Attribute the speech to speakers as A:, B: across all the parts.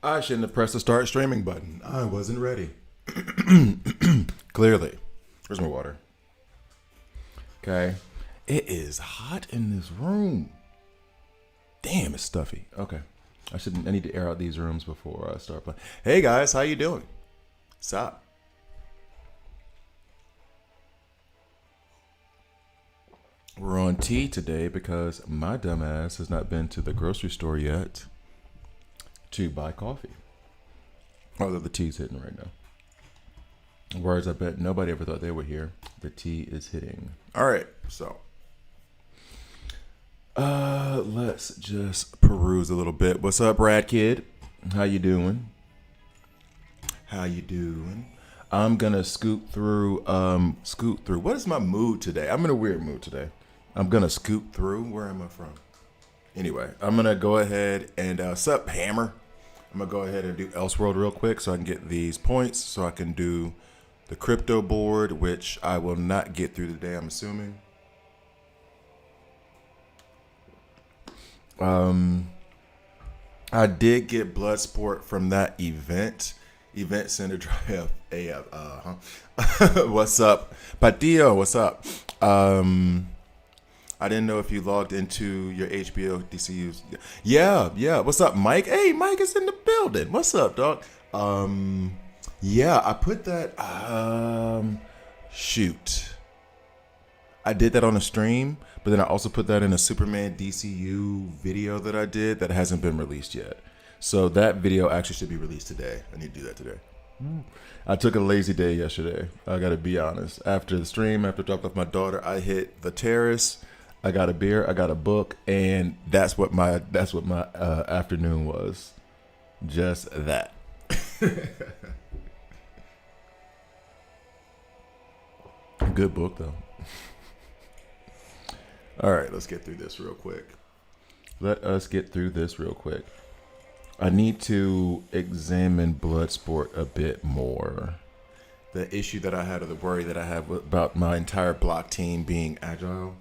A: I shouldn't have pressed the start streaming button. I wasn't ready. Clearly. Where's my water? Okay. It is hot in this room. Damn, it's stuffy. Okay. I need to air out these rooms before I start playing. Hey guys, how you doing? What's up? We're on tea today because my dumbass has not been to the grocery store yet to buy coffee. Although the tea's hitting right now. Words I bet nobody ever thought they would hear. The tea is hitting. All right, so let's just peruse a little bit. What's up, Brad Kid? How you doing? How you doing? I'm gonna scoot through. What is my mood today? I'm in a weird mood today. I'm gonna scoot through. Where am I from? Anyway, I'm gonna go ahead and sup Hammer. I'm gonna go ahead and do Elseworld real quick so I can get these points so I can do the Krypto board, which I will not get through today, I'm assuming. I did get BloodSport from that event center drive. What's up, Patillo? What's up? I didn't know if you logged into your HBO DCUs. Yeah. What's up, Mike? Hey, Mike is in the building. What's up, dog? Yeah, I put that. Shoot. I did that on a stream, but then I also put that in a Superman DCU video that I did that hasn't been released yet. So that video actually should be released today. I need to do that today. I took a lazy day yesterday. I gotta be honest. After the stream, after I dropped off my daughter, I hit the terrace. I got a beer. I got a book, and that's what my afternoon was. Just that. Good book though. All right, let's get through this real quick. Let us get through this real quick. I need to examine BloodSport a bit more. The issue that I had, or the worry that I have about my entire block team being agile,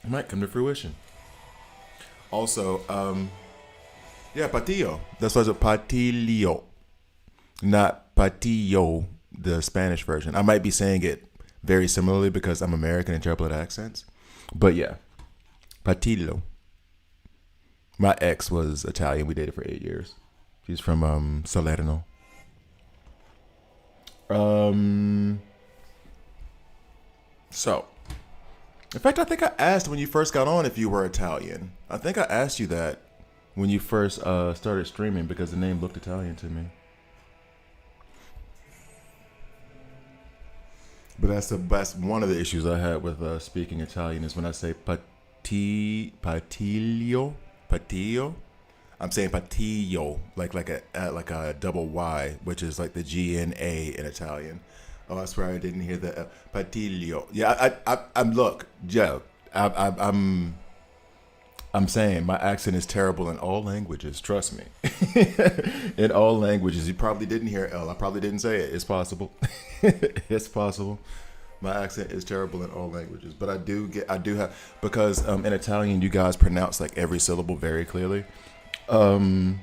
A: might come to fruition. Also, yeah, Patillo. That's why it's a Patillo, not Patillo, the Spanish version. I might be saying it very similarly because I'm American and terrible at accents. But yeah, Patillo. My ex was Italian. We dated for 8 years. She's from Salerno. So, in fact, I think I asked when you first got on if you were Italian. I think I asked you that when you first started streaming because the name looked Italian to me. But that's one of the issues I had with speaking Italian is when I say patillo. I'm saying patillo, like a double Y, which is like the GNA in Italian. Oh, I swear I didn't hear the patillo. Yeah, I'm look, Joe. I'm saying my accent is terrible in all languages. Trust me, in all languages. You probably didn't hear L. I probably didn't say it. It's possible. It's possible. My accent is terrible in all languages, but I do have because in Italian you guys pronounce like every syllable very clearly, and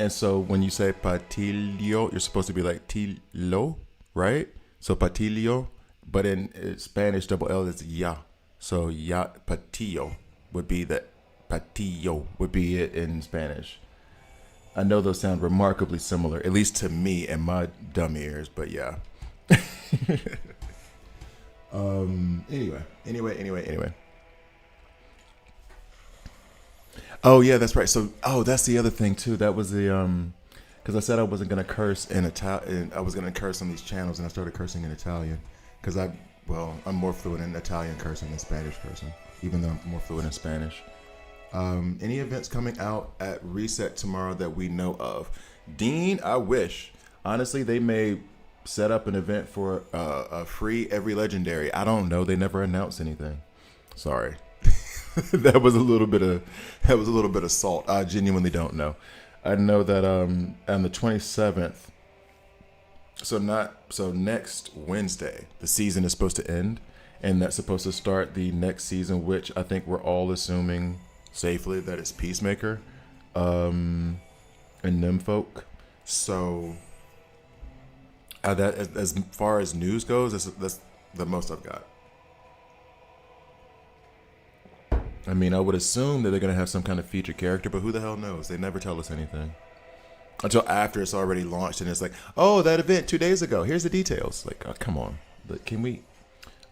A: so when you say patillo, you're supposed to be like tilo, right? So patillo, but in Spanish double L is ya, so ya patillo would be the patillo would be it in Spanish. I know those sound remarkably similar, at least to me and my dumb ears, but yeah. Anyway. Oh yeah, that's right. So, that's the other thing too. That was the because I said I wasn't gonna curse in Italian. I was gonna curse on these channels, and I started cursing in Italian because I'm more fluent in Italian cursing than Spanish cursing, even though I'm more fluent in Spanish. Any events coming out at Reset tomorrow that we know of? Dean, I wish. Honestly, they may set up an event for a free every legendary. I don't know. They never announced anything. Sorry. that was a little bit of salt. I genuinely don't know. I know that on the 27th, so next Wednesday, the season is supposed to end, and that's supposed to start the next season, which I think we're all assuming safely that it's Peacemaker. and them folk. So that as far as news goes, that's the most I've got. I mean, I would assume that they're gonna have some kind of featured character, but who the hell knows? They never tell us anything until after it's already launched, and it's like, oh, that event 2 days ago. Here's the details. Like, oh, come on, but can we?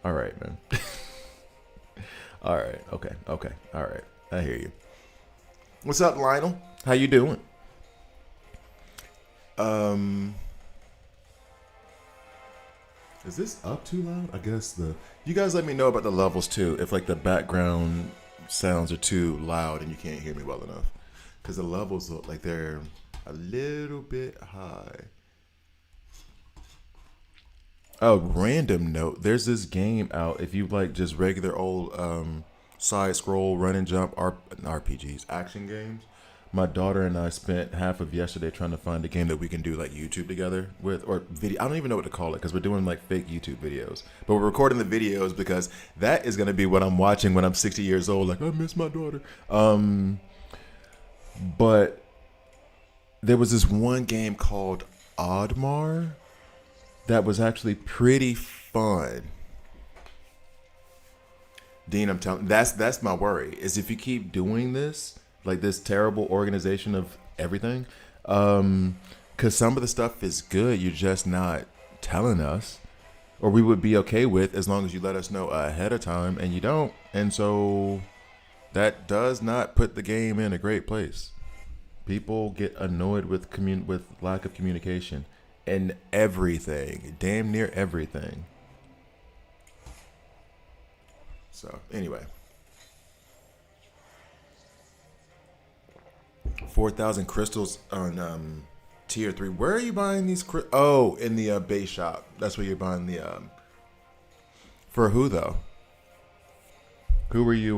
A: All right, man. All right, okay, all right. I hear you. What's up, Lionel? How you doing? Is this up too loud? I guess you guys let me know about the levels too. If like the background sounds are too loud and you can't hear me well enough, because the levels look like they're a little bit high. Oh, random note. There's this game out. If you like just regular old side scroll run and jump RPGs, action games. My daughter and I spent half of yesterday trying to find a game that we can do like YouTube together with, or video. I don't even know what to call it because we're doing like fake YouTube videos, but we're recording the videos because that is going to be what I'm watching when I'm 60 years old. Like, I miss my daughter. But there was this one game called Oddmar that was actually pretty fun. Dean, I'm telling, that's my worry, is if you keep doing this, like this terrible organization of everything, because some of the stuff is good, you're just not telling us, or we would be okay with as long as you let us know ahead of time, and you don't, and so that does not put the game in a great place. People get annoyed with lack of communication and everything, damn near everything. So anyway, 4,000 crystals on tier 3. Where are you buying these? Oh, in the base shop. That's where you're buying the. For who though? Who were you?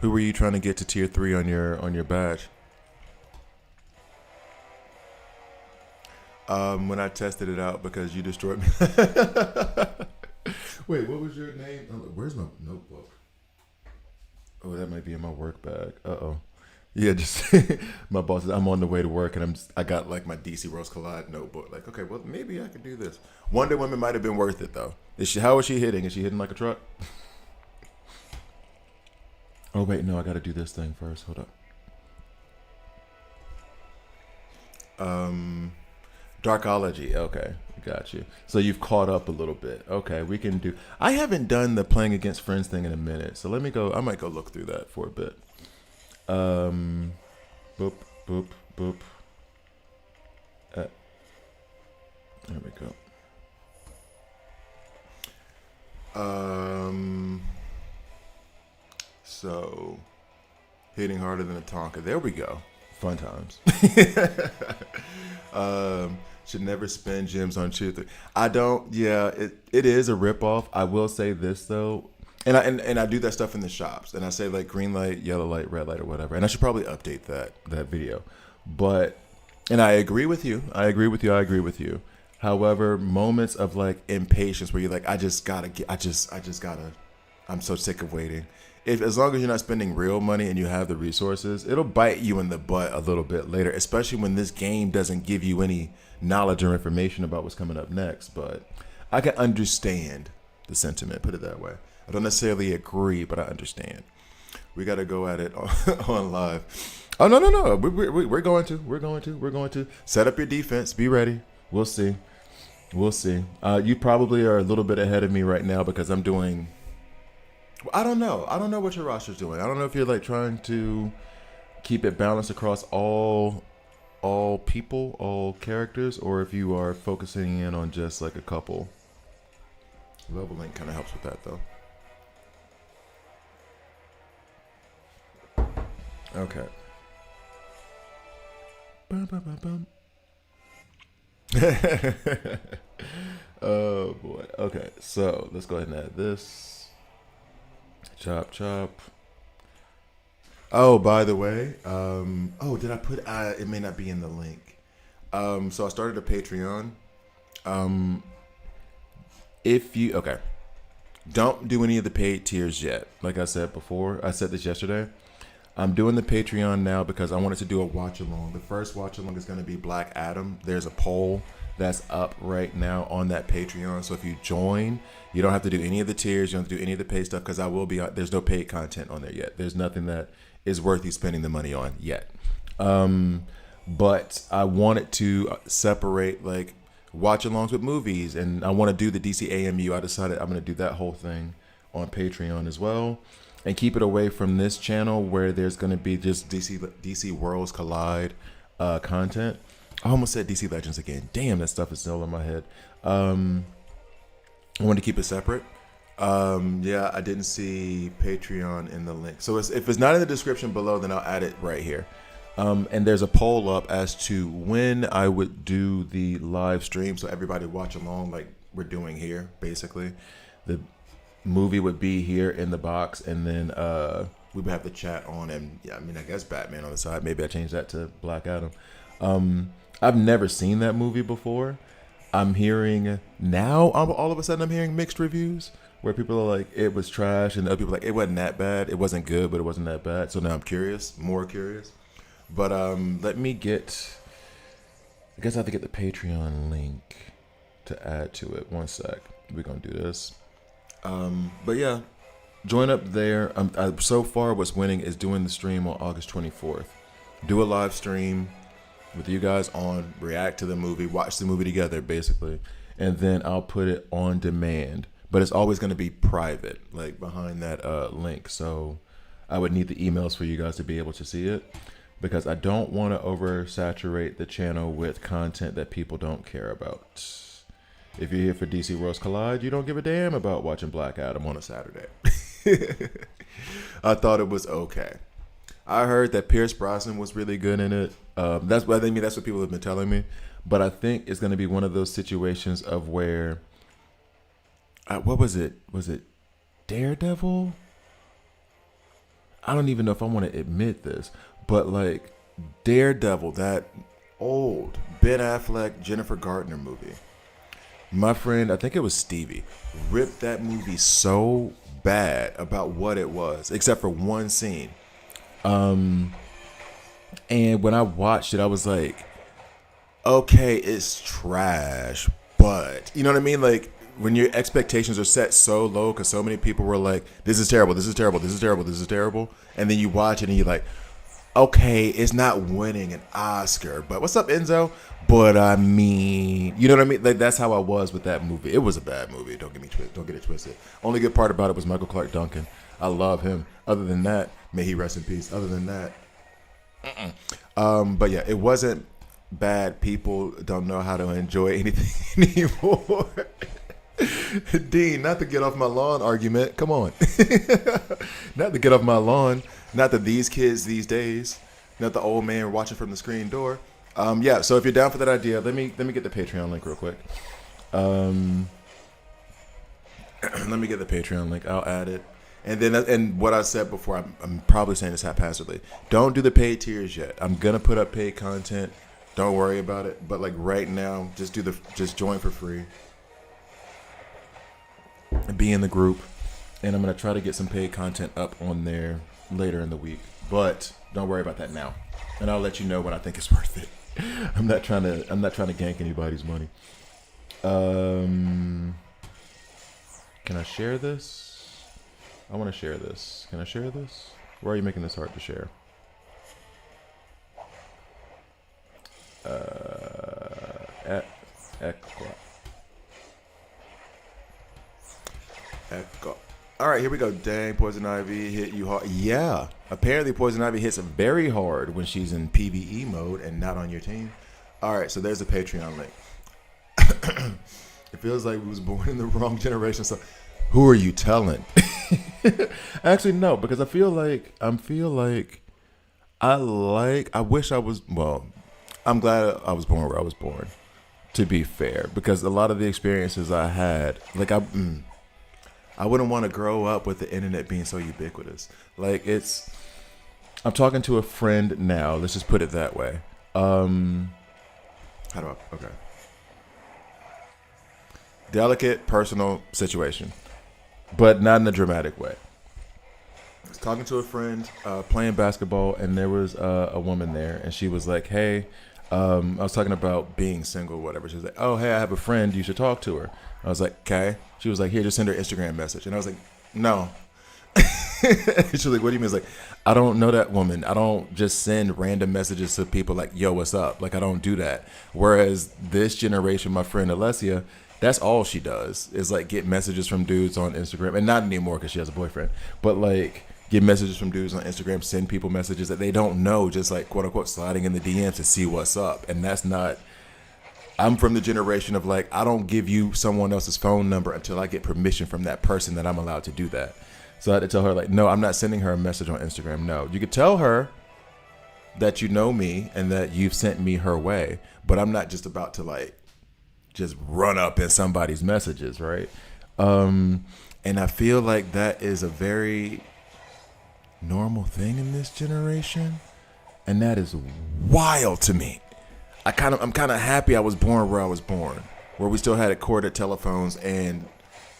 A: Who were you trying to get to tier 3 on your badge? When I tested it out because you destroyed me. Wait, what was your name? Where's my notebook? Oh, that might be in my work bag. Uh-oh. Yeah, just my boss says I'm on the way to work and I got like my DC Rose Collide notebook. Like, okay, well maybe I could do this. Wonder Woman might have been worth it though. How is she hitting? Is she hitting like a truck? Oh wait, no, I gotta do this thing first. Hold up. Darkology. Okay, got you. So you've caught up a little bit. Okay, we can do. I haven't done the playing against friends thing in a minute, so let me go. I might go look through that for a bit. Boop, boop, boop. There we go. So hitting harder than a Tonka. There we go. Fun times. Should never spend gems on tier 3. I don't. Yeah, it is a ripoff. I will say this though, and I do that stuff in the shops, and I say like green light, yellow light, red light, or whatever. And I should probably update that video. But and I agree with you. However, moments of like impatience where you're like, I just gotta. I'm so sick of waiting. As long as you're not spending real money and you have the resources, it'll bite you in the butt a little bit later, especially when this game doesn't give you any knowledge or information about what's coming up next. But I can understand the sentiment, put it that way. I don't necessarily agree, but I understand. We got to go at it on live. Oh, no. We're going to set up your defense. Be ready. We'll see. You probably are a little bit ahead of me right now because I'm doing... I don't know what your roster's doing. I don't know if you're like trying to keep it balanced across all people, all characters, or if you are focusing in on just like a couple. Level link kind of helps with that though. Okay. Oh boy. Okay, so let's go ahead and add this. Chop. Oh, by the way, did I put? It may not be in the link. So I started a Patreon. Don't do any of the paid tiers yet. Like I said before, I said this yesterday. I'm doing the Patreon now because I wanted to do a watch along. The first watch along is going to be Black Adam. There's a poll that's up right now on that Patreon. So if you join, you don't have to do any of the tiers. You don't have to do any of the paid stuff because I will be on. There's no paid content on there yet. There's nothing that is worth you spending the money on yet. But I wanted to separate like watch alongs with movies, and I want to do the DC AMU. I decided I'm going to do that whole thing on Patreon as well, and keep it away from this channel where there's going to be just DC Worlds Collide content. I almost said DC Legends again. Damn, that stuff is still in my head. I wanted to keep it separate. Yeah, I didn't see Patreon in the link. So if it's not in the description below, then I'll add it right here. And there's a poll up as to when I would do the live stream, so everybody watch along like we're doing here. Basically, the movie would be here in the box, and then we would have the chat on, and yeah, I mean, I guess Batman on the side. Maybe I change that to Black Adam. I've never seen that movie before. I'm hearing now, all of a sudden I'm hearing mixed reviews where people are like, it was trash, and other people are like, it wasn't that bad. It wasn't good, but it wasn't that bad. So now I'm curious, more curious. But let me get, I guess I have to get the Patreon link to add to it. One sec. We're going to do this. But yeah, join up there. So far what's winning is doing the stream on August 24th. Do a live stream with you guys on, react to the movie, watch the movie together basically, and then I'll put it on demand. But it's always going to be private, like behind that link. So I would need the emails for you guys to be able to see it, because I don't want to oversaturate the channel with content that people don't care about. If you're here for DC Worlds Collide, you don't give a damn about watching Black Adam on a Saturday. I thought it was okay. I heard that Pierce Brosnan was really good in it. That's what people have been telling me. But I think it's going to be one of those situations of where, what was it? Was it Daredevil? I don't even know if I want to admit this, but like Daredevil, that old Ben Affleck, Jennifer Gardner movie. My friend, I think it was Stevie, ripped that movie so bad about what it was, except for one scene. And when I watched it, I was like, okay, it's trash, but you know what I mean? Like when your expectations are set so low, because so many people were like, this is terrible, this is terrible, this is terrible, this is terrible. And then you watch it and you're like, okay, it's not winning an Oscar, but what's up, Enzo? But I mean, you know what I mean? Like that's how I was with that movie. It was a bad movie. Don't get it twisted. Only good part about it was Michael Clark Duncan. I love him. Other than that, may he rest in peace. Other than that, but yeah, it wasn't bad. People don't know how to enjoy anything anymore. Dean, not to get off my lawn argument. Come on. Not to get off my lawn. Not that these kids these days, not the old man watching from the screen door. Yeah, so if you're down for that idea, let me get the Patreon link real quick. Let me get the Patreon link. I'll add it. And then, and what I said before, I'm probably saying this haphazardly. Don't do the paid tiers yet. I'm gonna put up paid content. Don't worry about it. But like right now, just join for free. And be in the group. And I'm gonna try to get some paid content up on there later in the week. But don't worry about that now. And I'll let you know when I think it's worth it. I'm not trying to gank anybody's money. Can I share this? I want to share this. Can I share this? Why are you making this hard to share? Echo. All right, here we go. Dang, Poison Ivy hit you hard. Yeah, apparently Poison Ivy hits very hard when she's in PvE mode and not on your team. All right, so there's the Patreon link. It feels like we was born in the wrong generation. So, who are you telling? Actually, no, because I wish I was. Well, I'm glad I was born where I was born. To be fair, because a lot of the experiences I had, like I wouldn't want to grow up with the internet being so ubiquitous. Like I'm talking to a friend now. Let's just put it that way. Okay. Delicate personal situation, but not in a dramatic way. I was talking to a friend, playing basketball, and there was a woman there, and she was like, "Hey," I was talking about being single, or whatever. She was like, "Oh, hey, I have a friend. You should talk to her." I was like, "Okay." She was like, "Here, just send her Instagram message," and I was like, "No." She was like, "What do you mean?" I was like, "I don't know that woman. I don't just send random messages to people like, 'Yo, what's up?' Like, I don't do that." Whereas this generation, my friend Alessia, that's all she does is like get messages from dudes on Instagram, and not anymore because she has a boyfriend, but like get messages from dudes on Instagram, send people messages that they don't know, just like quote unquote sliding in the DMs to see what's up. And that's not. I'm from the generation of like, I don't give you someone else's phone number until I get permission from that person that I'm allowed to do that. So I had to tell her, like, no, I'm not sending her a message on Instagram. No, you could tell her that you know me and that you've sent me her way, but I'm not just about to like just run up in somebody's messages, right? And I feel like that is a very normal thing in this generation, and that is wild to me. I'm kind of happy I was born where I was born, where we still had corded telephones, and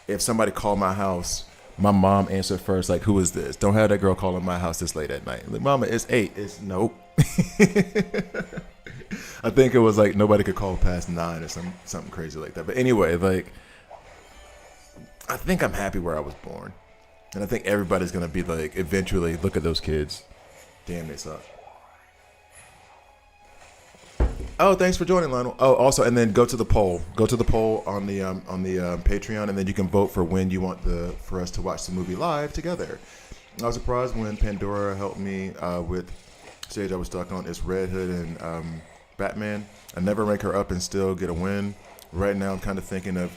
A: if somebody called my house, my mom answered first, like, "Who is this?" Don't have that girl calling my house this late at night. Like, "Mama, it's 8." It's nope. I think it was like nobody could call past 9 or something crazy like that. But anyway, like, I think I'm happy where I was born, and I think everybody's gonna be like, eventually, look at those kids. Damn, they suck. Oh, thanks for joining, Lionel. Oh, also, and then go to the poll. Go to the poll on the Patreon, and then you can vote for when you want for us to watch the movie live together. I was surprised when Pandora helped me with stage I was stuck on. It's Red Hood and Batman. I never rank her up and still get a win. Right now, I'm kind of thinking of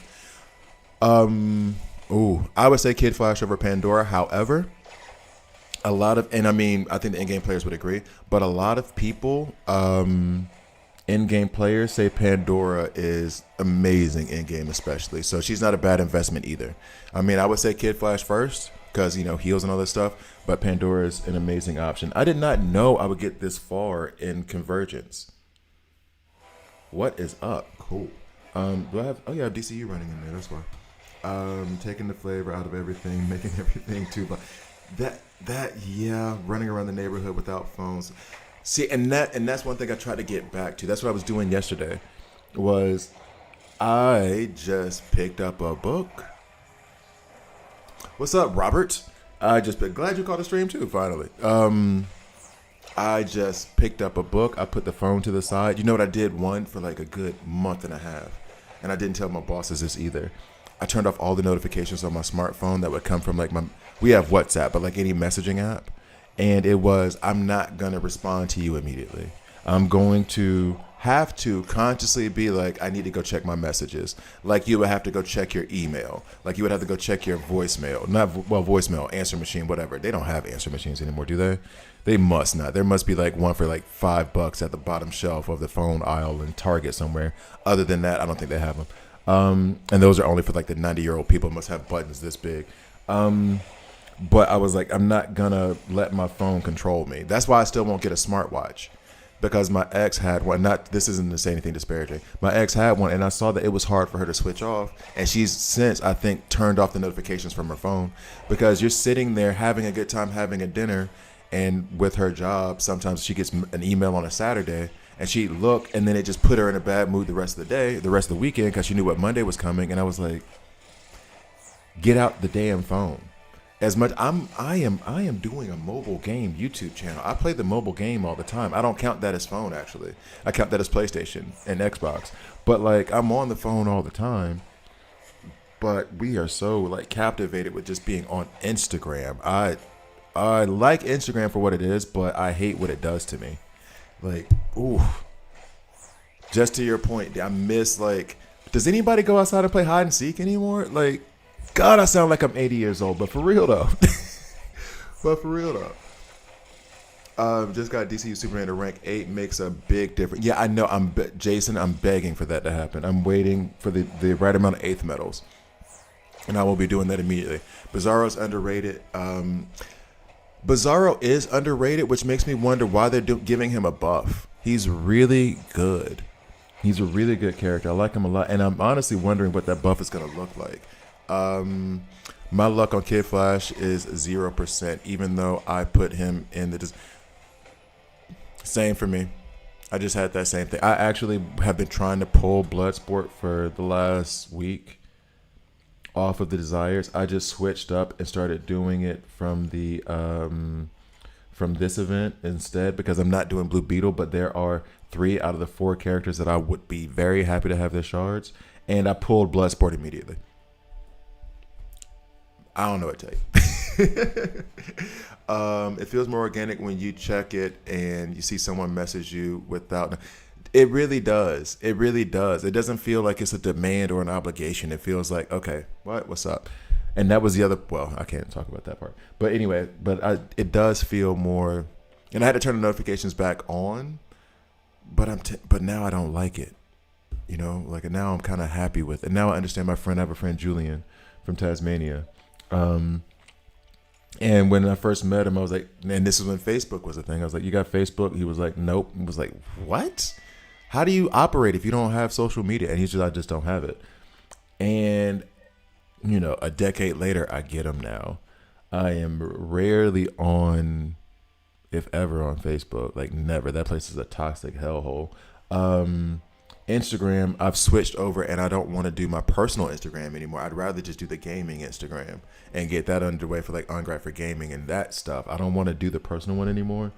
A: I would say Kid Flash over Pandora. However, a lot of, and I mean, I think the in-game players would agree, but a lot of people, in-game players say Pandora is amazing in-game, especially. So she's not a bad investment either. I mean, I would say Kid Flash first because, you know, heals and all this stuff, but Pandora is an amazing option. I did not know I would get this far in Convergence. What is up? Cool. Do I have? Oh yeah, I have DCU running in there. That's why. Taking the flavor out of everything, making everything too. But yeah, running around the neighborhood without phones. See, and that's one thing I tried to get back to. That's what I was doing yesterday. Was I just picked up a book. What's up, Robert? Glad you caught the stream too. Finally. I just picked up a book. I put the phone to the side. You know what I did? One for like a good month and a half. And I didn't tell my bosses this either. I turned off all the notifications on my smartphone that would come from like we have WhatsApp, but like any messaging app. And it was, I'm not going to respond to you immediately. I'm going to have to consciously be like, I need to go check my messages. Like you would have to go check your email. Like you would have to go check your voicemail. Voicemail, answer machine, whatever. They don't have answer machines anymore, do they? They must not. There must be like one for like $5 at the bottom shelf of the phone aisle in Target somewhere. Other than that, I don't think they have them. And those are only for like the 90-year-old people. Must have buttons this big. But I was like, I'm not gonna let my phone control me. That's why I still won't get a smartwatch, because my ex had one. This isn't to say anything disparaging. My ex had one, and I saw that it was hard for her to switch off. And she's since, I think, turned off the notifications from her phone, because you're sitting there having a good time having a dinner, and with her job, sometimes she gets an email on a Saturday, and she'd look, and then it just put her in a bad mood the rest of the day, the rest of the weekend, because she knew what Monday was coming. And I was like, get out the damn phone. As much I am doing a mobile game YouTube channel. I play the mobile game all the time. I don't count that as phone, actually. I count that as PlayStation and Xbox. But like, I'm on the phone all the time. But we are so like captivated with just being on Instagram. I like Instagram for what it is, but I hate what it does to me. Like, ooh. Just to your point, I miss like, does anybody go outside and play hide and seek anymore? Like, God, I sound like I'm 80 years old, but for real though. Just got DCU Superman to rank 8 makes a big difference. Yeah, I know. Jason, I'm begging for that to happen. I'm waiting for the right amount of 8th medals, and I will be doing that immediately. Bizarro's underrated. Bizarro is underrated, which makes me wonder why they're giving him a buff. He's really good. He's a really good character. I like him a lot, and I'm honestly wondering what that buff is going to look like. My luck on Kid Flash is 0%, even though I put him in the same for me. I just had that same thing. I actually have been trying to pull Bloodsport for the last week off of the desires. I just switched up and started doing it from the from this event instead because I'm not doing Blue Beetle, but there are 3 out of the 4 characters that I would be very happy to have their shards, and I pulled Bloodsport immediately. I don't know what to tell you. It feels more organic when you check it and you see someone message you without. It really does. It really does. It doesn't feel like it's a demand or an obligation. It feels like, okay, what's up? And that was the other. Well, I can't talk about that part. But anyway, it does feel more. And I had to turn the notifications back on, but now I don't like it. You know, like now I'm kind of happy with it. Now I understand I have a friend Julian from Tasmania. And when I first met him, I was like, and this is when Facebook was a thing. I was like, you got Facebook? He was like, nope. I was like, what? How do you operate if you don't have social media? And he's just, I just don't have it. And, you know, a decade later, I get him now. I am rarely on, if ever, on Facebook. Like never. That place is a toxic hellhole. Instagram, I've switched over and I don't want to do my personal Instagram anymore. I'd rather just do the gaming Instagram and get that underway for like On Grind for Gaming and that stuff. I don't want to do the personal one anymore.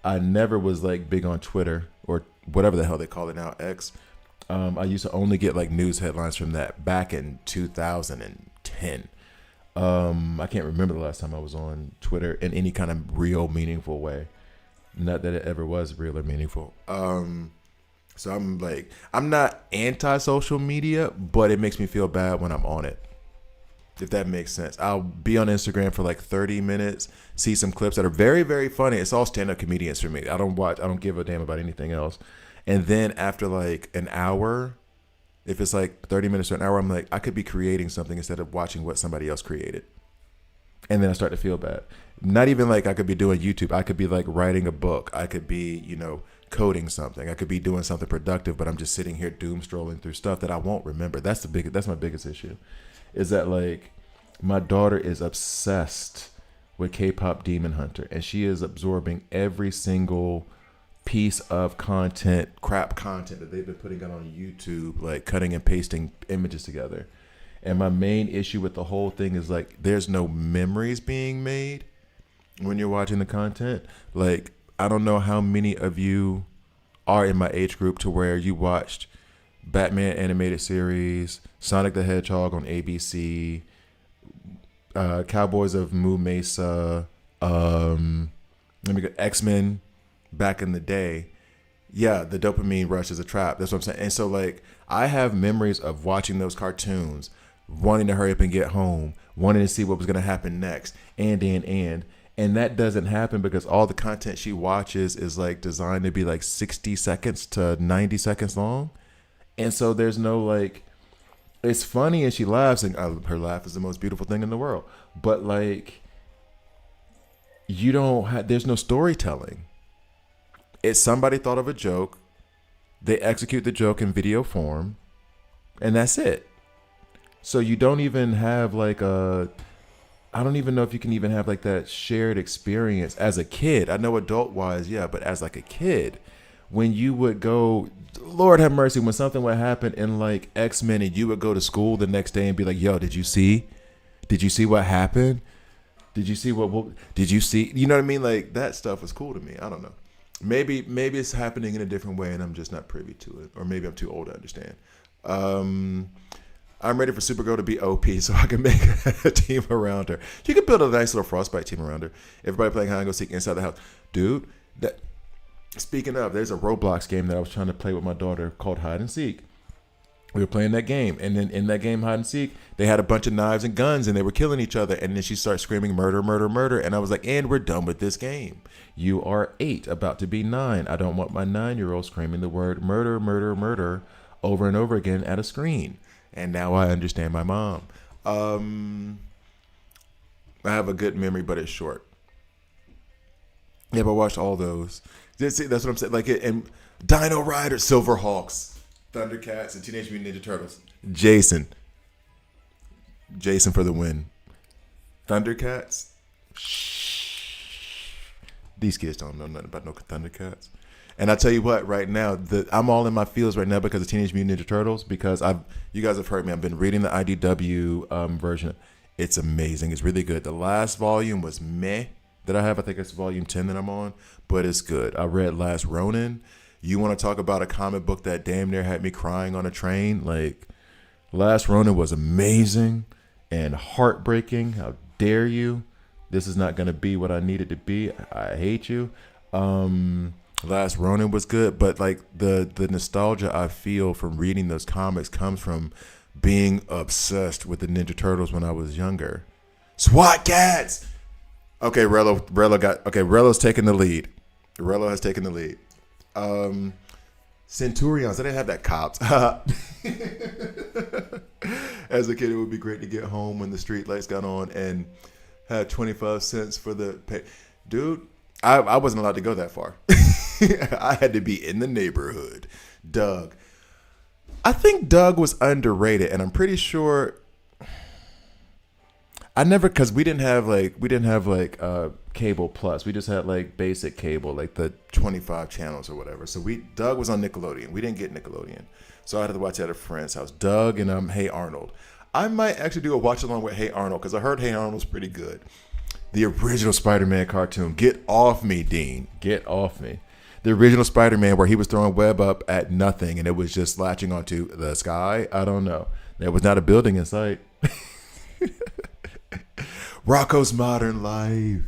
A: I never was like big on Twitter or whatever the hell they call it now, X. I used to only get like news headlines from that back in 2010. I can't remember the last time I was on Twitter in any kind of real meaningful way. Not that it ever was real or meaningful. So I'm like, I'm not anti-social media, but it makes me feel bad when I'm on it. If that makes sense. I'll be on Instagram for like 30 minutes, see some clips that are very, very funny. It's all stand-up comedians for me. I don't give a damn about anything else. And then after like an hour, if it's like 30 minutes or an hour, I'm like, I could be creating something instead of watching what somebody else created. And then I start to feel bad. Not even like I could be doing YouTube. I could be like writing a book. I could be, you know, coding something. I could be doing something productive, but I'm just sitting here doom scrolling through stuff that I won't remember. That's my biggest issue. Is that like my daughter is obsessed with K-pop Demon Hunter, and she is absorbing every single piece of crap content that they've been putting out on YouTube, like cutting and pasting images together. And my main issue with the whole thing is like there's no memories being made when you're watching the content. Like I don't know how many of you are in my age group to where you watched Batman animated series, Sonic the Hedgehog on ABC, Cowboys of Moo Mesa, X-Men back in the day. Yeah, the dopamine rush is a trap. That's what I'm saying. And so like I have memories of watching those cartoons, wanting to hurry up and get home, wanting to see what was going to happen next, and that doesn't happen because all the content she watches is like designed to be like 60 seconds to 90 seconds long. And so there's no like, it's funny and she laughs and her laugh is the most beautiful thing in the world. But like, there's no storytelling. It's somebody thought of a joke. They execute the joke in video form and that's it. So you don't even have like I don't even know if you can even have like that shared experience as a kid. I know adult wise, yeah, but as like a kid, when you would go, Lord have mercy, when something would happen in like X-Men and you would go to school the next day and be like, yo, did you see what happened? Did you see did you see? You know what I mean? Like that stuff was cool to me. I don't know. Maybe it's happening in a different way and I'm just not privy to it. Or maybe I'm too old to understand. I'm ready for Supergirl to be OP so I can make a team around her. You can build a nice little Frostbite team around her. Everybody playing hide and go seek inside the house. Dude, speaking of, there's a Roblox game that I was trying to play with my daughter called Hide and Seek. We were playing that game. And then in that game, Hide and Seek, they had a bunch of knives and guns and they were killing each other. And then she started screaming, murder, murder, murder. And I was like, and we're done with this game. You are 8, about to be 9. I don't want my 9-year-old screaming the word murder, murder, murder over and over again at a screen. And now I understand my mom. I have a good memory, but it's short. Yeah, but I watched all those. That's what I'm saying. Like, and Dino Riders, Silverhawks, Thundercats, and Teenage Mutant Ninja Turtles. Jason for the win. Thundercats. These kids don't know nothing about no Thundercats. And I tell you what, right now, I'm all in my feels right now because of Teenage Mutant Ninja Turtles. Because you guys have heard me. I've been reading the IDW version. It's amazing. It's really good. The last volume was meh that I have. I think it's volume 10 that I'm on, but it's good. I read Last Ronin. You want to talk about a comic book that damn near had me crying on a train? Like, Last Ronin was amazing and heartbreaking. How dare you? This is not going to be what I need it to be. I hate you. Last Ronin was good, but like the nostalgia I feel from reading those comics comes from being obsessed with the Ninja Turtles when I was younger. SWAT cats. Okay, Rello's taking the lead. Rello has taken the lead. Centurions. I didn't have that cops. As a kid, it would be great to get home when the street lights got on and had 25 cents for the pay. Dude, I wasn't allowed to go that far. I had to be in the neighborhood. Doug. I think Doug was underrated, and I'm pretty sure because we didn't have cable plus. We just had like basic cable, like the 25 channels or whatever. So Doug was on Nickelodeon. We didn't get Nickelodeon. So I had to watch it at a friend's house. Doug and Hey Arnold. I might actually do a watch along with Hey Arnold because I heard Hey Arnold was pretty good. The original Spider-Man cartoon. Get off me, Dean. Get off me. The original Spider-Man where he was throwing web up at nothing and it was just latching onto the sky. I don't know. There was not a building in sight. Rocco's Modern Life.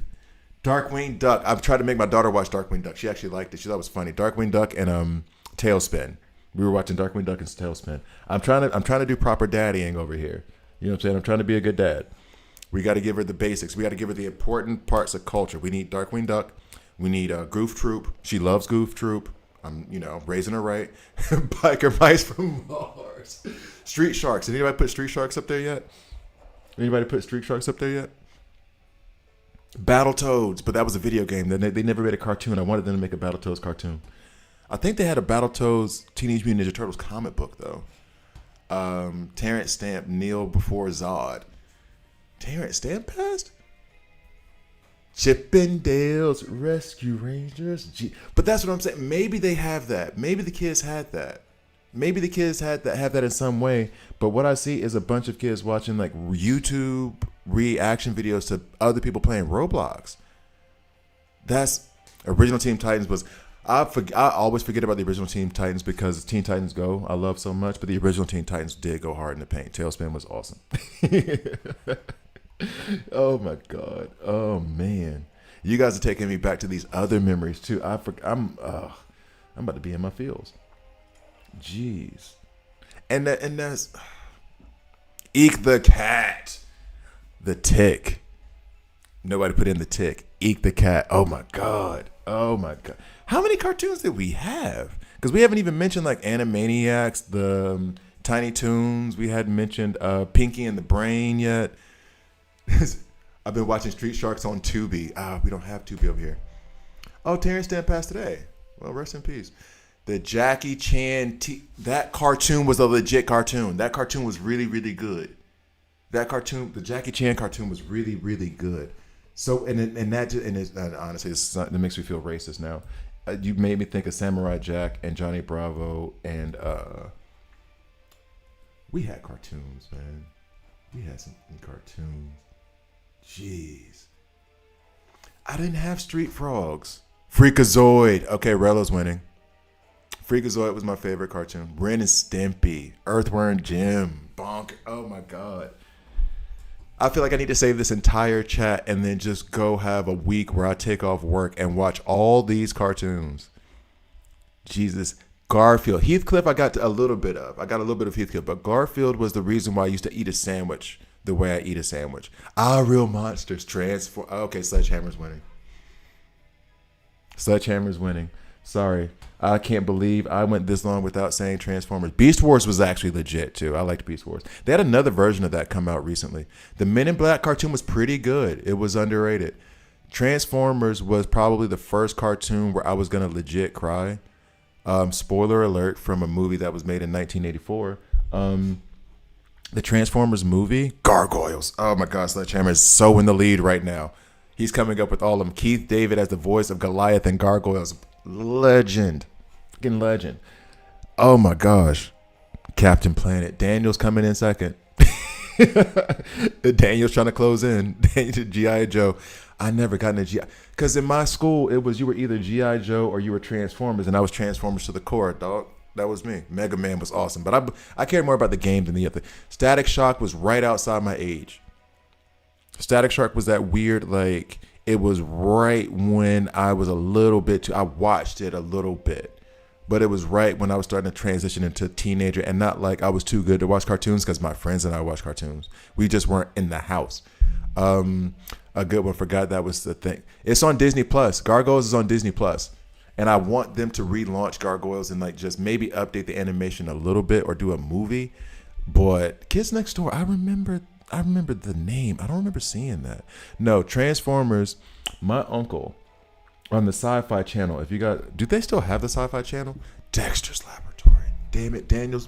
A: Darkwing Duck. I've tried to make my daughter watch Darkwing Duck. She actually liked it. She thought it was funny. Darkwing Duck and Tailspin. We were watching Darkwing Duck and Tailspin. I'm trying to do proper daddying over here. You know what I'm saying? I'm trying to be a good dad. We got to give her the basics. We got to give her the important parts of culture. We need Darkwing Duck. We need Goof Troop. She loves Goof Troop. I'm, raising her right. Biker Mice from Mars. Street Sharks. Did anybody put Street Sharks up there yet? Battletoads, but that was a video game. They never made a cartoon. I wanted them to make a Battletoads cartoon. I think they had a Battletoads Teenage Mutant Ninja Turtles comic book, though. Terrence Stamp, Kneel Before Zod. Terrence Stamp passed? Chippendales Rescue Rangers. But that's what I'm saying. Maybe they have that. Maybe the kids had that. Maybe the kids have that in some way. But what I see is a bunch of kids watching like YouTube reaction videos to other people playing Roblox. That's original Teen Titans was. I always forget about the original Teen Titans because Teen Titans Go I love so much, but the original Teen Titans did go hard in the paint. Tailspin was awesome. Oh my God. Oh man. You guys are taking me back to these other memories too. I'm about to be in my feels. Jeez. And that's Eek the Cat. The Tick. Nobody put in the Tick. Eek the Cat. Oh my God. Oh my God. How many cartoons did we have? Because we haven't even mentioned like Animaniacs, the Tiny Toons. We hadn't mentioned Pinky and the Brain yet. I've been watching Street Sharks on Tubi. We don't have Tubi over here. Oh, Terrence Stamp passed today. Well, rest in peace. The Jackie Chan, that cartoon was a legit cartoon. That cartoon was really, really good. The Jackie Chan cartoon was really, really good. So, honestly, that makes me feel racist now. You made me think of Samurai Jack and Johnny Bravo, and we had cartoons, man. We had some cartoons. Jeez. I didn't have Street Frogs. Freakazoid. Okay, Rello's winning. Freakazoid was my favorite cartoon. Ren and Stimpy. Earthworm Jim. Bonk. Oh my God. I feel like I need to save this entire chat and then just go have a week where I take off work and watch all these cartoons. Jesus. Garfield. Heathcliff I got a little bit of. Heathcliff. But Garfield was the reason why I used to eat a sandwich the way I eat a sandwich. Real monsters. Transform. Okay, Sledgehammer's winning. Sorry. I can't believe I went this long without saying Transformers. Beast Wars was actually legit, too. I liked Beast Wars. They had another version of that come out recently. The Men in Black cartoon was pretty good. It was underrated. Transformers was probably the first cartoon where I was going to legit cry. Spoiler alert from a movie that was made in 1984. The Transformers movie, Gargoyles. Oh my God, Sledgehammer is so in the lead right now. He's coming up with all of them. Keith David as the voice of Goliath and Gargoyles. Legend. Fucking legend. Oh my gosh. Captain Planet. Daniel's coming in second. Daniel's trying to close in. G.I. Joe. I never got into G.I. Because in my school, it was you were either G.I. Joe or you were Transformers, and I was Transformers to the core, dog. That was me. Mega Man was awesome. But I cared more about the game than the other. Static Shock was right outside my age. Static Shock was that weird, like, it was right when I was a little bit I watched it a little bit. But it was right when I was starting to transition into teenager, and not like I was too good to watch cartoons because my friends and I watched cartoons. We just weren't in the house. A good one, forgot that was the thing. It's on Disney Plus. Gargoyles is on Disney Plus. And I want them to relaunch Gargoyles and like just maybe update the animation a little bit or do a movie. But Kids Next Door, I remember the name. I don't remember seeing that. No, Transformers, my uncle on the Sci-Fi Channel. Do they still have the Sci-Fi Channel? Dexter's Laboratory. Damn it, Daniel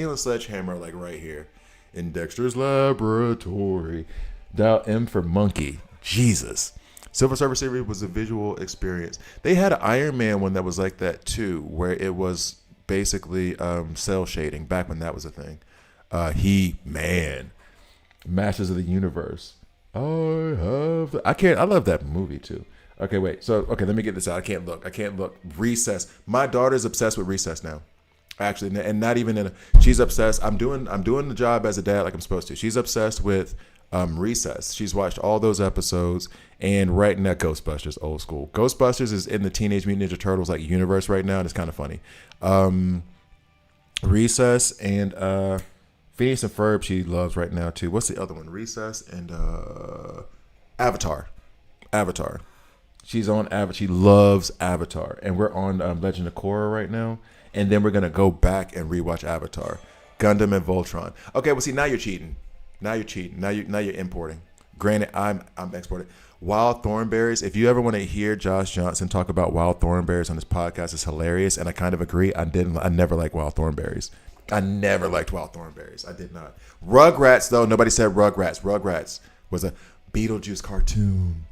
A: and Sledgehammer are like right here in Dexter's Laboratory. Dial M for monkey. Jesus. Silver Surfer Series was a visual experience. They had an Iron Man one that was like that too, where it was basically cell shading back when that was a thing. He-Man. Masters of the Universe. I love that movie too. Okay, wait. So, let me get this out. I can't look. Recess. My daughter's obsessed with Recess now. Actually, and not even she's obsessed. I'm doing the job as a dad like I'm supposed to. She's obsessed with Recess. She's watched all those episodes, and right now Ghostbusters, old school. Ghostbusters is in the Teenage Mutant Ninja Turtles like universe right now, and it's kind of funny. Recess and Phineas and Ferb she loves right now too. What's the other one? Recess and Avatar. She's on Avatar. She loves Avatar, and we're on Legend of Korra right now, and then we're gonna go back and rewatch Avatar, Gundam and Voltron. Okay, well see now you're cheating. Now you're importing. Granted, I'm exporting. Wild Thornberries. If you ever want to hear Josh Johnson talk about Wild Thornberries on his podcast, it's hilarious, and I kind of agree. I never liked Wild Thornberries. I never liked Wild Thornberries. I did not. Rugrats, though, nobody said Rugrats. Rugrats was a Beetlejuice cartoon.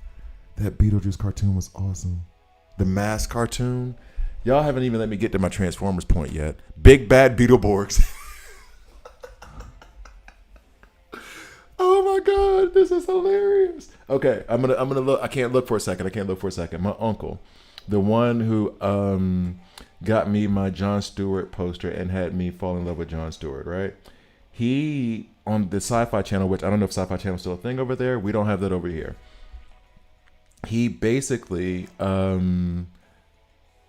A: That Beetlejuice cartoon was awesome. The Mask cartoon. Y'all haven't even let me get to my Transformers point yet. Big Bad Beetleborgs. Oh my God, this is hilarious. Okay, I'm gonna look. I can't look for a second. My uncle, the one who got me my Jon Stewart poster and had me fall in love with Jon Stewart, right? He on the Sci-Fi Channel, which I don't know if Sci-Fi Channel is still a thing over there. We don't have that over here. He basically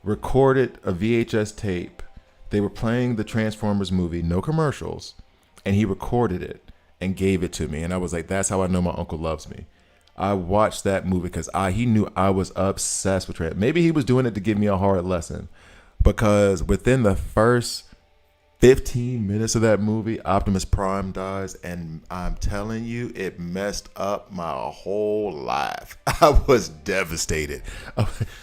A: recorded a VHS tape. They were playing the Transformers movie, no commercials, and he recorded it and gave it to me. And I was like, that's how I know my uncle loves me. I watched that movie because he knew I was obsessed with Transformers. Maybe he was doing it to give me a hard lesson, because within the first 15 minutes of that movie, Optimus Prime dies, and I'm telling you, it messed up my whole life. I was devastated.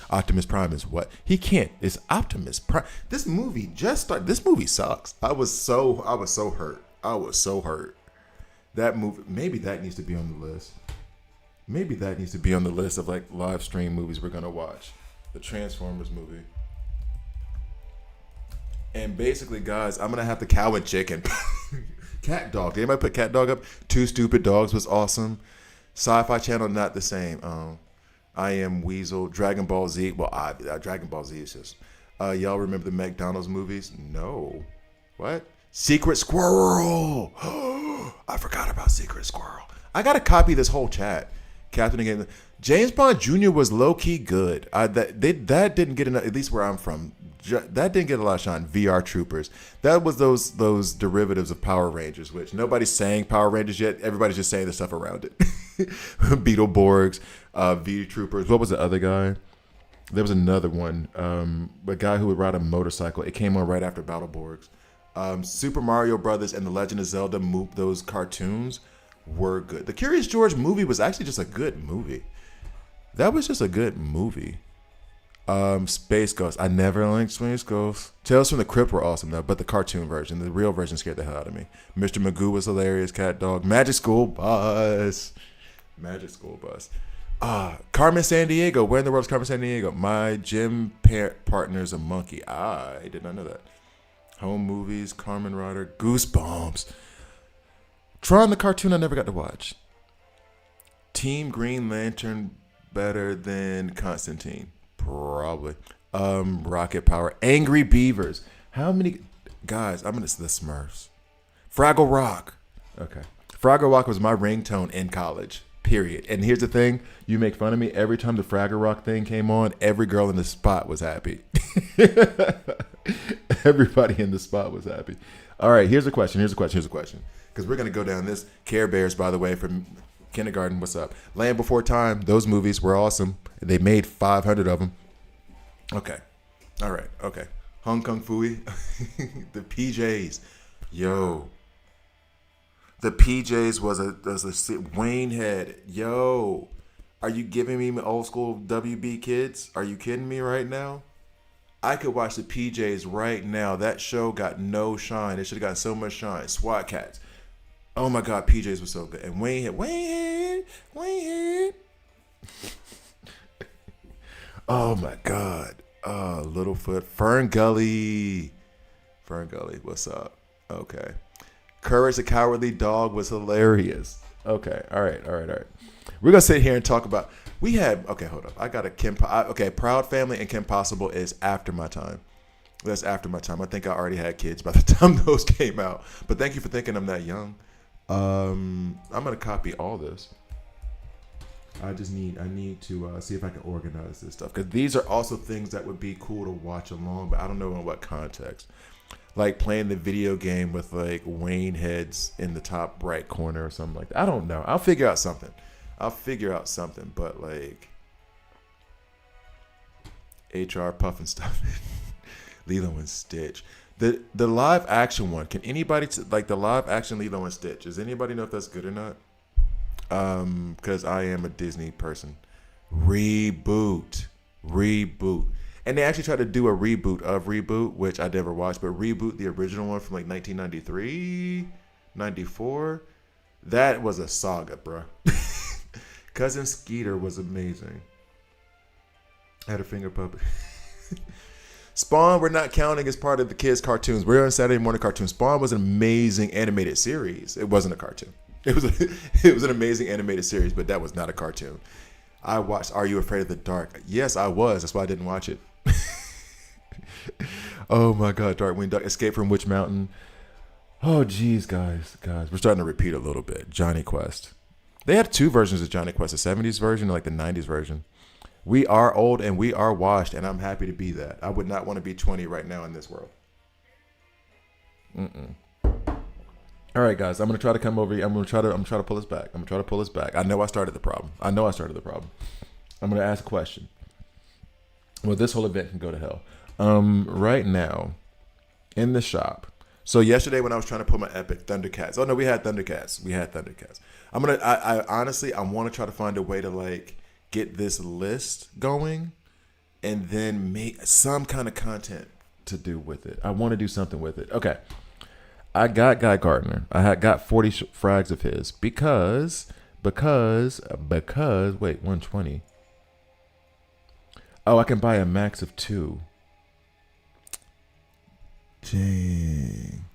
A: Optimus Prime is what? He can't. It's Optimus Prime. This movie just started. This movie sucks. I was so hurt. That movie, maybe that needs to be on the list. Maybe that needs to be on the list of like live stream movies we're gonna watch. The Transformers movie. And basically, guys, I'm gonna have the cow and chicken. Cat Dog. Did anybody put Cat Dog up? Two Stupid Dogs was awesome. Sci-Fi Channel, not the same. I Am Weasel. Dragon Ball Z. Well, Dragon Ball Z is just. Y'all remember the McDonald's movies? No. What? Secret Squirrel. I forgot about Secret Squirrel. I gotta copy this whole chat. Captain again. James Bond Jr. was low key good. That didn't get enough. At least where I'm from, that didn't get a lot of shine. VR Troopers. That was those derivatives of Power Rangers, which nobody's saying Power Rangers yet. Everybody's just saying the stuff around it. Beetleborgs, V Troopers. What was the other guy? There was another one. A guy who would ride a motorcycle. It came on right after Battleborgs. Super Mario Brothers and The Legend of Zelda, those cartoons were good. The Curious George movie was actually just a good movie. That was just a good movie. Space Ghost. I never liked Space Ghost. Tales from the Crypt were awesome though, but the cartoon version, the real version, scared the hell out of me. Mr. Magoo was hilarious. Cat Dog. Magic School Bus. Magic School Bus. Carmen Sandiego. Where in the world is Carmen Sandiego? My gym partner's a monkey. I did not know that. Home movies. Carmen Rider. Goosebumps. Tron the cartoon I never got to watch. Team Green Lantern better than Constantine. Probably. Rocket Power. Angry Beavers. How many guys? I'm gonna say the Smurfs. Fraggle Rock. Okay. Fraggle Rock was my ringtone in college. Period. And here's the thing: you make fun of me every time the Fraggle Rock thing came on. Every girl in the spot was happy. Everybody in the spot was happy. All right. Here's a question. Because we're gonna go down this. Care Bears, by the way, from kindergarten. What's up? Land Before Time. Those movies were awesome. They made 500 of them. Okay. All right. Okay. Hong Kong Phooey. The PJs. Yo. The PJs was a Wayne Head. Yo. Are you giving me old school WB kids? Are you kidding me right now? I could watch the PJs right now. That show got no shine. It should have gotten so much shine. SWAT Cats. Oh my God, PJs was so good. And Wayne Head. Oh my God. Littlefoot. Fern Gully, what's up? Okay. Courage the Cowardly Dog was hilarious. Okay, all right. We're gonna sit here and talk about. Hold up. I got a Proud Family and Kim Possible is after my time. That's after my time. I think I already had kids by the time those came out. But thank you for thinking I'm that young. I'm gonna copy all this. I need to see if I can organize this stuff, because these are also things that would be cool to watch along, but I don't know in what context. Like playing the video game with like Wayne heads in the top right corner or something like that. I don't know. I'll figure out something. But like HR Puff and stuff. Lilo and Stitch. The live action one. Can anybody like the live action Lilo and Stitch? Does anybody know if that's good or not? Because I am a Disney person. Reboot. And they actually tried to do a reboot of Reboot, which I never watched, but Reboot, the original one from like 1993, 94, that was a saga, bro. Cousin Skeeter was amazing. Had a finger puppet. Spawn, we're not counting as part of the kids' cartoons. We're on Saturday morning cartoons. Spawn was an amazing animated series. It wasn't a cartoon. It was an amazing animated series, but that was not a cartoon. I watched Are You Afraid of the Dark? Yes, I was. That's why I didn't watch it. Oh my God, Darkwing Duck, Escape from Witch Mountain. Oh geez, guys, we're starting to repeat a little bit. Johnny Quest. They had two versions of Johnny Quest: the 70s version and like the 90s version. We are old and we are washed, and I'm happy to be that. I would not want to be 20 right now in this world. All right, guys, I'm gonna try to come over here. I'm gonna try to pull us back. I know I started the problem. I'm gonna ask a question. Well, this whole event can go to hell. Right now, in the shop. So yesterday when I was trying to put my Epic Thundercats. Oh no, we had Thundercats. I honestly want to try to find a way to like get this list going, and then make some kind of content to do with it. I want to do something with it. Okay. I got Guy Gardner. I had got 40 frags of his because wait, 120. Oh, I can buy a max of 2. Dang.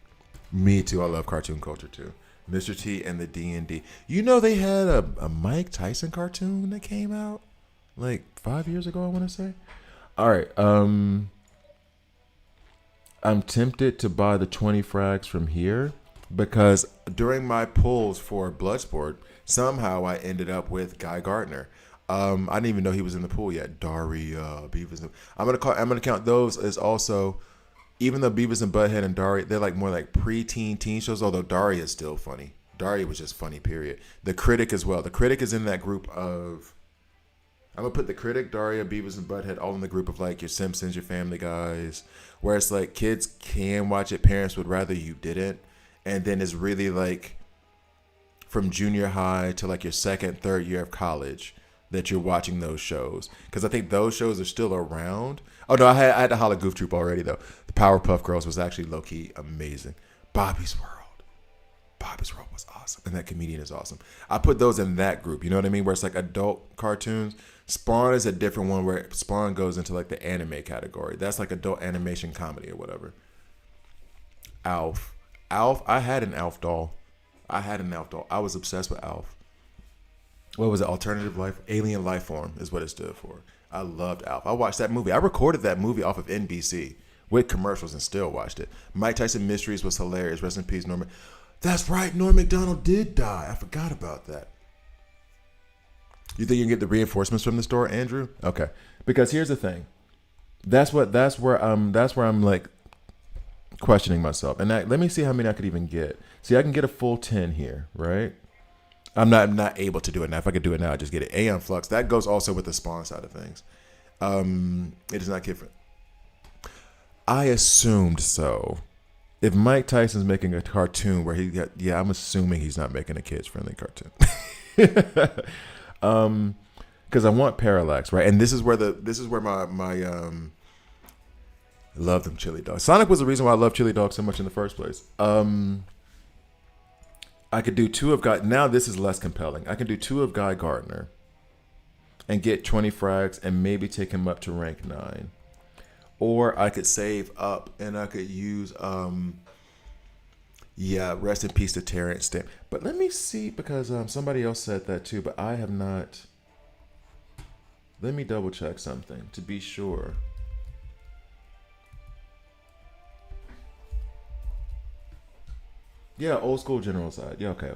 A: Me too. I love cartoon culture too. Mr. T and the D&D. You know they had a Mike Tyson cartoon that came out like 5 years ago, I want to say. All right. I'm tempted to buy the 20 frags from here because during my pulls for BloodSport, somehow I ended up with Guy Gardner. I didn't even know he was in the pool yet. Daria, Beavis. I'm gonna count those as also, even though Beavis and Butthead and Daria, they're like more like pre-teen teen shows. Although Daria is still funny. Daria was just funny. Period. The Critic as well. The Critic is in that group of. I'm gonna put the Critic, Daria, Beavis and Butthead all in the group of like your Simpsons, your Family Guys, where it's like kids can watch it, parents would rather you didn't, and then it's really like from junior high to like your second, third year of college. that you're watching those shows, because I think those shows are still around. Oh no, I had the Hollow Goof Troop already though. The Powerpuff Girls was actually low key amazing. Bobby's World. Bobby's World was awesome, and that comedian is awesome. I put those in that group. You know what I mean? Where it's like adult cartoons. Spawn is a different one where Spawn goes into like the anime category. That's like adult animation comedy or whatever. Alf. Alf. I had an Alf doll. I was obsessed with Alf. What was it? Alternative life, alien life form is what it stood for. I loved Alf. I watched that movie. I recorded that movie off of NBC with commercials and still watched it. Mike Tyson Mysteries was hilarious. Rest in peace, Norman. That's right. Norm Macdonald did die. I forgot about that. You think you can get the reinforcements from the store, Andrew? Okay. Because here's the thing. That's where I'm like questioning myself. And let me see how many I could even get. See, I can get a full 10 here, right? I'm not able to do it now. If I could do it now, I'd just get it. Aeon Flux. That goes also with the Spawn side of things. It is not different. I assumed so. If Mike Tyson's making a cartoon where I'm assuming he's not making a kids-friendly cartoon. Because I want Parallax, right? And this is where my love them chili dogs. Sonic was the reason why I love chili dogs so much in the first place. I could do 2 of Guy. Now this is less compelling. I can do 2 of Guy Gardner and get 20 frags and maybe take him up to rank 9. Or I could save up and I could use rest in peace to Terrence Stamp. But let me see, because somebody else said that too, but I have not. Let me double check something to be sure. Yeah, old school General Zod. Yeah, okay.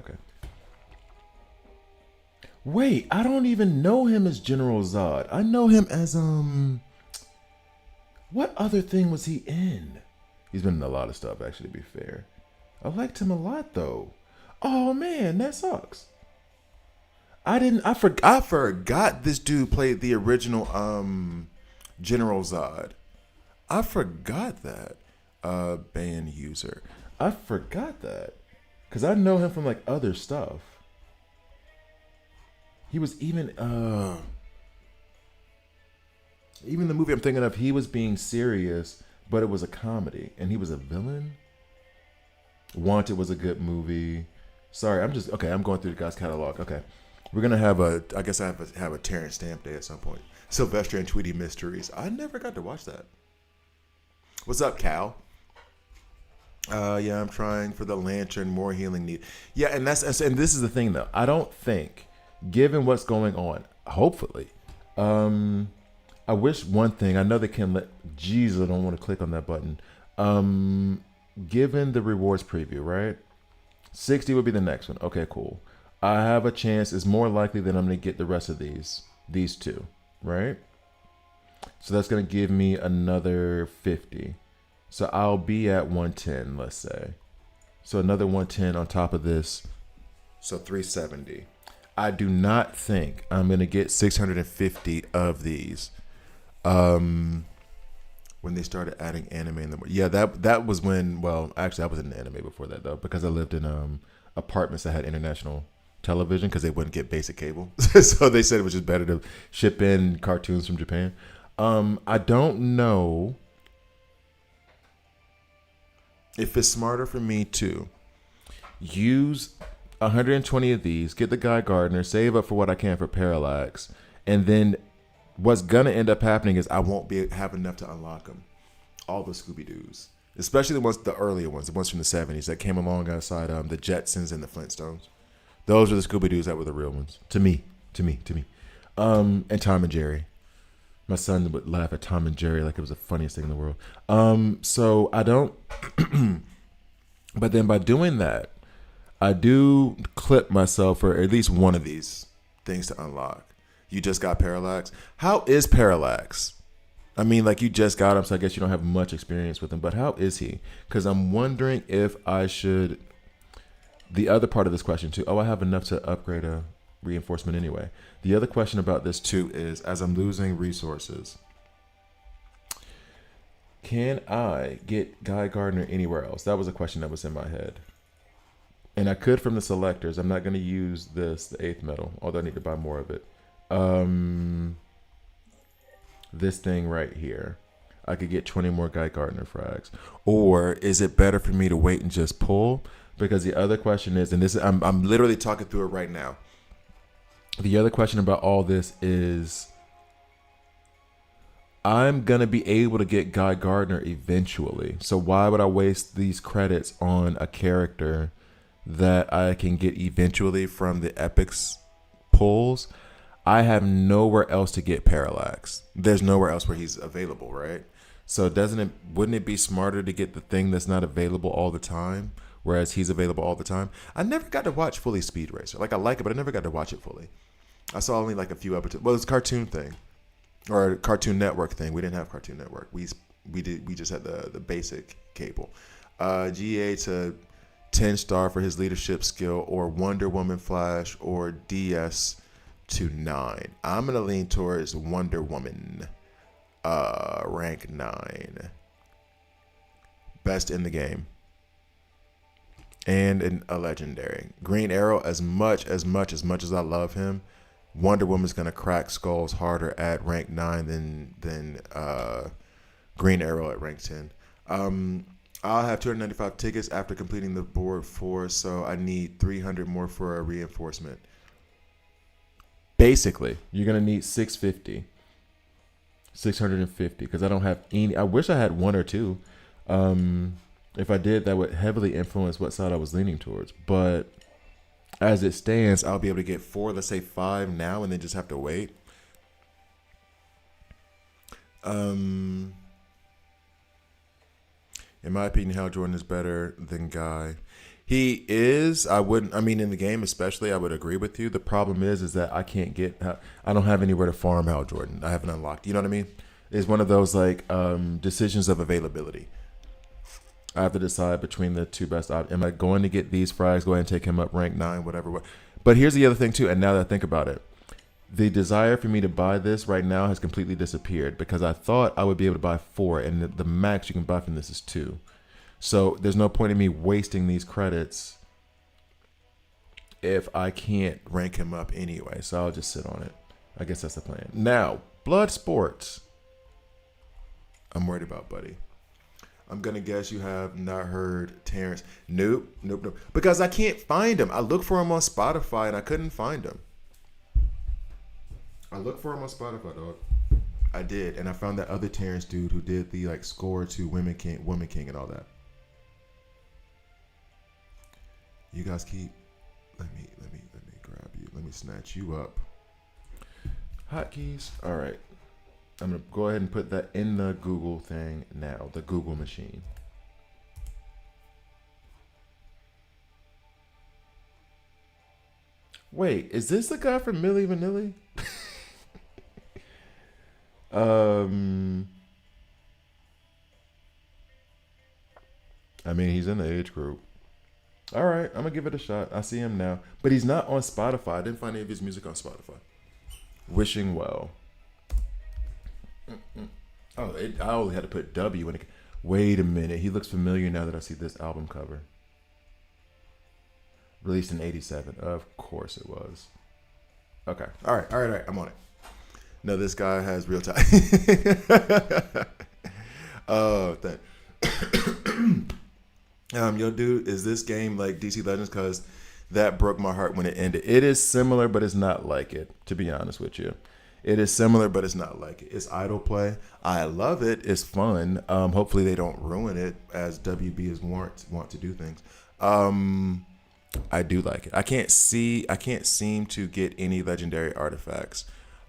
A: Wait, I don't even know him as General Zod. I know him as what other thing was he in? He's been in a lot of stuff, actually, to be fair. I liked him a lot though. Oh man, that sucks. I forgot this dude played the original General Zod. I forgot that. Band user. I forgot that. Cause I know him from like other stuff. He was even the movie I'm thinking of, he was being serious, but it was a comedy and he was a villain. Wanted was a good movie. Sorry, I'm going through the guy's catalog. Okay. We're gonna have I guess I have a Terrence Stamp Day at some point. Sylvester and Tweety Mysteries. I never got to watch that. What's up, Cal? I'm trying for the lantern, more healing need. Yeah, and this is the thing though. I don't think, given what's going on, hopefully, I wish one thing. I know they can let. Jesus, I don't want to click on that button. Given the rewards preview, right? 60 would be the next one. Okay, cool. I have a chance. It's more likely that I'm going to get the rest of these 2, right? So that's going to give me another 50. So I'll be at 110, let's say. So another 110 on top of this. So 370. I do not think I'm going to get 650 of these. When they started adding anime in them. Yeah, that was when, well, actually I was in anime before that though, because I lived in apartments that had international television because they wouldn't get basic cable. So they said it was just better to ship in cartoons from Japan. I don't know if it's smarter for me to use 120 of these, get the Guy Gardner, save up for what I can for Parallax, and then what's gonna end up happening is I won't have enough to unlock them. All the Scooby-Doos, especially the earlier ones, the ones from the 70s that came along outside the Jetsons and the Flintstones. Those are the Scooby-Doos that were the real ones to me. And Tom and Jerry. My son would laugh at Tom and Jerry like it was the funniest thing in the world. So I don't. But then by doing that, I do clip myself for at least one of these things to unlock. You just got Parallax. How is Parallax? I mean, like you just got him, so I guess you don't have much experience with him. But how is he? Because I'm wondering if I should. The other part of this question too. Oh, I have enough to upgrade a reinforcement anyway. The other question about this too is, as I'm losing resources, can I get Guy Gardner anywhere else? That was a question that was in my head. And I could from the selectors. I'm not going to use the 8th metal, although I need to buy more of it. Um, this thing right here. I could get 20 more Guy Gardner frags. Or is it better for me to wait and just pull? Because the other question is, and this I'm literally talking through it right now. The other question about all this is I'm going to be able to get Guy Gardner eventually. So why would I waste these credits on a character that I can get eventually from the Epics pulls? I have nowhere else to get Parallax. There's nowhere else where he's available, right? So wouldn't it be smarter to get the thing that's not available all the time, whereas he's available all the time? I never got to watch fully Speed Racer. Like, I like it, but I never got to watch it fully. I saw only like a few episodes. Well, it's a cartoon thing or a Cartoon Network thing. We didn't have Cartoon Network. We just had the basic cable. GA to 10-star for his leadership skill, or Wonder Woman Flash, or DS to 9. I'm gonna lean towards Wonder Woman. Rank 9. Best in the game. And a legendary. Green Arrow, as much as I love him, Wonder Woman's gonna crack skulls harder at rank 9 than Green Arrow at rank 10. I'll have 295 tickets after completing the board 4, so I need 300 more for a reinforcement. Basically, you're gonna need 650, 650, because I don't have any. I wish I had one or two. If I did, that would heavily influence what side I was leaning towards. But as it stands, I'll be able to get 4, let's say 5 now, and then just have to wait. In my opinion, Hal Jordan is better than Guy. He is. I mean, in the game especially, I would agree with you. The problem is that I don't have anywhere to farm Hal Jordan. I haven't unlocked. You know what I mean? It's one of those like decisions of availability. I have to decide between the two best options. Am I going to get these frags? Go ahead and take him up rank 9, whatever. But here's the other thing too. And now that I think about it, the desire for me to buy this right now has completely disappeared, because I thought I would be able to buy 4, and the max you can buy from this is 2. So there's no point in me wasting these credits if I can't rank him up anyway. So I'll just sit on it. I guess that's the plan. Now, BloodSport. I'm worried about Buddy. I'm going to guess you have not heard Terrence. Nope. Because I can't find him. I looked for him on Spotify and I couldn't find him. I looked for him on Spotify, dog. I did. And I found that other Terrence dude who did the like score to Woman King and all that. You guys keep, let me grab you. Let me snatch you up. Hotkeys. All right. I'm going to go ahead and put that in the Google thing now, the Google machine. Wait, is this the guy from Milli Vanilli? I mean, he's in the age group. All right, I'm going to give it a shot. I see him now. But he's not on Spotify. I didn't find any of his music on Spotify. Wishing Well. Oh, I only had to put W in it. Wait a minute. He looks familiar now that I see this album cover. Released in 87. Of course it was. Okay. All right. I'm on it. No, this guy has real time. Oh, thank. Yo, dude, is this game like DC Legends? Because that broke my heart when it ended. It is similar, but it's not like it, to be honest with you. It is similar, but it's not like it. It's idle play. I love it. It's fun. Hopefully they don't ruin it, as WB is want to do things. I do like it. I can't seem to get any legendary artifacts.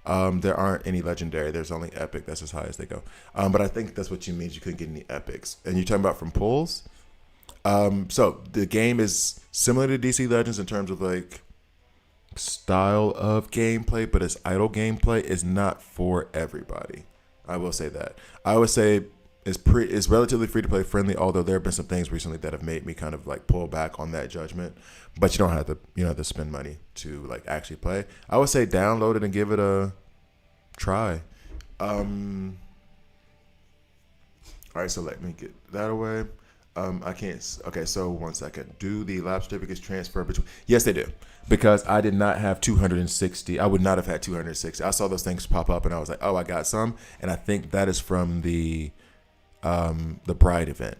A: There aren't any legendary. There's only epic. That's as high as they go. But I think that's what you mean. You couldn't get any epics. And you're talking about from pulls. So the game is similar to DC Legends in terms of like style of gameplay, but it's idle gameplay. Is not for everybody. I will say that. I would say it's relatively free to play friendly, although there have been some things recently that have made me kind of like pull back on that judgment. But you don't have to spend money to like actually play. I would say download it and give it a try. All right, so let me get that away. I can't. Okay, so 1 second. Do the lab certificates transfer between? Yes, they do. Because I did not have 260. I would not have had 260. I saw those things pop up, and I was like, oh, I got some. And I think that is from the Bride event.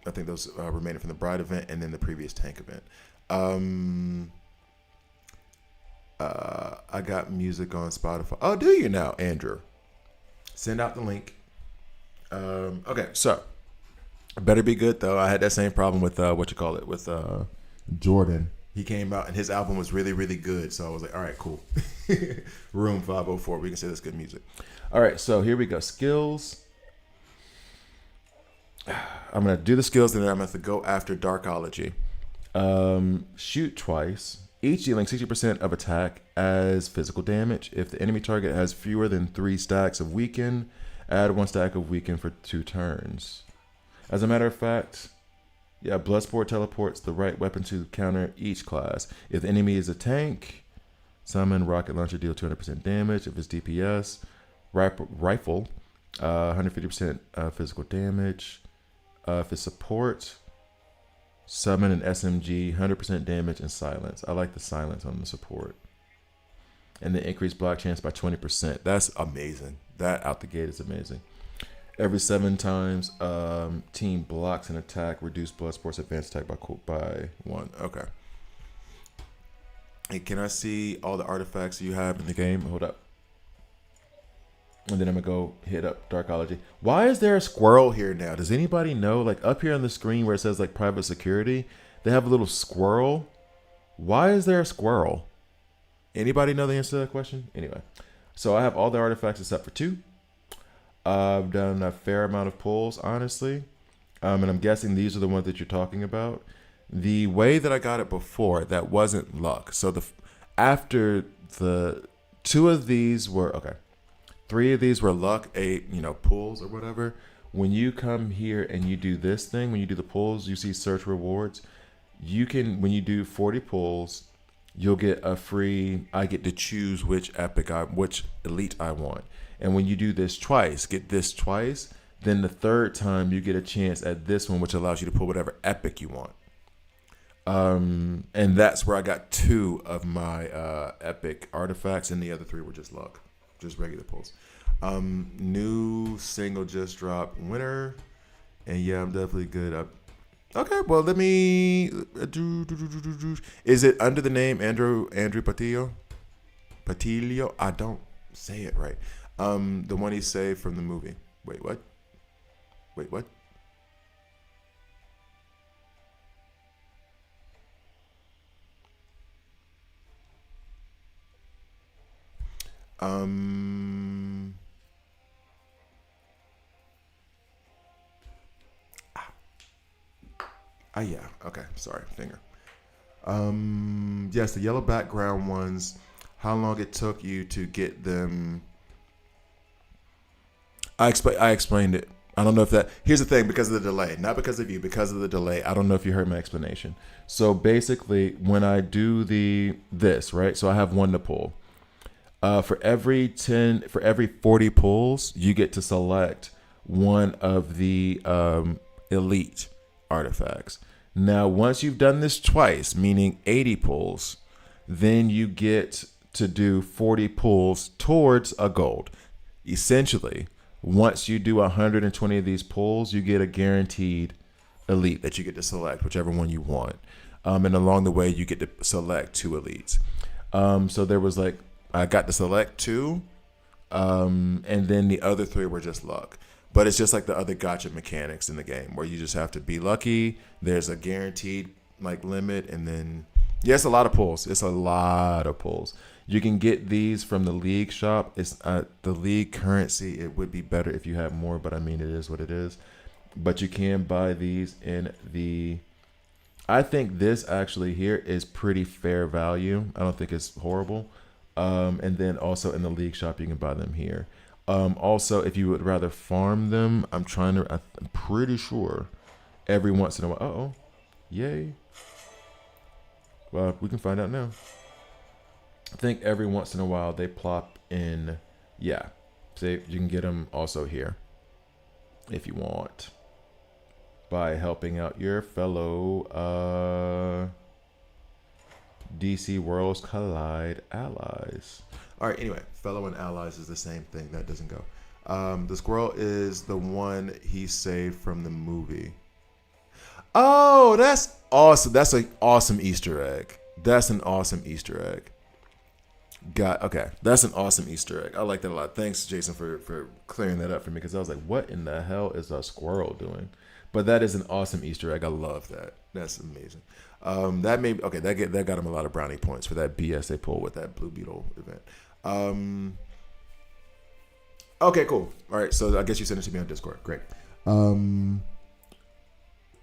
A: I think those remaining from the Bride event and then the previous tank event. I got music on Spotify. Oh, do you now, Andrew? Send out the link. Okay, so better be good though. I had that same problem with with Jordan. He came out and his album was really, really good. So I was like, all right, cool. Room 504. We can say that's good music. All right, so here we go. Skills. I'm gonna do the skills and then I'm gonna have to go after Darkology. Shoot twice. Each dealing 60% of attack as physical damage. If the enemy target has fewer than 3 stacks of weaken, add 1 stack of weaken for 2 turns. As a matter of fact, yeah, BloodSport teleports the right weapon to counter each class. If the enemy is a tank, summon rocket launcher, deal 200% damage. If it's DPS, rifle, 150% physical damage. If it's support, summon an SMG, 100% damage and silence. I like the silence on the support. And then increase block chance by 20%. That's amazing. That out the gate is amazing. Every 7 times, team blocks an attack, reduce BloodSport's advanced attack by 1. Okay. Hey, can I see all the artifacts you have in the game? Hold up. And then I'm going to go hit up Darkology. Why is there a squirrel here now? Does anybody know? Like up here on the screen where it says like private security, they have a little squirrel. Why is there a squirrel? Anybody know the answer to that question? Anyway, so I have all the artifacts except for 2. I've done a fair amount of pulls, honestly. And I'm guessing these are the ones that you're talking about. The way that I got it before, that wasn't luck. So after the 2 of these were, okay. 3 of these were luck, 8, pulls or whatever. When you come here and you do this thing, when you do the pulls, you see search rewards. You can, when you do 40 pulls, you'll get a free, I get to choose which which elite I want. And when you do this twice, get this twice, then the 3rd time you get a chance at this one, which allows you to pull whatever epic you want. And that's where I got 2 of my epic artifacts, and the other 3 were just luck. Just regular pulls. New single just dropped, winner, and yeah, I'm definitely good. Okay, well let me Is it under the name Andrew Patillo? Patillo? I don't say it right. The one he saved from the movie. Wait, what? Yeah, okay, sorry, finger. Yes, the yellow background ones, how long it took you to get them. I explained it. I don't know if that, here's the thing, because of the delay, not because of you, because of the delay. I don't know if you heard my explanation. So basically when I do this, right? So I have 1 to pull. For every 40 pulls, you get to select one of the elite artifacts. Now, once you've done this twice, meaning 80 pulls, then you get to do 40 pulls towards a gold. Essentially, once you do 120 of these pulls, you get a guaranteed elite that you get to select, whichever one you want. And along the way, you get to select 2 elites. So there was like, I got to select 2, and then the other 3 were just luck. But it's just like the other gotcha mechanics in the game where you just have to be lucky. There's a guaranteed like limit, and then it's a lot of pulls. It's a lot of pulls. You can get these from the league shop. It's the league currency. It would be better if you had more, but I mean it is what it is. But you can buy these in the. I think this actually here is pretty fair value. I don't think it's horrible. And then also in the league shop, you can buy them here. Also, if you would rather farm them, I'm pretty sure every once in a while. Uh-oh. Yay. Well, we can find out now. I think every once in a while they plop in. Yeah. So you can get them also here if you want. by helping out your fellow DC Worlds Collide allies. All right, anyway, fellow and allies is the same thing. That doesn't go. The squirrel is the one he saved from the movie. Oh, that's awesome. That's an awesome Easter egg. That's an awesome Easter egg. Okay. That's an awesome Easter egg. I like that a lot. Thanks, Jason, for clearing that up for me, because I was like, what in the hell is a squirrel doing? But that is an awesome Easter egg. I love that. That's amazing. That got him a lot of brownie points for that BS they pulled with that Blue Beetle event. Okay, cool. All right, so I guess you sent it to me on Discord. Great.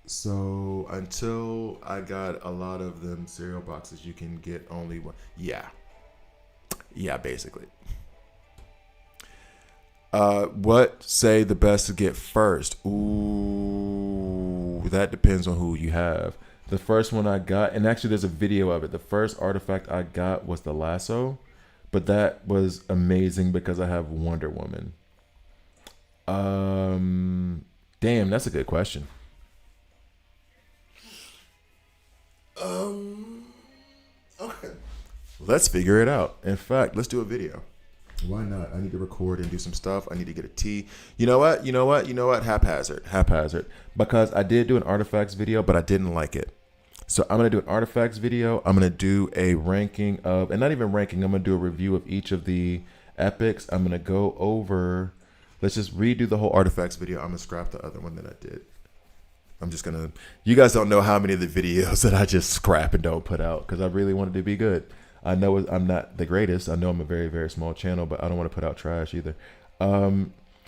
A: So until I got a lot of them cereal boxes, you can get only one. Yeah, basically. What say the best to get first? Ooh, that depends on who you have. The first one I got, and actually there's a video of it. The first artifact I got was the lasso, but that was amazing because I have Wonder Woman. Damn, that's a good question. Okay. Let's figure it out. In fact, let's do a video. Why not? I need to record and do some stuff. I need to get a tea. You know what? Haphazard. Because I did do an artifacts video, but I didn't like it. So I'm going to do an artifacts video. I'm going to do a ranking of, and not even ranking, I'm going to do a review of each of the epics. I'm going to go over, let's just redo the whole artifacts video. I'm going to scrap the other one that I did. I'm just going to, you guys don't know how many of the videos that I just scrap and don't put out because I really wanted to be good. I know I'm not the greatest. I know I'm a very, very small channel, but I don't want to put out trash either.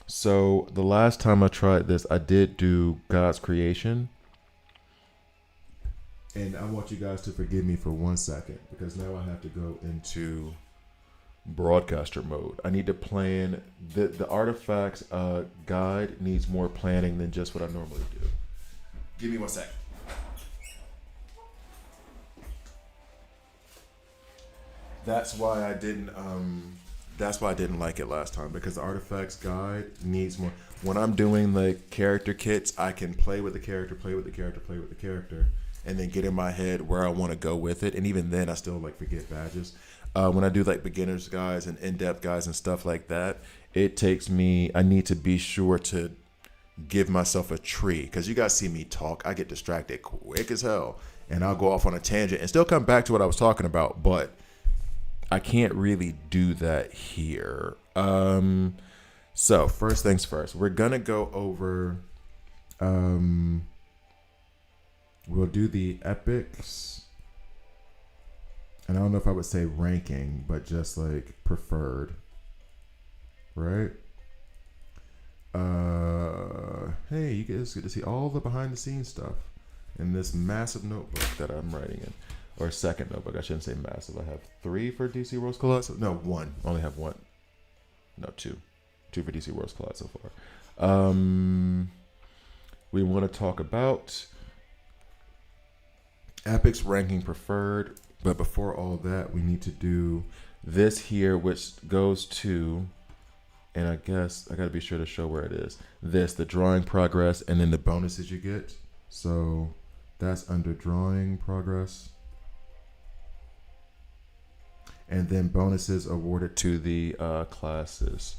A: So the last time I tried this, I did do God's creation. And I want you guys to forgive me for 1 second because now I have to go into broadcaster mode. I need to plan. The artifacts guide needs more planning than just what I normally do. Give me 1 second. That's why I didn't like it last time because the artifacts guide needs more. When I'm doing the character kits, I can play with the character, and then get in my head where I want to go with it. And even then, I still forget badges. When I do beginners guides and in-depth guides and stuff like that, it takes me. I need to be sure to give myself a tree because you guys see me talk. I get distracted quick as hell, and I'll go off on a tangent and still come back to what I was talking about, but I can't really do that here. So first things first, we're gonna go over. We'll do the epics, and I don't know if I would say ranking, but just preferred, right? Hey, you guys get to see all the behind the scenes stuff in this massive notebook that I'm writing in. Or second notebook. I shouldn't say massive. I have 3 for DC Worlds Collide. No, 1. I only have 1. No, 2. 2 for DC Worlds Collide so far. We want to talk about epics ranking preferred. But before all that, we need to do this here, which goes to, and I guess I got to be sure to show where it is. The drawing progress, and then the bonuses you get. So that's under drawing progress. And then bonuses awarded to the classes.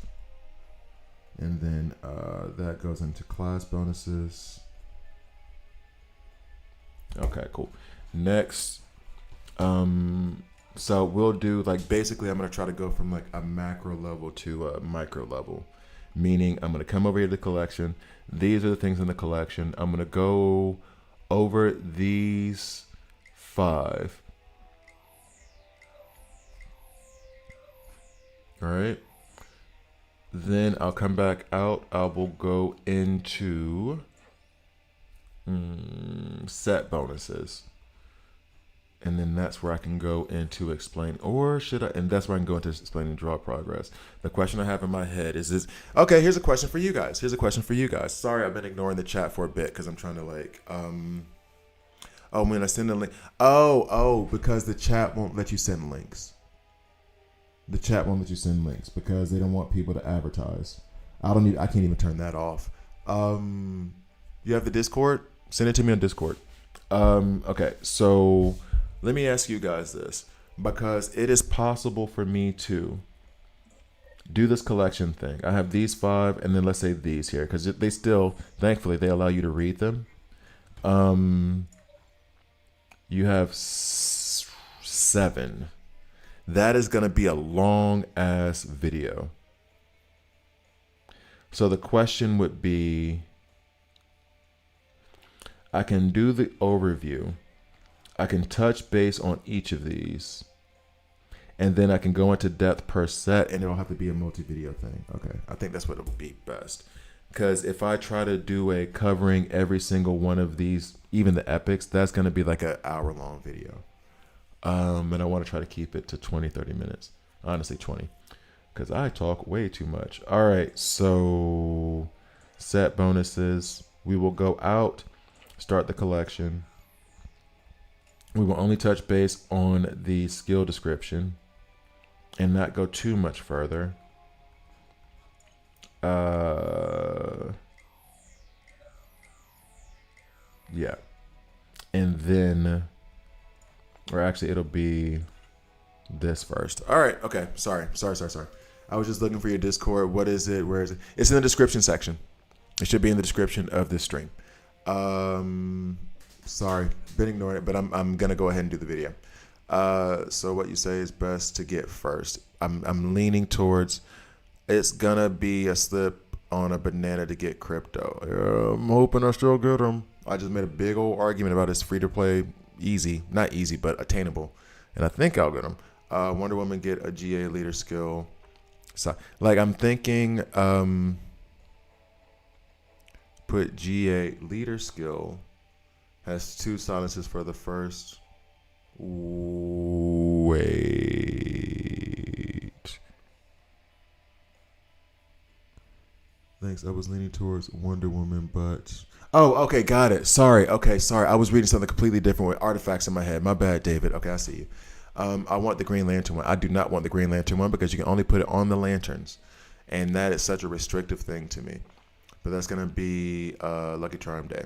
A: And then that goes into class bonuses. Okay, cool. Next, so we'll do basically I'm going to try to go from a macro level to a micro level. Meaning I'm going to come over here to the collection. These are the things in the collection. I'm going to go over these 5. All right. Then I'll come back out. I will go into set bonuses. And then that's where I can go into explain, or should I? And that's where I can go into explaining draw progress. The question I have in my head is this. Okay, here's a question for you guys. Sorry, I've been ignoring the chat for a bit because I'm trying to oh, when I send a link. Oh, because the chat won't let you send links. The chat won't let you send links because they don't want people to advertise. I can't even turn that off. You have the Discord? Send it to me on Discord. Okay, so let me ask you guys this, because it is possible for me to do this collection thing. I have these 5, and then let's say these here, because they still, thankfully, they allow you to read them. You have 7. That is going to be a long ass video. So the question would be, I can do the overview. I can touch base on each of these. And then I can go into depth per set, and it'll have to be a multi-video thing. Okay, I think that's what it would be best. Because if I try to do a covering every single one of these, even the epics, that's going to be like an hour-long video. And I want to try to keep it to 20, 30 minutes. Honestly, 20. Because I talk way too much. All right, so set bonuses. We will go out, start the collection. We will only touch base on the skill description and not go too much further. Yeah. And then, or actually it'll be this first. All right. Okay. Sorry. I was just looking for your Discord. What is it? Where is it? It's in the description section. It should be in the description of this stream. Sorry, been ignoring it, but I'm gonna go ahead and do the video. So what you say is best to get first. I'm leaning towards it's gonna be a slip on a banana to get Krypto. I'm hoping I still get him. I just made a big old argument about it's free to play, easy, not easy, but attainable, and I think I'll get him. Wonder Woman get a GA leader skill. So, like I'm thinking, put GA leader skill. Has 2 silences for the first. Wait. Thanks. I was leaning towards Wonder Woman, but. Oh, okay. Got it. Sorry. Okay. Sorry. I was reading something completely different with artifacts in my head. My bad, David. Okay. I see you. I want the Green Lantern one. I do not want the Green Lantern one because you can only put it on the lanterns. And that is such a restrictive thing to me. But that's going to be Lucky Charm Day.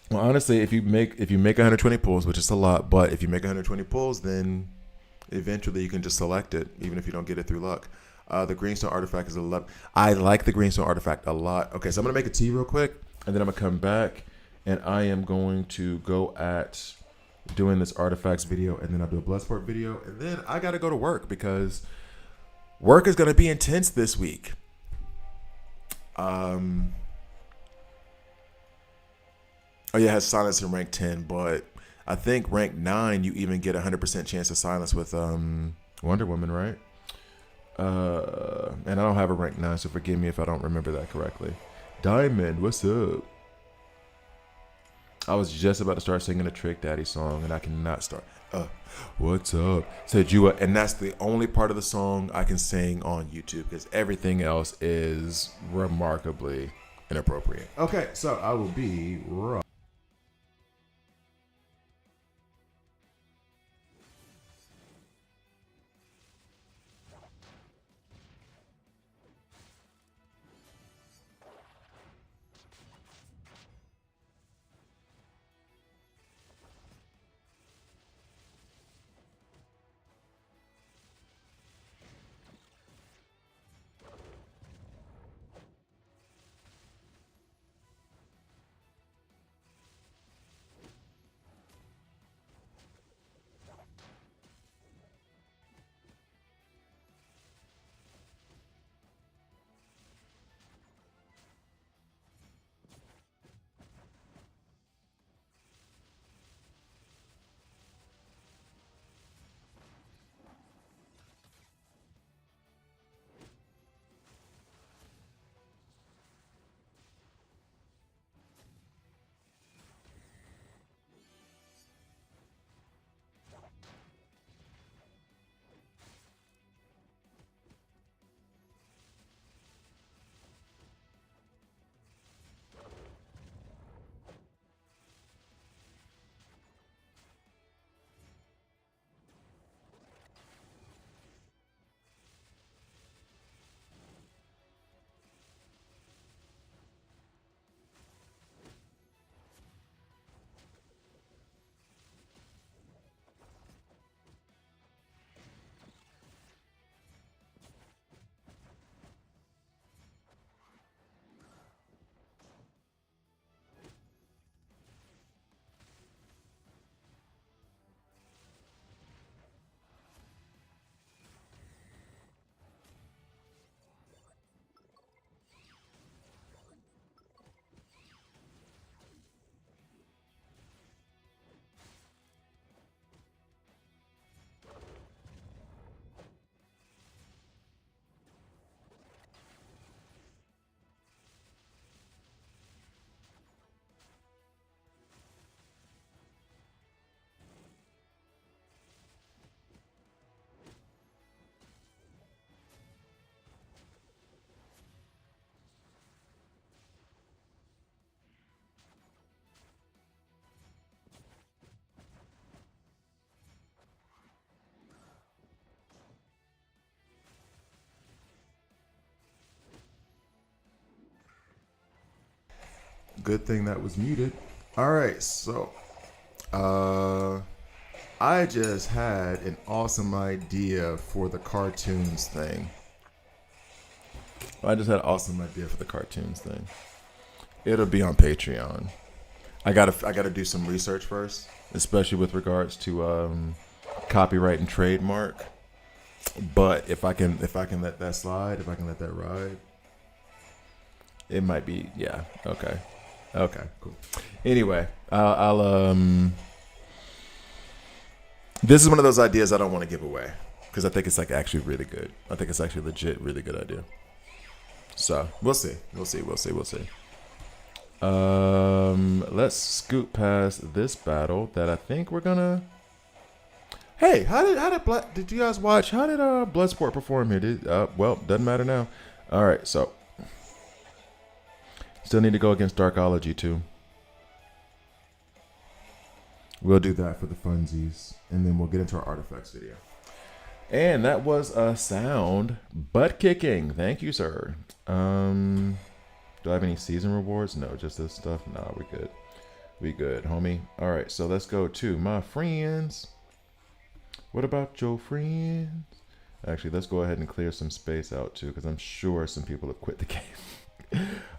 A: Well, honestly, if you make 120 pulls, which is a lot, but if you make 120 pulls, then eventually you can just select it, even if you don't get it through luck. The Greenstone Artifact is 11. I like the Greenstone Artifact a lot. Okay, so I'm gonna make a tea real quick, and then I'm gonna come back, and I am going to go at doing this artifacts video, and then I'll do a BloodSport video, and then I gotta go to work because work is gonna be intense this week. Oh yeah, it has silence in rank 10, but I think rank 9 you even get 100% chance to silence with Wonder Woman, right? And I don't have a rank 9, so forgive me if I don't remember that correctly. Diamond, what's up? I was just about to start singing a Trick Daddy song, and I cannot start. What's up? Said you, and that's the only part of the song I can sing on YouTube because everything else is remarkably inappropriate. Okay, so I will be right. Good thing that was muted. All right, so I just had an awesome idea for the cartoons thing. I just had an awesome idea for the cartoons thing. It'll be on Patreon. I gotta do some research first, especially with regards to copyright and trademark. But if I can let that slide, if I can let that ride, it might be okay, cool. Anyway, I'll this is one of those ideas I don't want to give away because I think it's like actually really good. I think it's actually legit, really good idea. So we'll see. Let's scoot past this battle that I think we're gonna. Hey, how did you guys watch? How did BloodSport perform here? Well, doesn't matter now. All right, so still need to go against Darkology too. We'll do that for the funsies, and then we'll get into our artifacts video. And that was a sound butt kicking. Thank you, sir. Do I have any season rewards? No, just this stuff. Nah, we good, homie. All right, so let's go to my friends. What about your friends? Actually, let's go ahead and clear some space out too, because I'm sure some people have quit the game.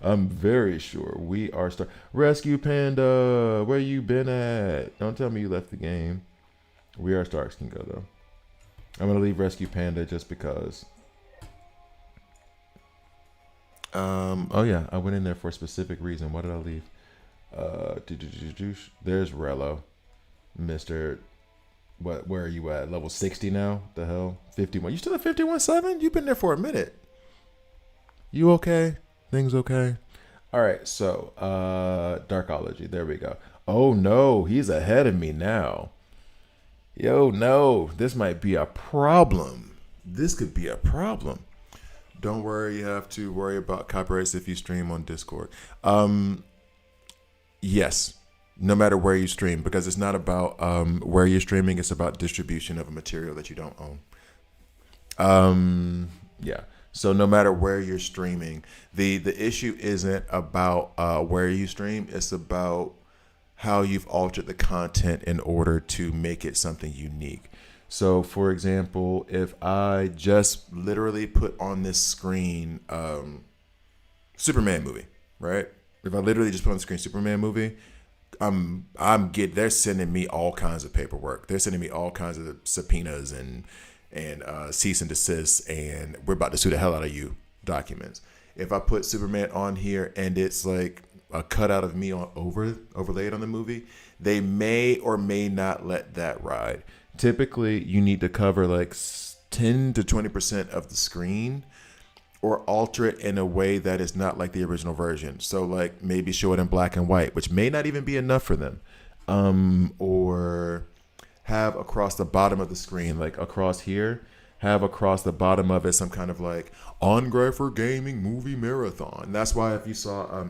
A: I'm very sure we are Rescue Panda, where you been at? Don't tell me you left the game. We are Starks can go though. I'm gonna leave Rescue Panda just because. Oh yeah, I went in there for a specific reason. Why did I leave? There's Rello, Mr. What? Where are you at? Level 60 now? The hell? 51. You still at 51.7? You've been there for a minute. You okay? Things okay? All right. So, Darkology. There we go. Oh no, he's ahead of me now. Yo, no, this might be a problem. This could be a problem. Don't worry, you have to worry about copyrights if you stream on Discord. Yes, no matter where you stream, because it's not about where you're streaming, it's about distribution of a material that you don't own. Yeah. So no matter where you're streaming, the issue isn't about where you stream, it's about how you've altered the content in order to make it something unique. So, for example, if I just literally put on this screen Superman movie, right? If I literally just put on the screen Superman movie, they're sending me all kinds of paperwork. They're sending me all kinds of subpoenas and cease and desist, and we're about to sue the hell out of you documents. If I put Superman on here and it's like a cutout of me overlaid on the movie, they may or may not let that ride. Typically, you need to cover like 10 to 20% of the screen or alter it in a way that is not like the original version. So like maybe show it in black and white, which may not even be enough for them. Or have across the bottom of the screen, like across here, have across the bottom of it some kind of like on Grapher Gaming movie marathon. That's why if you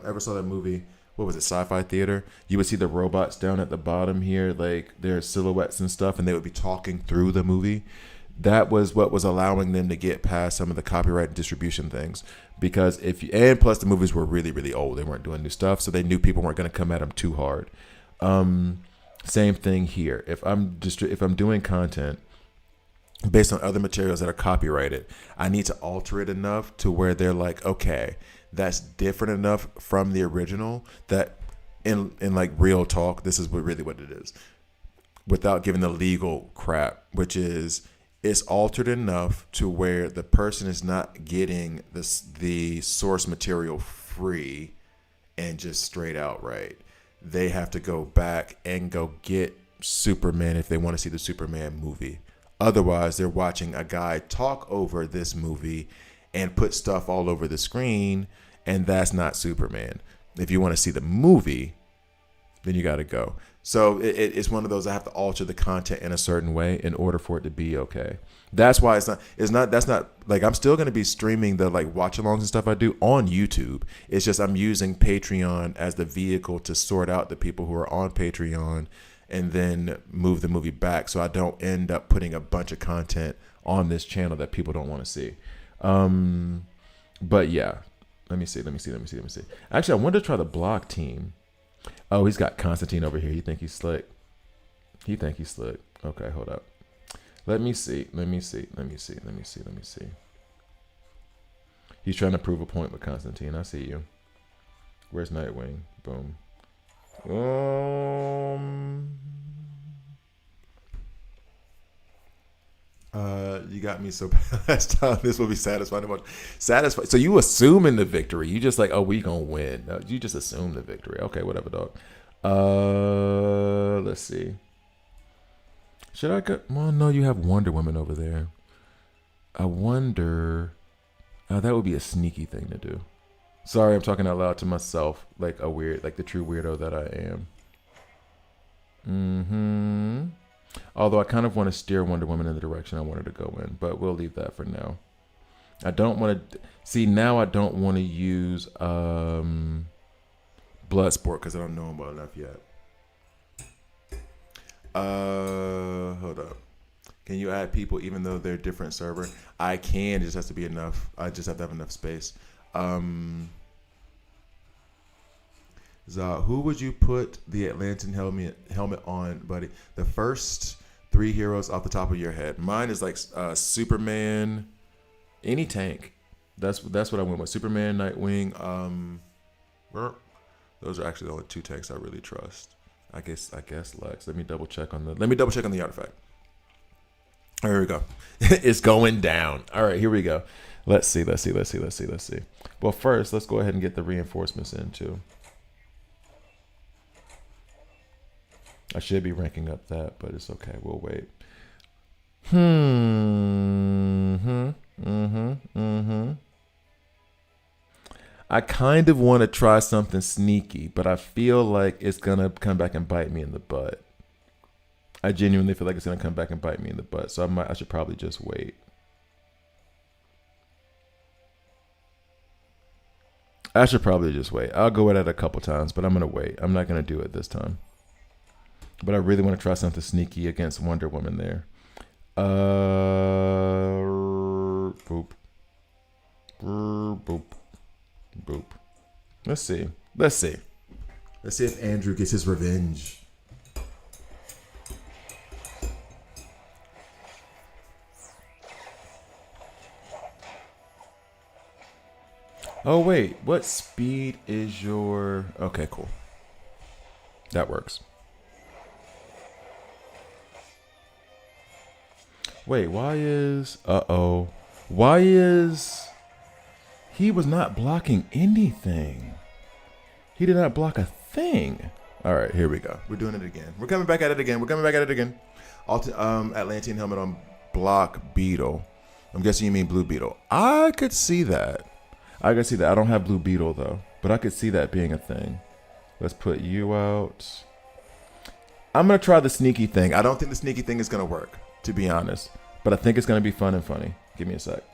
A: ever saw that movie, what was it, Sci-Fi Theater, you would see the robots down at the bottom here, like their silhouettes and stuff, and they would be talking through the movie. That was what was allowing them to get past some of the copyright and distribution things. Because and plus the movies were really, really old. They weren't doing new stuff, so they knew people weren't going to come at them too hard. Same thing here. If I'm doing content based on other materials that are copyrighted, I need to alter it enough to where they're like, okay, that's different enough from the original that in like real talk, this is really what it is, without giving the legal crap, which is it's altered enough to where the person is not getting the source material free and just straight out right. They have to go back and go get Superman if they want to see the Superman movie. Otherwise, they're watching a guy talk over this movie and put stuff all over the screen, and that's not Superman. If you want to see the movie, then you got to go. So it's one of those, I have to alter the content in a certain way in order for it to be okay. That's why that's not like I'm still going to be streaming the like watch alongs and stuff I do on YouTube. It's just I'm using Patreon as the vehicle to sort out the people who are on Patreon and then move the movie back so I don't end up putting a bunch of content on this channel that people don't want to see. But yeah, Let me see. Actually, I wanted to try the block team. Oh, he's got Constantine over here. He think he's slick. Okay, hold up. Let me see. He's trying to prove a point with Constantine. I see you. Where's Nightwing? Boom. You got me so bad last time. This will be satisfying. Satisfied. So you assuming the victory. You just like, oh, we gonna win. No, you just assume the victory. Okay, whatever, dog. Let's see. Should I go? Well, no, you have Wonder Woman over there. I wonder. That would be a sneaky thing to do. Sorry, I'm talking out loud to myself, like the true weirdo that I am. Although I kind of want to steer Wonder Woman in the direction I want her to go in, but we'll leave that for now. I don't want to see now. I don't want to use BloodSport because I don't know him well enough yet. Hold up. Can you add people even though they're different server? I can. It just has to be enough. I just have to have enough space. Who would you put the Atlantean helmet on, buddy? The first 3 heroes off the top of your head. Mine is like Superman, any tank. That's what I went with. Superman, Nightwing. Those are actually the only 2 tanks I really trust. I guess Lex. Let me double check on the artifact. Here we go. It's going down. All right, here we go. Let's see. Well, first, let's go ahead and get the reinforcements in too. I should be ranking up that, but it's okay. We'll wait. I kind of want to try something sneaky, but I feel like it's going to come back and bite me in the butt. I genuinely feel like it's going to come back and bite me in the butt, so I should probably just wait. I'll go at it a couple times, but I'm going to wait. I'm not going to do it this time. But I really want to try something sneaky against Wonder Woman there. Boop. Let's see if Andrew gets his revenge. Oh, wait. What speed is your... Okay, cool. That works. Wait, why is... Why is... He was not blocking anything. He did not block a thing. All right, here we go. We're doing it again. We're coming back at it again. Atlantean helmet on block Beetle. I'm guessing you mean Blue Beetle. I could see that. I don't have Blue Beetle, though. But I could see that being a thing. Let's put you out. I'm going to try the sneaky thing. I don't think the sneaky thing is going to work, to be honest. But I think it's going to be fun and funny. Give me a sec.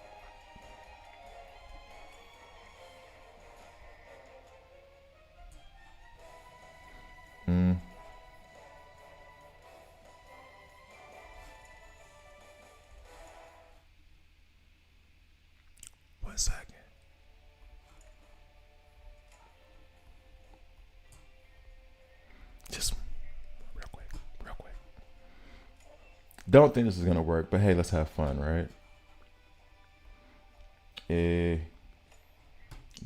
A: One second. Just real quick. Don't think this is going to work, but hey, let's have fun, right?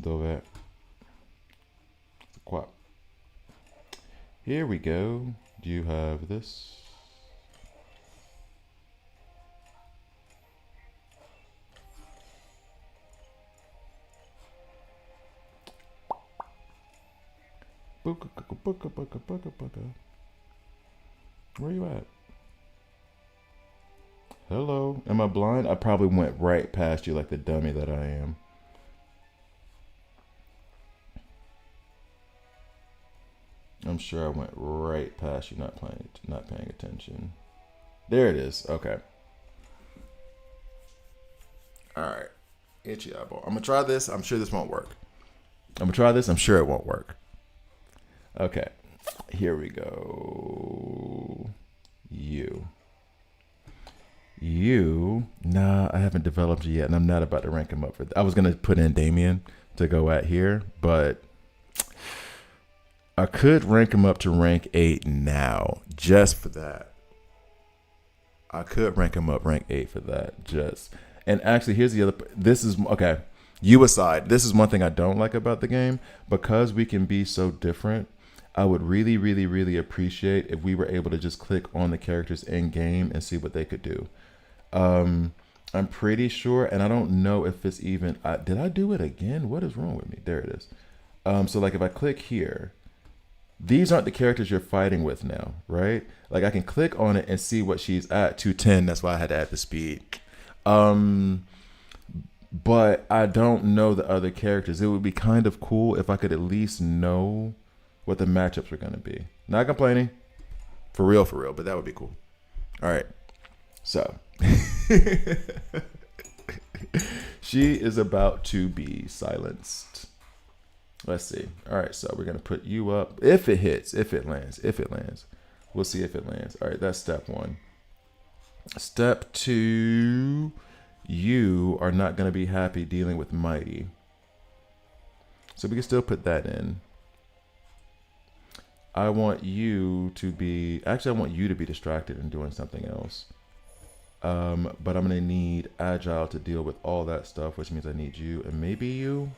A: Dove? Qua. Here we go. Do you have this? Where you at? Hello? Am I blind? I probably went right past you like the dummy that I am. I'm sure I went right past you, not paying attention. There it is. Okay. All right. Itchy eyeball. I'm going to try this. I'm sure this won't work. I'm going to try this. I'm sure it won't work. Okay. Here we go. You. Nah, I haven't developed it yet, and I'm not about to rank him up for that. I was going to put in Damien, to go at here, but I could rank him up to rank 8 now, just for that. I could rank him up rank 8 for that, just. And actually, here's the other. This is okay. You aside, this is one thing I don't like about the game. Because we can be so different, I would really, really, really appreciate if we were able to just click on the characters in game and see what they could do. I'm pretty sure, and I don't know if it's even. Did I do it again? What is wrong with me? There it is. So like if I click here, these aren't the characters you're fighting with now, right? Like I can click on it and see what she's at 210. That's why I had to add the speed. But I don't know the other characters. It would be kind of cool if I could at least know what the matchups were going to be. Not complaining. For real, but that would be cool. All right. So she is about to be silenced. Let's see. All right, so we're going to put you up. If it hits, if it lands. We'll see if it lands. All right, that's step 1. Step 2, you are not going to be happy dealing with Mighty. So we can still put that in. I want you to be, actually I want you to be distracted and doing something else. But I'm going to need Agile to deal with all that stuff, which means I need you and maybe you.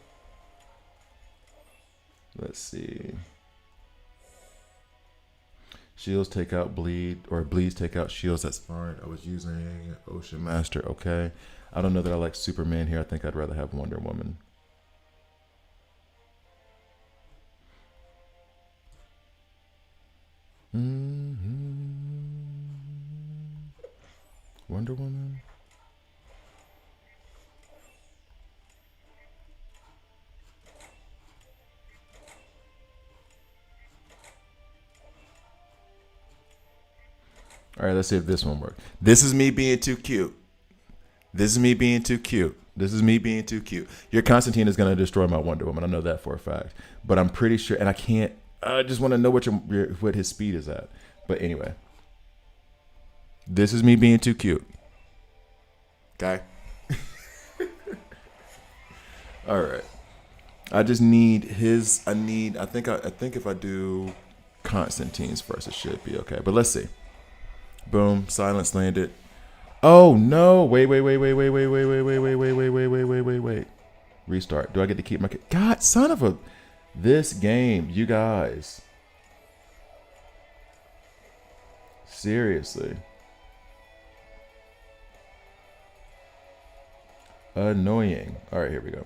A: Let's see. Shields take out bleed, or bleeds take out shields. That's fine. I was using Ocean Master. Okay. I don't know that I like Superman here. I think I'd rather have Wonder Woman. Wonder Woman. All right, let's see if this one works. This is me being too cute. Your Constantine is going to destroy my Wonder Woman. I know that for a fact. But I'm pretty sure, and I can't, I just want to know what his speed is at. But anyway. This is me being too cute. Okay. All right. I just need his, I think if I do Constantine's first, it should be okay. But let's see. Boom, silence landed. Oh no! Wait. Restart. Do I get to keep my? God, son of a! This game, you guys. Seriously. Annoying. All right, here we go.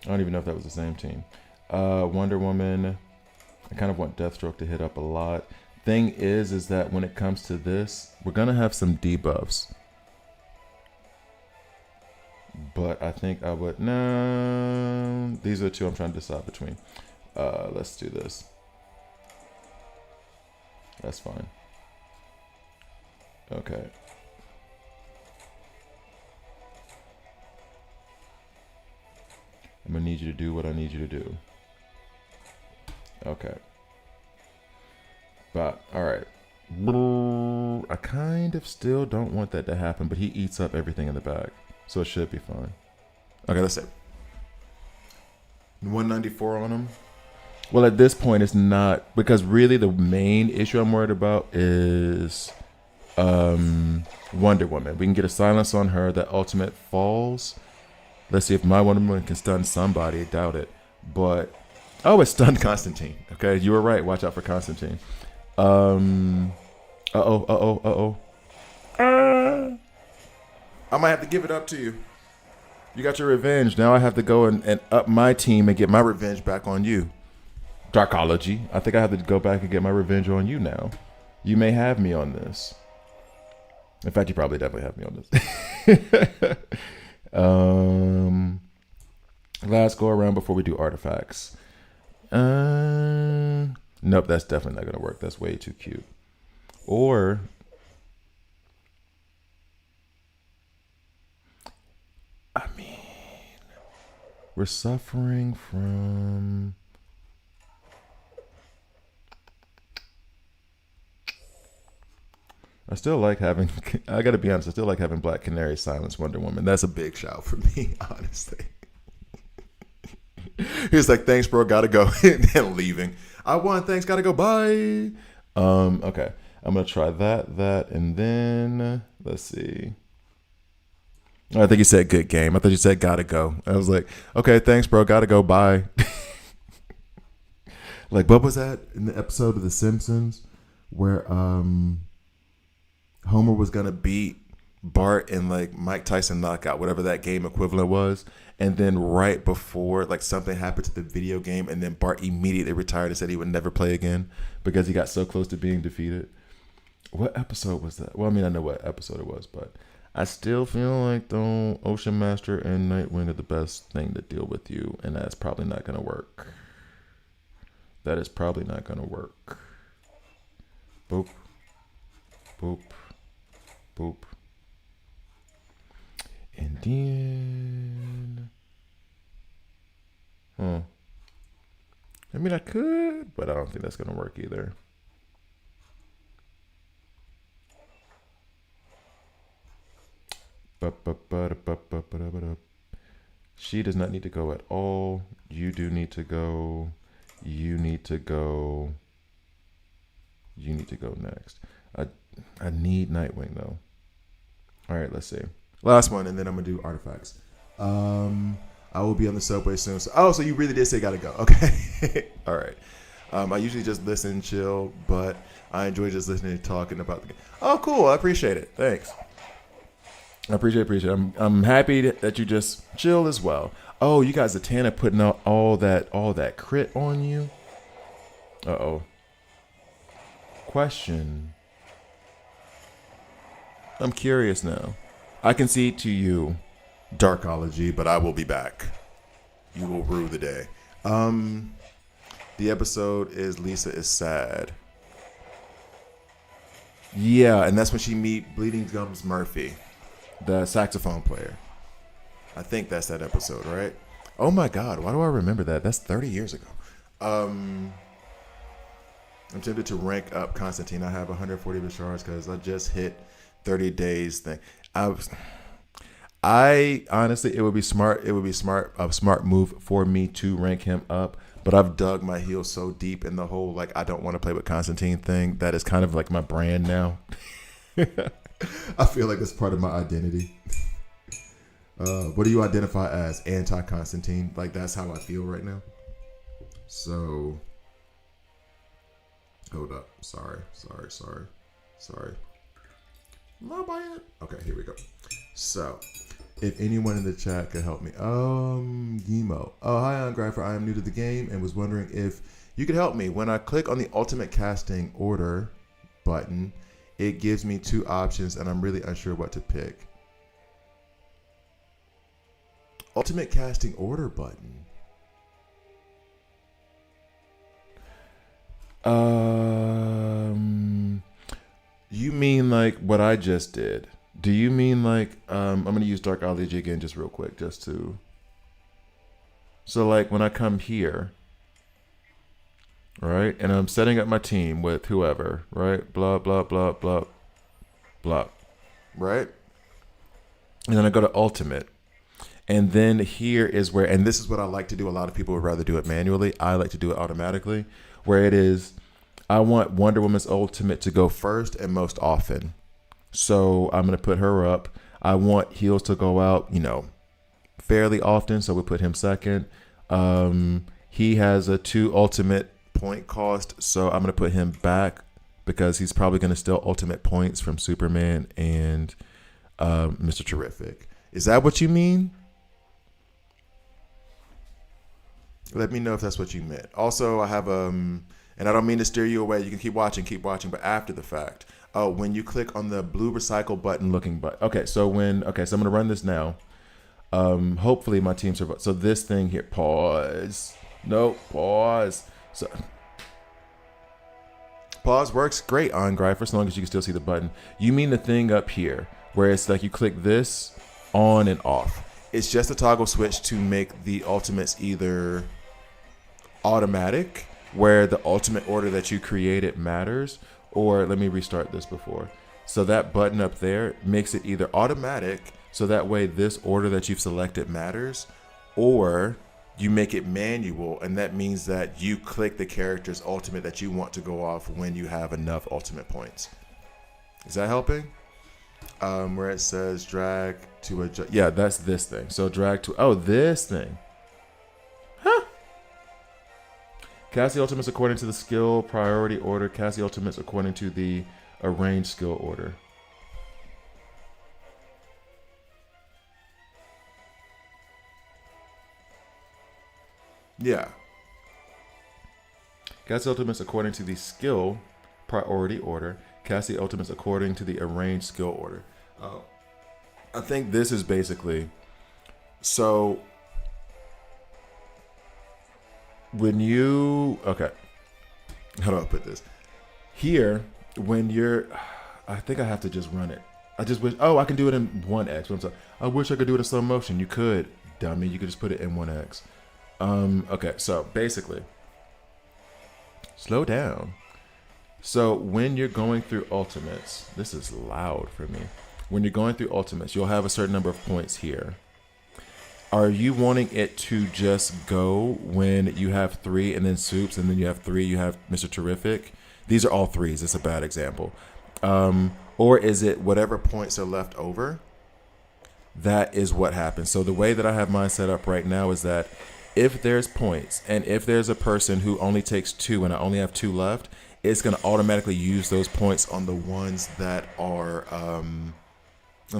A: I don't even know if that was the same team. Wonder Woman. I kind of want Deathstroke to hit up a lot. Thing is that when it comes to this, we're gonna have some debuffs. But I think I would these are the two I'm trying to decide between. Let's do this. That's fine. Okay. I'm gonna need you to do what I need you to do. Okay. But, alright. I kind of still don't want that to happen, but he eats up everything in the back. So it should be fine. Okay, let's say 194 on him. Well, at this point, it's not, because really the main issue I'm worried about is Wonder Woman. We can get a silence on her. That ultimate falls. Let's see if my Wonder Woman can stun somebody. I doubt it. But, oh, it stunned Constantine. Okay, you were right. Watch out for Constantine. I might have to give it up to you. You got your revenge. Now I have to go and up my team and get my revenge back on you. Darkology. I think I have to go back and get my revenge on you now. You may have me on this. In fact, you probably definitely have me on this. Last go around before we do artifacts. Nope, that's definitely not going to work. That's way too cute. Or, I mean, we're suffering from... I still like having, I got to be honest, I still like having Black Canary silence Wonder Woman. That's a big shout for me, honestly. He's like, thanks, bro, gotta go. And leaving. I won, thanks, gotta go, bye. Okay. I'm gonna try that, and then let's see. I think you said good game. I thought you said gotta go. I was like, okay, thanks, bro, gotta go, bye. Like, what was that in the episode of The Simpsons where Homer was gonna beat Bart in like Mike Tyson knockout, whatever that game equivalent was, and then right before like something happened to the video game, and then Bart immediately retired and said he would never play again because he got so close to being defeated. What episode was that? Well, I mean, I know what episode it was, but I still feel like though Ocean Master and Nightwing are the best thing to deal with you, and that's probably not gonna work. That is probably not gonna work. Boop, boop, boop. And then, I mean, I could, but I don't think that's going to work either. She does not need to go at all. You do need to go. You need to go. You need to go next. I need Nightwing, though. All right, let's see. Last one, and then I'm gonna do artifacts. I will be on the subway soon. So you really did say gotta go. Okay. All right. I usually just listen, chill, but I enjoy just listening and talking about the game. Oh, cool. I appreciate it. Thanks. I appreciate it. I'm happy that you just chill as well. Oh, you got Zatanna putting out all that crit on you. Uh-oh. Question. I'm curious now. I concede to you, Darkology, but I will be back. You will rue the day. The episode is Lisa is sad. Yeah, and that's when she meet Bleeding Gums Murphy, the saxophone player. I think that's that episode, right? Oh my God, why do I remember that? That's 30 years ago. I'm tempted to rank up Constantine. I have 140 Bishards because I just hit 30 days thing. I honestly, it would be a smart move for me to rank him up, but I've dug my heels so deep in the whole like I don't want to play with Constantine thing that is kind of like my brand now. I feel like it's part of my identity. What do you identify as? Anti-Constantine? Like that's how I feel right now. So hold up. Sorry. Okay, here we go. So, if anyone in the chat could help me. Gimo. Oh, hi, I'm Gradfer. I am new to the game and was wondering if you could help me. When I click on the Ultimate Casting Order button, it gives me two options and I'm really unsure what to pick. Ultimate Casting Order button. You mean like what I just did? Do you mean like I'm gonna use Darkology again just real quick just to. So like when I come here, right, and I'm setting up my team with whoever, right, blah blah blah blah blah, right, and then I go to Ultimate, and then here is where, and this is what I like to do. A lot of people would rather do it manually. I like to do it automatically, where it is. I want Wonder Woman's Ultimate to go first and most often. So I'm going to put her up. I want Heels to go out, fairly often. So we put him second. He has a 2 ultimate point cost. So I'm going to put him back because he's probably going to steal ultimate points from Superman and Mr. Terrific. Is that what you mean? Let me know if that's what you meant. Also, I have and I don't mean to steer you away. You can keep watching, but after the fact, when you click on the blue recycle button looking button. Okay, so I'm going to run this now. Hopefully my team survives. So this thing here, pause. No, pause. So pause works great on Gripe for as long as you can still see the button. You mean the thing up here where it's like you click this on and off. It's just a toggle switch to make the ultimates either automatic, where the ultimate order that you created matters, or let me restart this before. So that button up there makes it either automatic, so that way this order that you've selected matters, or you make it manual, and that means that you click the character's ultimate that you want to go off when you have enough ultimate points. Is that helping? Where it says drag to adjust. Yeah, that's this thing. So drag to, this thing. Huh. Cast the ultimates according to the skill priority order. Cast the ultimates according to the arranged skill order. Yeah. Cast the ultimates according to the skill priority order. Cast the ultimates according to the arranged skill order. I think this is basically, so when you, okay, how do I put this? Here, when you're, I think I have to just run it. I just wish, I can do it in 1x. I'm sorry. I wish I could do it in slow motion. You could, dummy. You could just put it in 1x. Okay, so basically, slow down. So when you're going through ultimates, this is loud for me. When you're going through ultimates, you'll have a certain number of points here. Are you wanting it to just go when you have 3 and then soups, and then you have 3, you have Mr. Terrific? These are all 3s. It's a bad example. Or is it whatever points are left over? That is what happens. So the way that I have mine set up right now is that if there's points, and if there's a person who only takes 2 and I only have 2 left, it's going to automatically use those points on the ones that are on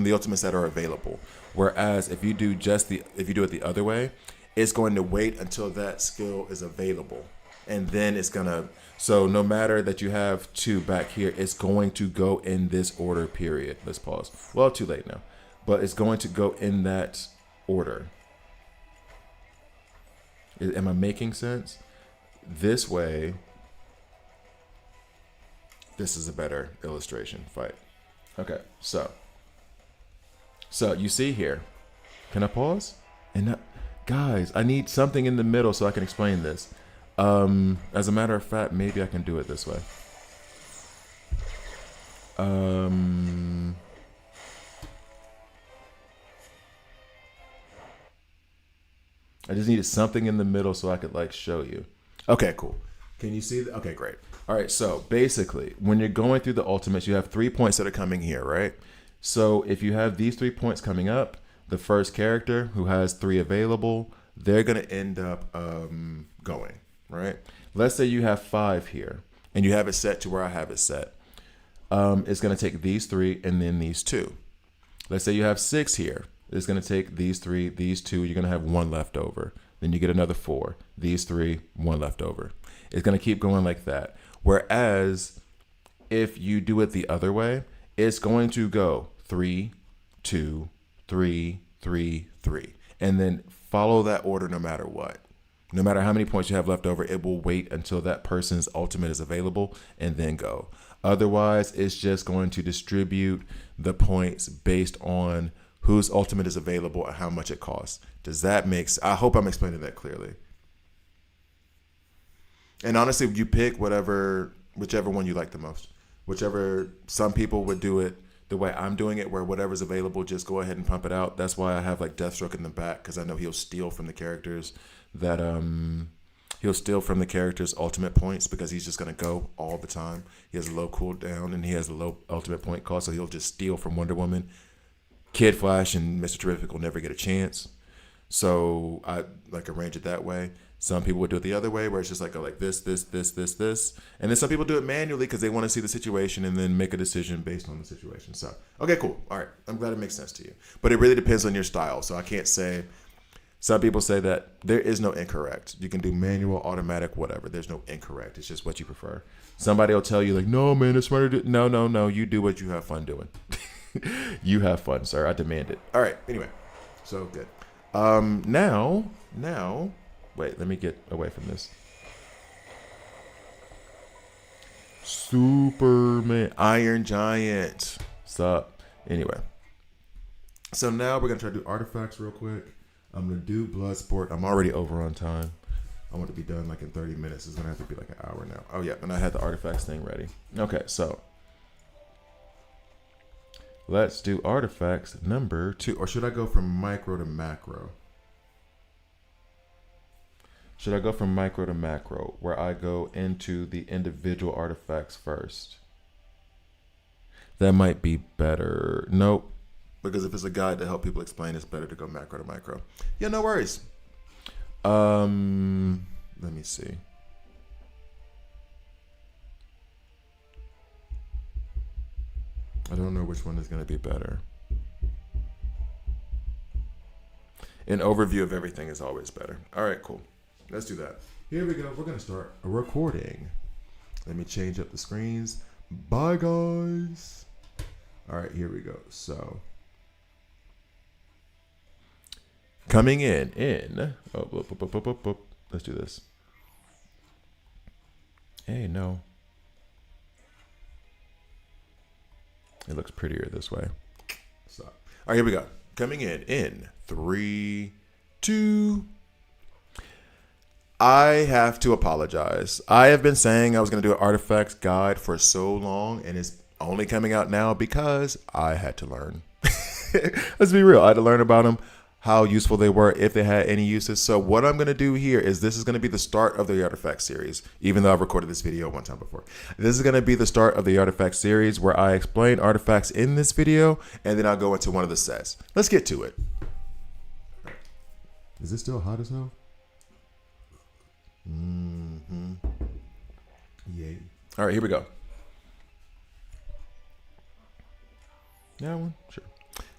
A: the ultimates that are available. Whereas if you do it the other way, it's going to wait until that skill is available, and then it's gonna. So no matter that you have 2 back here, it's going to go in this order. Period. Let's pause. Well, too late now, but it's going to go in that order. Am I making sense? This way. This is a better illustration. Fight. Okay, so you see here. Can I pause? And guys, I need something in the middle so I can explain this. As a matter of fact, maybe I can do it this way. I just needed something in the middle so I could show you. Okay, cool. Can you see that? Okay, great. All right, so basically, when you're going through the ultimates, you have 3 points that are coming here, right? So if you have these 3 points coming up, the first character who has 3 available, they're going to end up going, right? Let's say you have 5 here, and you have it set to where I have it set. It's going to take these 3 and then these 2. Let's say you have 6 here. It's going to take these 3, these 2. You're going to have 1 left over. Then you get another 4. These 3, 1 left over. It's going to keep going like that. Whereas if you do it the other way, it's going to go 3, 2, 3, 3, 3, and then follow that order no matter what. No matter how many points you have left over, it will wait until that person's ultimate is available and then go. Otherwise, it's just going to distribute the points based on whose ultimate is available and how much it costs. Does that make sense? I hope I'm explaining that clearly. And honestly, you pick whichever one you like the most. Some people would do it the way I'm doing it, where whatever's available, just go ahead and pump it out. That's why I have Deathstroke in the back, because I know he'll steal from the characters ultimate points, because he's just gonna go all the time. He has a low cooldown and he has a low ultimate point cost, so he'll just steal from Wonder Woman. Kid Flash and Mr. Terrific will never get a chance. So I arrange it that way. Some people would do it the other way, where it's just go this. And then some people do it manually because they want to see the situation and then make a decision based on the situation. So, okay, cool. All right. I'm glad it makes sense to you. But it really depends on your style. So I can't say, some people say that there is no incorrect. You can do manual, automatic, whatever. There's no incorrect. It's just what you prefer. Somebody will tell you no, man, it's smarter to do. No. You do what you have fun doing. You have fun, sir. I demand it. All right. Anyway, so good. Now, wait, let me get away from this. Superman, Iron Giant. Sup? Anyway. So now we're going to try to do artifacts real quick. I'm going to do BloodSport. I'm already over on time. I want to be done in 30 minutes. It's going to have to be an hour now. Oh, yeah. And I had the artifacts thing ready. Okay, so let's do artifacts number 2. Or should I go from micro to macro? Should I go from micro to macro, where I go into the individual artifacts first? That might be better. Nope. Because if it's a guide to help people explain, it's better to go macro to micro. Yeah, no worries. Let me see. I don't know which one is going to be better. An overview of everything is always better. All right, cool. Let's do that. Here we go. We're going to start recording. Let me change up the screens. Bye, guys. All right, here we go. So, coming in. Let's do this. Hey, no. It looks prettier this way. So, all right, here we go. Coming in 3, 2. I have to apologize. I have been saying I was going to do an artifacts guide for so long, and it's only coming out now because I had to learn. Let's be real. I had to learn about them, how useful they were, if they had any uses. So what I'm going to do here is this is going to be the start of the artifact series, even though I've recorded this video one time before. This is going to be the start of the artifact series where I explain artifacts in this video, and then I'll go into one of the sets. Let's get to it. Is it still hot as hell? Yay. All right, here we go. That one? Sure.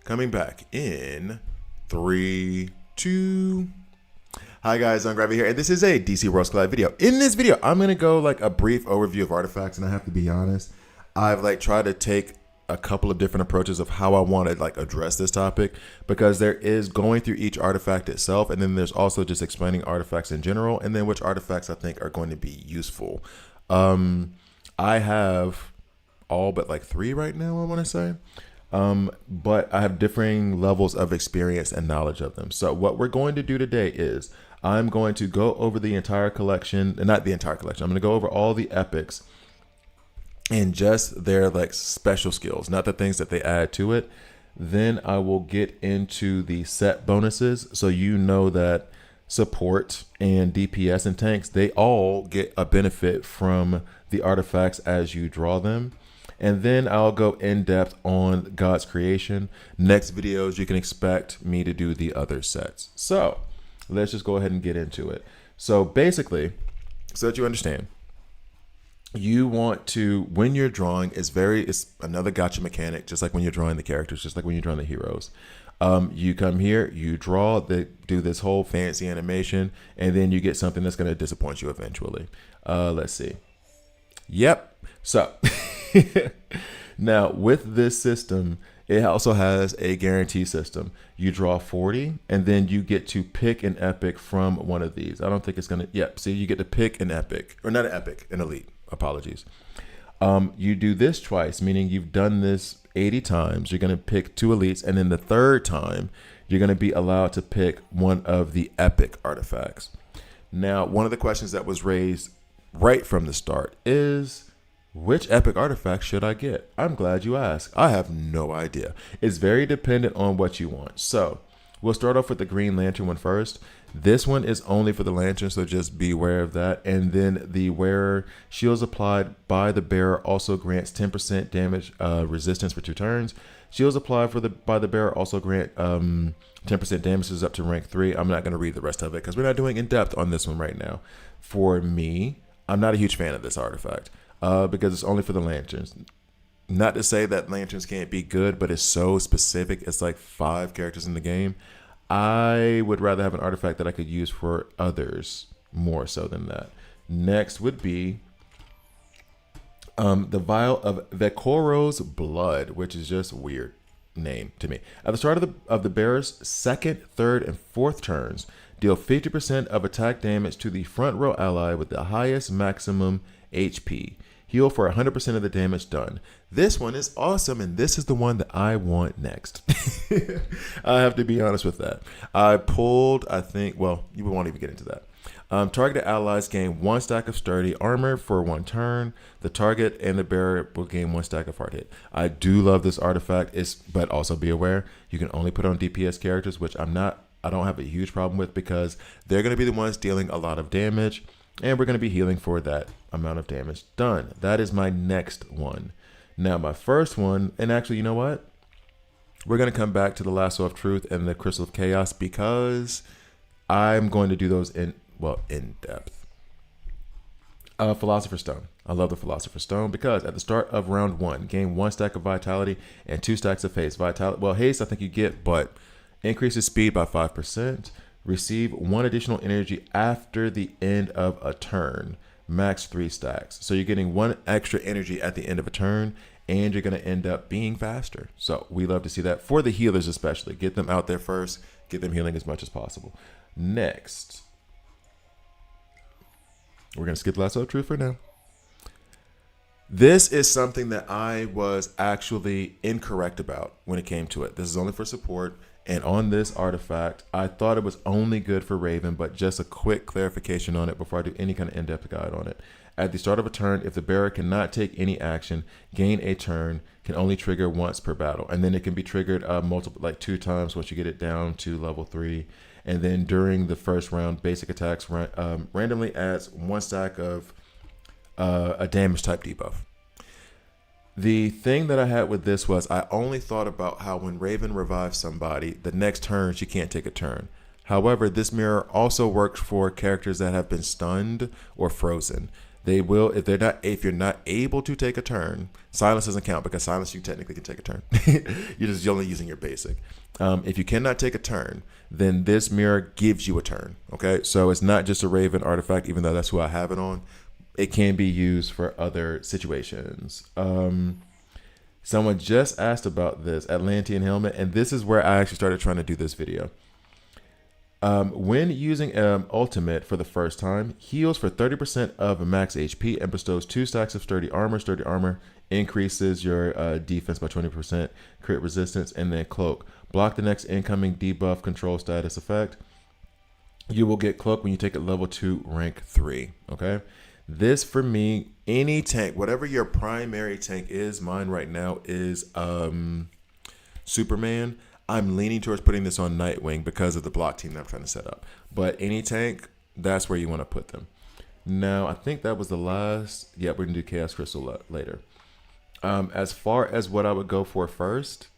A: Coming back in 3, 2. Hi guys, I'm Gravy here, and this is a DC Worlds Collide video. In this video, I'm gonna go like a brief overview of artifacts, and I have to be honest, I've like tried to take a couple of different approaches of how I want to like address this topic, because there is going through each artifact itself, and then there's also just explaining artifacts in general, and then which artifacts I think are going to be useful. I have all but like 3 right now, I want to say. But I have differing levels of experience and knowledge of them. So what we're going to do today is I'm going to go over the entire collection, not the entire collection. I'm going to go over all the epics and just their like special skills, not the things that they add to it. Then I will get into the set bonuses. So you know that support and DPS and tanks, they all get a benefit from the artifacts as you draw them. And then I'll go in depth on God's creation. Next videos, you can expect me to do the other sets. So let's just go ahead and get into it. So basically, so that you understand, you want to, when you're drawing, it's another gotcha mechanic, just like when you're drawing the characters, just like when you're drawing the heroes. You come here, you draw, do this whole fancy animation, and then you get something that's going to disappoint you eventually. Let's see. Yep. So now with this system, it also has a guarantee system. You draw 40 and then you get to pick an epic from one of these. I don't think it's going to, yep. See, you get to pick an epic, or not an epic, an elite. Apologies. You do this twice, meaning you've done this 80 times. You're going to pick 2 elites. And then the third time, you're going to be allowed to pick one of the epic artifacts. Now, one of the questions that was raised right from the start is, which epic artifact should I get? I'm glad you asked. I have no idea. It's very dependent on what you want. So we'll start off with the Green Lantern one first. This one is only for the lantern, so just be aware of that. And then the wearer, shields applied by the bearer also grants 10% damage resistance for 2 turns. Shields applied by the bearer also grant 10% damages up to rank 3. I'm not going to read the rest of it because we're not doing in depth on this one right now. For me, I'm not a huge fan of this artifact. Because it's only for the lanterns. Not to say that lanterns can't be good, but it's so specific. It's like 5 characters in the game. I would rather have an artifact that I could use for others more so than that. Next would be the Vial of Vekoro's Blood, which is just a weird name to me. At the start of the bearer's 2nd, 3rd, and 4th turns, deal 50% of attack damage to the front row ally with the highest maximum HP. Heal for 100% of the damage done. This one is awesome, and this is the one that I want next. I have to be honest with that. I pulled, I think, well, you won't even get into that. Targeted allies gain 1 stack of sturdy armor for 1 turn. The target and the bearer will gain 1 stack of hard hit. I do love this artifact, but also be aware, you can only put on DPS characters, which I'm not I don't have a huge problem with, because they're going to be the ones dealing a lot of damage, and we're going to be healing for that amount of damage done. That is my next one. Now, my first one, and actually, you know what? We're going to come back to the Lasso of Truth and the Crystal of Chaos, because I'm going to do those in depth. Philosopher's Stone. I love the Philosopher's Stone because at the start of round 1, gain 1 stack of Vitality and 2 stacks of Haste. Haste I think you get, but increases speed by 5%. Receive 1 additional energy after the end of a turn. Max 3 stacks. So you're getting 1 extra energy at the end of a turn, and you're going to end up being faster. So we love to see that for the healers especially. Get them out there first. Get them healing as much as possible. Next, we're going to skip Lasso of Truth for now. This is something that I was actually incorrect about when it came to it. This is only for support. And on this artifact, I thought it was only good for Raven, but just a quick clarification on it before I do any kind of in-depth guide on it. At the start of a turn, if the bearer cannot take any action, gain a turn, can only trigger once per battle. And then it can be triggered multiple, 2 times once you get it down to level 3. And then during the first round, basic attacks randomly adds 1 stack of a damage type debuff. The thing that I had with this was I only thought about how when Raven revives somebody, the next turn she can't take a turn. However, this mirror also works for characters that have been stunned or frozen. They will, if you're not able to take a turn, silence doesn't count, because silence you technically can take a turn. You're only using your basic. If you cannot take a turn, then this mirror gives you a turn. Okay, so it's not just a Raven artifact, even though that's who I have it on. It can be used for other situations. Someone just asked about this Atlantean helmet, and this is where I actually started trying to do this video. When using ultimate for the first time, heals for 30% of max HP and bestows 2 stacks of sturdy armor. Sturdy armor increases your defense by 20%, crit resistance, and then cloak. Block the next incoming debuff control status effect. You will get cloak when you take it level 2, rank 3. Okay. This for me, any tank, whatever your primary tank is, mine right now is Superman. I'm leaning towards putting this on Nightwing because of the block team that I'm trying to set up. But any tank, that's where you want to put them. Now, I think that was the last. Yeah, we're going to do Chaos Crystal later. As far as what I would go for first,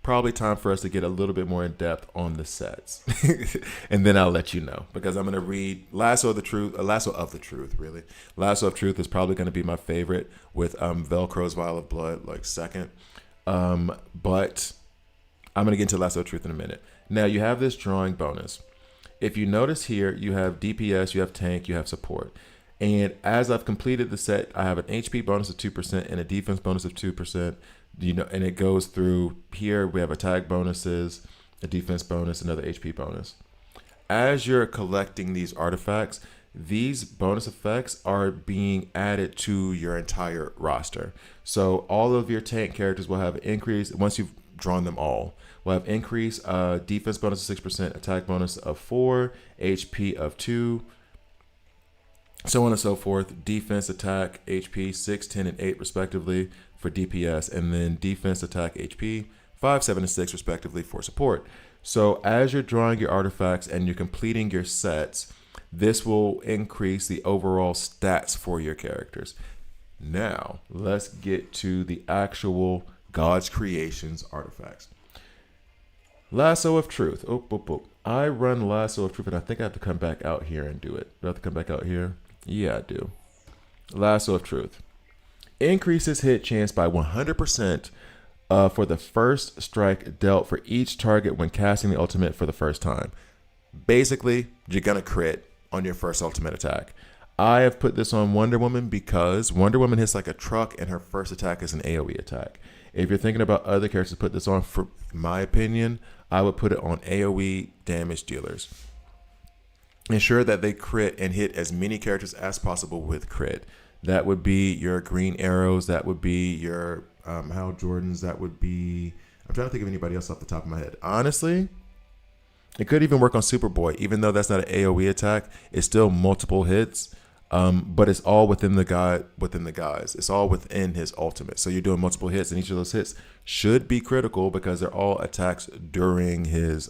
A: probably time for us to get a little bit more in depth on the sets. And then I'll let you know, because I'm going to read Lasso of the Truth, really. Lasso of Truth is probably going to be my favorite, with Velcro's Vial of Blood second. But I'm going to get into Lasso of Truth in a minute. Now, you have this drawing bonus. If you notice here, you have DPS, you have tank, you have support. And as I've completed the set, I have an HP bonus of 2% and a defense bonus of 2%. And it goes through here. We have attack bonuses, a defense bonus, another HP bonus. As you're collecting these artifacts, these bonus effects are being added to your entire roster. So all of your tank characters will have an increase once you've drawn them all. Will have increase defense bonus of 6%, attack bonus of 4, HP of 2, so on and so forth. Defense, attack, HP 6, 10, and 8 respectively for DPS, and then defense, attack, HP 5, 7, and 6 respectively for support. So as you're drawing your artifacts and you're completing your sets, this will increase the overall stats for your characters. Now, let's get to the actual God's Creations artifacts. Lasso of Truth. I run Lasso of Truth, and I think I have to come back out here and do it. Do I have to come back out here? Yeah, I do. Lasso of Truth. Increases hit chance by 100% for the first strike dealt for each target when casting the ultimate for the first time. Basically, you're going to crit on your first ultimate attack. I have put this on Wonder Woman because Wonder Woman hits like a truck and her first attack is an AoE attack. If you're thinking about other characters to put this on, for my opinion, I would put it on AoE damage dealers. Ensure that they crit and hit as many characters as possible with crit. That would be your Green Arrows. That would be your Hal Jordans. That would be... I'm trying to think of anybody else off the top of my head. Honestly, it could even work on Superboy. Even though that's not an AoE attack, it's still multiple hits. But it's all within the guise. It's all within his ultimate. So you're doing multiple hits, and each of those hits should be critical because they're all attacks during his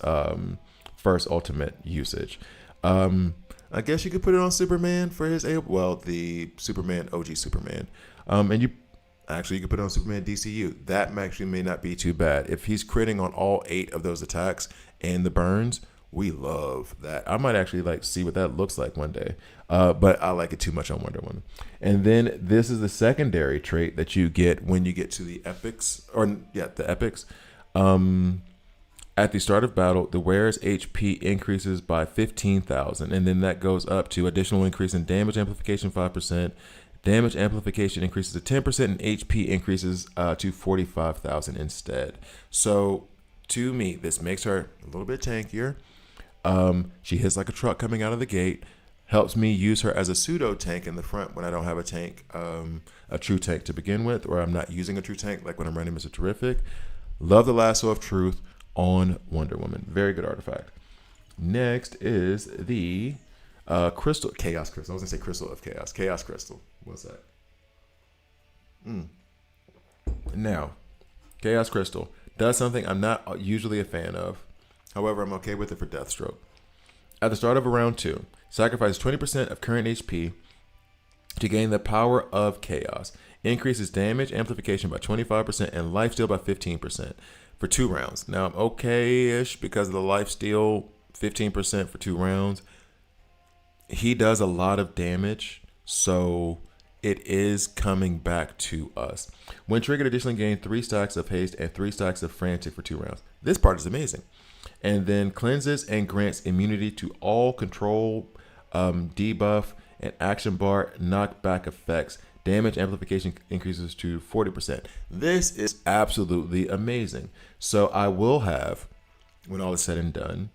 A: first ultimate usage. I guess you could put it on Superman for his the Superman OG Superman. And you could put it on Superman DCU. That actually may not be too bad. If he's critting on all 8 of those attacks and the burns, we love that. I might actually see what that looks like one day. But I like it too much on Wonder Woman. And then this is the secondary trait that you get when you get to the epics, the epics. At the start of battle, the wearer's HP increases by 15,000, and then that goes up to additional increase in damage amplification 5%. Damage amplification increases to 10%, and HP increases to 45,000 instead. So, to me, this makes her a little bit tankier. She hits like a truck coming out of the gate. Helps me use her as a pseudo tank in the front when I don't have a tank, a true tank to begin with, or I'm not using a true tank like when I'm running Mr. Terrific. Love the Lasso of Truth on Wonder Woman. Very good artifact. Next is the Chaos Crystal. I was going to say Crystal of Chaos. Chaos Crystal. What's that? Now, Chaos Crystal does something I'm not usually a fan of. However, I'm okay with it for Deathstroke. At the start of round 2, sacrifice 20% of current HP to gain the power of Chaos. Increases damage amplification by 25% and lifesteal by 15% for 2 rounds. Now, I'm okay-ish because of the lifesteal, 15% for 2 rounds. He does a lot of damage, so it is coming back to us. When triggered, additionally gain 3 stacks of haste and 3 stacks of frantic for 2 rounds. This part is amazing. And then cleanses and grants immunity to all control, debuff, and action bar knockback effects. Damage amplification increases to 40%. This is absolutely amazing. So I will have, when all is said and done,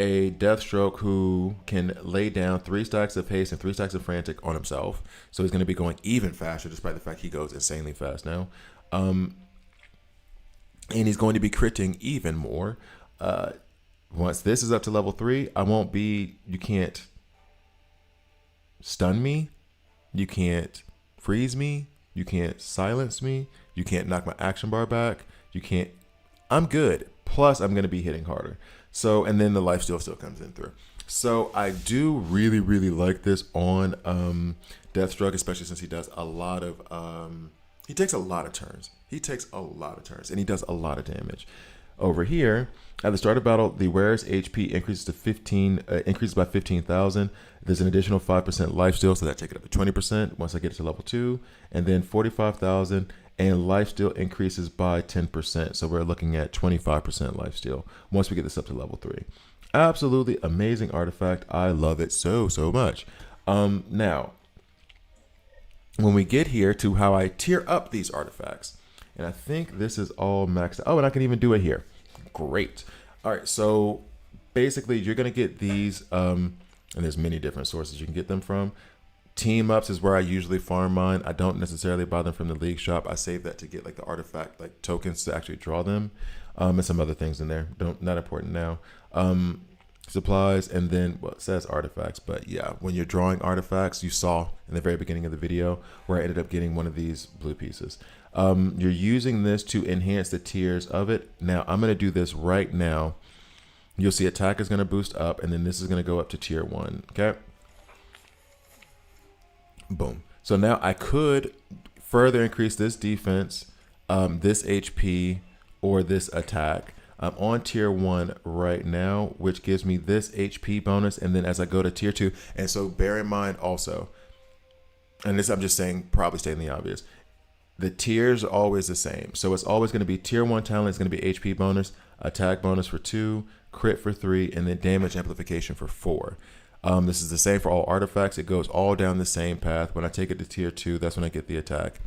A: a Deathstroke who can lay down 3 stacks of haste and 3 stacks of frantic on himself. So he's going to be going even faster, despite the fact he goes insanely fast now. And he's going to be critting even more. Once this is up to level 3, you can't stun me. You can't freeze me. You can't silence me. You can't knock my action bar back. I'm good. Plus, I'm going to be hitting harder. So, and then the lifesteal still comes in through. So, I do really, really like this on Deathstroke, especially since he does a lot of, he takes a lot of turns. And he does a lot of damage. Over here, at the start of battle, the wearer's HP increases by 15,000. There's an additional 5% lifesteal, so that takes it up to 20% once I get it to level 2. And then 45,000, and lifesteal increases by 10%. So we're looking at 25% lifesteal once we get this up to level 3. Absolutely amazing artifact. I love it so much. Now, when we get here to how I tier up these artifacts, and I think this is all maxed out. Oh, and I can even do it here. Great. All right, so basically you're going to get these, and there's many different sources you can get them from. Team ups is where I usually farm mine. I don't necessarily buy them from the league shop. I save that to get the artifact tokens to actually draw them, and some other things in there. Not important now. Supplies, and then it says artifacts, but yeah, when you're drawing artifacts, you saw in the very beginning of the video where I ended up getting one of these blue pieces. You're using this to enhance the tiers of it. Now I'm going to do this right now. You'll see attack is going to boost up, and then this is going to go up to tier 1. Okay. Boom. So now I could further increase this defense, this HP, or this attack. I'm on tier 1 right now, which gives me this HP bonus. And then as I go to tier 2, and so bear in mind also, and this I'm just saying, probably stating the obvious, the tiers are always the same. So it's always going to be tier 1 talent is going to be HP bonus, attack bonus for 2, crit for 3, and then damage amplification for 4. This is the same for all artifacts. It goes all down the same path. When I take it to tier 2, that's when I get the attack.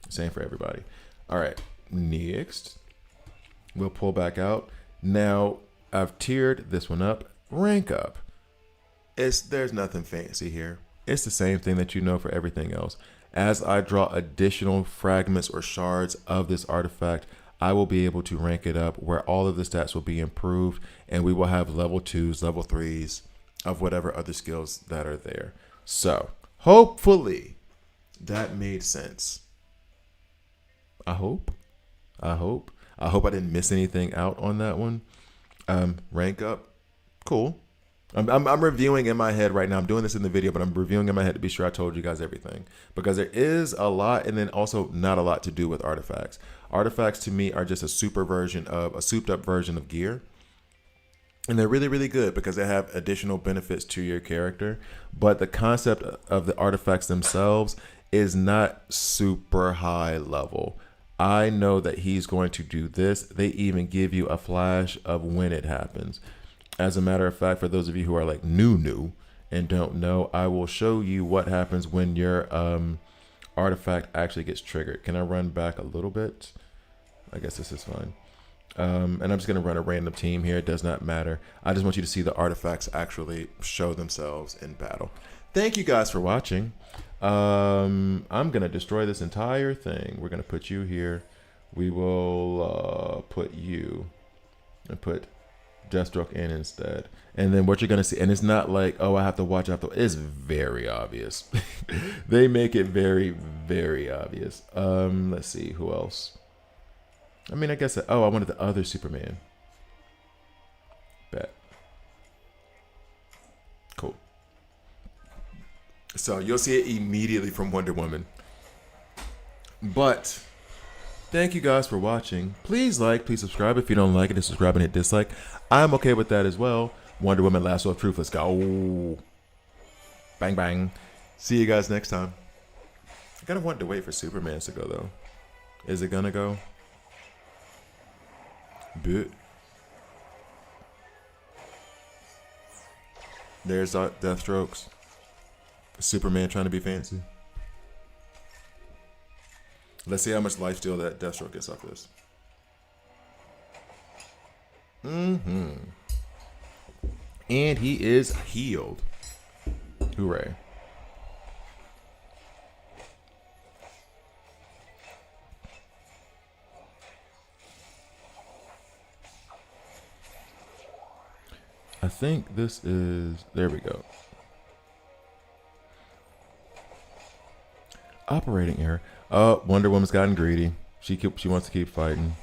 A: Same for everybody. All right, next. We'll pull back out. Now, I've tiered this one up. Rank up. There's nothing fancy here. It's the same thing that you know for everything else. As I draw additional fragments or shards of this artifact, I will be able to rank it up where all of the stats will be improved, and we will have level 2s, level 3s of whatever other skills that are there. So, Hopefully that made sense. I hope. I hope. I hope I didn't miss anything out on that one. Rank up. Cool. I'm reviewing in my head right now. I'm doing this in the video, but I'm reviewing in my head to be sure I told you guys everything. Because there is a lot and then also not a lot to do with artifacts. Artifacts to me are just a souped up version of gear. And they're really, really good because they have additional benefits to your character. But the concept of the artifacts themselves is not super high level. I know that he's going to do this. They even give you a flash of when it happens. As a matter of fact, for those of you who are like new and don't know, I will show you what happens when your artifact actually gets triggered. Can I run back a little bit? I guess this is fine. And I'm just going to run a random team here. It does not matter. I just want you to see the artifacts actually show themselves in battle. Thank you guys for watching. I'm going to destroy this entire thing. We're going to put you here. We will put you and put Deathstroke in instead. And then what you're going to see, and it's not like, oh, I have to watch out. It's very obvious. They make it very, very obvious. Let's see. Who else? I mean, I guess, I wanted the other Superman. Bet. Cool. So you'll see it immediately from Wonder Woman. But thank you guys for watching. Please like, please subscribe. If you don't like it, then subscribe and hit dislike. I'm okay with that as well. Wonder Woman, Lasso of Truth. Let's go. Bang, bang. See you guys next time. I kind of want to wait for Superman to go, though. Is it going to go? But there's Deathstrokes. Superman trying to be fancy. Let's see how much lifesteal that Deathstroke gets off this. And he is healed. Hooray. I think this is, there we go. Operating error. Oh, Wonder Woman's gotten greedy. She wants to keep fighting.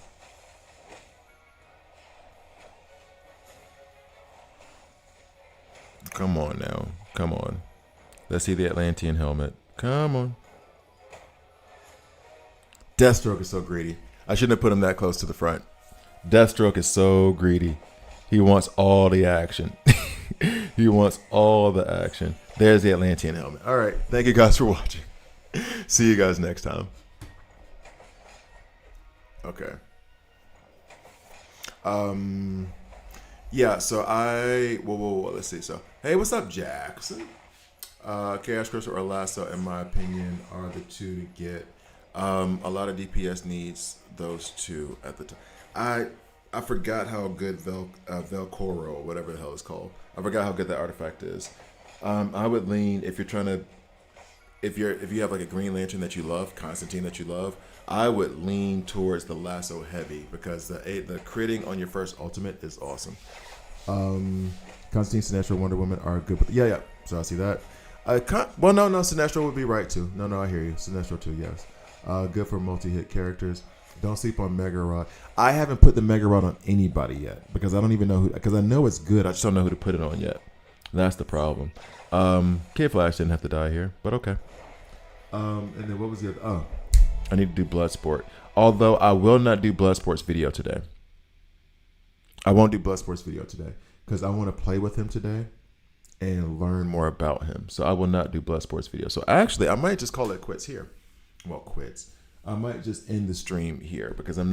A: Come on now. Come on. Let's see the Atlantean helmet. Come on. Deathstroke is so greedy. I shouldn't have put him that close to the front. Deathstroke is so greedy. He wants all the action. He wants all the action. There's the Atlantean helmet. All right. Thank you guys for watching. See you guys next time. Okay. Yeah, so let's see. So, hey, what's up, Jackson? Chaos Krypto or Lasso, in my opinion, are the two to get. A lot of DPS needs those two at the time. I forgot how good Velcoro, whatever the hell it's called. I forgot how good that artifact is. I would lean, if you're trying to, if you have like a Green Lantern that you love, Constantine that you love, I would lean towards the Lasso heavy because the critting on your first ultimate is awesome. Constantine, Sinestro, Wonder Woman are good. Yeah. So I see that. No, Sinestro would be right too. No, I hear you. Sinestro too, yes. Good for multi-hit characters. Don't sleep on Mega Rod. I haven't put the Mega Rod on anybody yet because I don't even know who. Because I know it's good. I just don't know who to put it on yet. That's the problem. Kid Flash didn't have to die here, but okay. And then what was the other? Oh, I need to do BloodSport. Although I will not do BloodSport's video today. I won't do BloodSport's video today because I want to play with him today and learn more about him. So I will not do BloodSport's video. So actually, I might just call it quits here. Well, quits. I might just end the stream here because I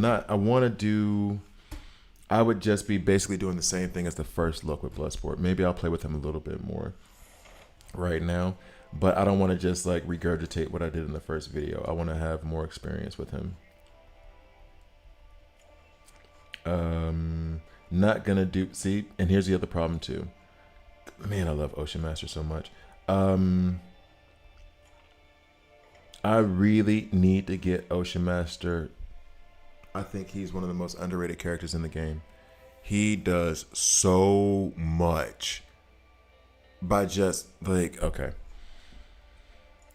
A: would just be basically doing the same thing as the first look with BloodSport. Maybe I'll play with him a little bit more right now, but I don't want to just like regurgitate what I did in the first video. I want to have more experience with him. Not gonna do, see, and here's the other problem too. Man, I love Ocean Master so much. I really need to get Ocean Master. I think he's one of the most underrated characters in the game. He does so much by just like, okay.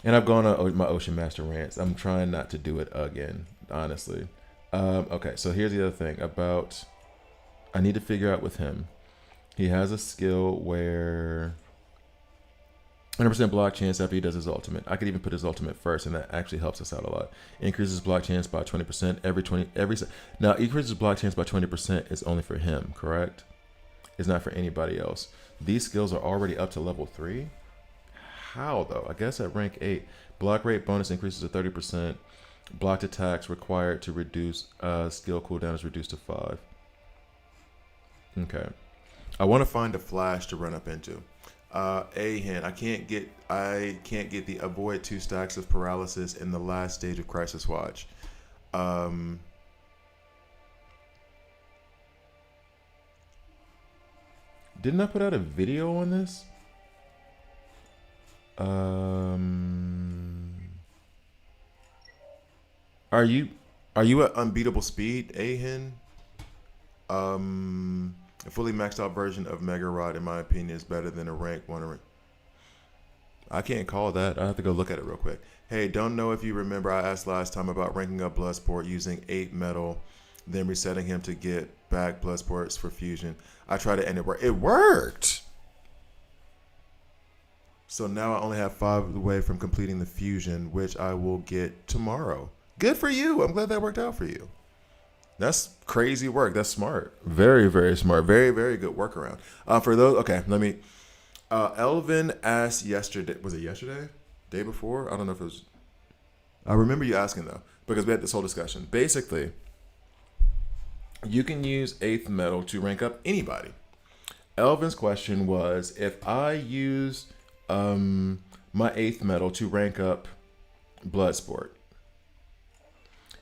A: And I've gone on my Ocean Master rants. I'm trying not to do it again, honestly. Okay, so here's the other thing about I need to figure out with him. He has a skill where 100% block chance after he does his ultimate. I could even put his ultimate first, and that actually helps us out a lot. Increases block chance by 20% every. Now, increases block chance by 20% is only for him, correct? It's not for anybody else. These skills are already up to level 3. How though? I guess at rank 8, block rate bonus increases to 30%. Blocked attacks required to reduce skill cooldown is reduced to 5. Okay. I want to find a flash to run up into. Ahen, I can't get the avoid 2 stacks of paralysis in the last stage of Crisis Watch. Didn't I put out a video on this? Are you at unbeatable speed, Ahen? A fully maxed out version of Mega Rod, in my opinion, is better than a rank 1 or I can't call that. I have to go look at it real quick. Hey, don't know if you remember I asked last time about ranking up BloodSport using 8 metal, then resetting him to get back BloodSports for fusion. I tried it and it worked. So now I only have 5 away from completing the fusion, which I will get tomorrow. Good for you. I'm glad that worked out for you. That's crazy work. That's smart. Very, very smart. Very, very good workaround. For those, okay, let me. Elvin asked yesterday. Was it yesterday? Day before? I don't know if it was. I remember you asking though, because we had this whole discussion. Basically, you can use 8th metal to rank up anybody. Elvin's question was, if I use my 8th metal to rank up BloodSport,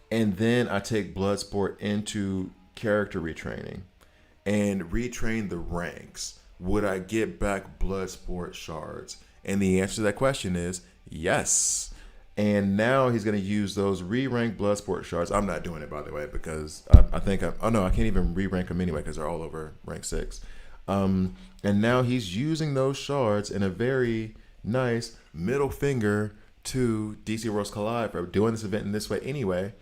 A: and then I take BloodSport into character retraining and retrain the ranks, would I get back BloodSport shards? And the answer to that question is yes. And now he's going to use those re-ranked BloodSport shards. I'm not doing it, by the way, because I think I can't even re-rank them anyway because they're all over rank 6. And now he's using those shards in a very nice middle finger to DC Worlds Collide for doing this event in this way anyway,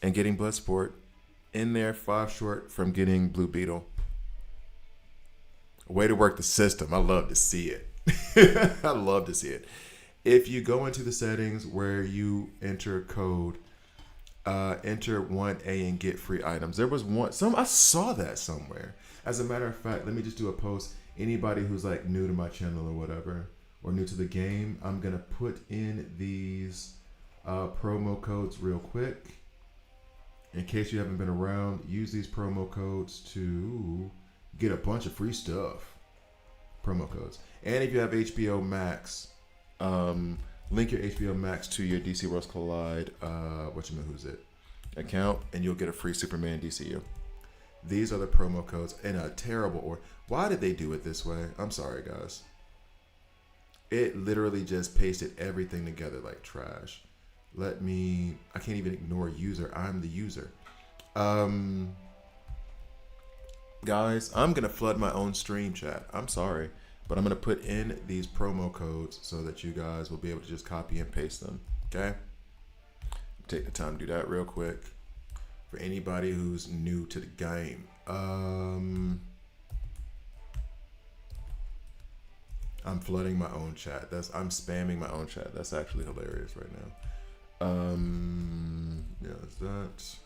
A: and getting BloodSport in there 5 short from getting Blue Beetle. Way to work the system. I love to see it. I love to see it. If you go into the settings where you enter code, enter 1A and get free items. There was I saw that somewhere. As a matter of fact, let me just do a post. Anybody who's like new to my channel or whatever, or new to the game, I'm going to put in these promo codes real quick. In case you haven't been around, use these promo codes to get a bunch of free stuff. Promo codes. And if you have HBO Max, link your HBO Max to your DC Worlds Collide, account, and you'll get a free Superman DCU. These are the promo codes in a terrible order. Why did they do it this way? I'm sorry, guys. It literally just pasted everything together like trash. I can't even ignore user. I'm the user. Guys, I'm going to flood my own stream chat. I'm sorry, but I'm going to put in these promo codes so that you guys will be able to just copy and paste them. Okay? Take the time to do that real quick for anybody who's new to the game. I'm flooding my own chat. I'm spamming my own chat. That's actually hilarious right now. Yeah, that's that.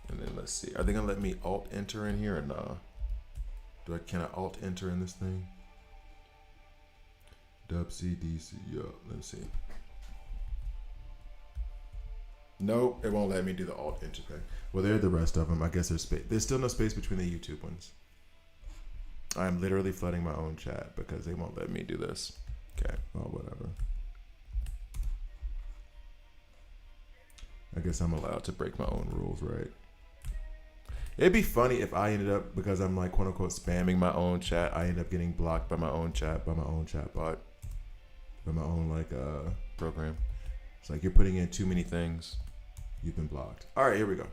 A: And then let's see. Are they gonna let me alt enter in here or nah? Can I alt enter in this thing? Dub CDC. Yeah, let's see. Nope, it won't let me do the alt enter thing. Well, there are the rest of them. I guess there's space. There's still no space between the YouTube ones. I'm literally flooding my own chat because they won't let me do this. Okay, well, whatever. I guess I'm allowed to break my own rules, right? It'd be funny if I ended up, because I'm like quote unquote spamming my own chat, I end up getting blocked by my own chat, by my own chat bot, by my own program. It's like you're putting in too many things. You've been blocked. All right, here we go.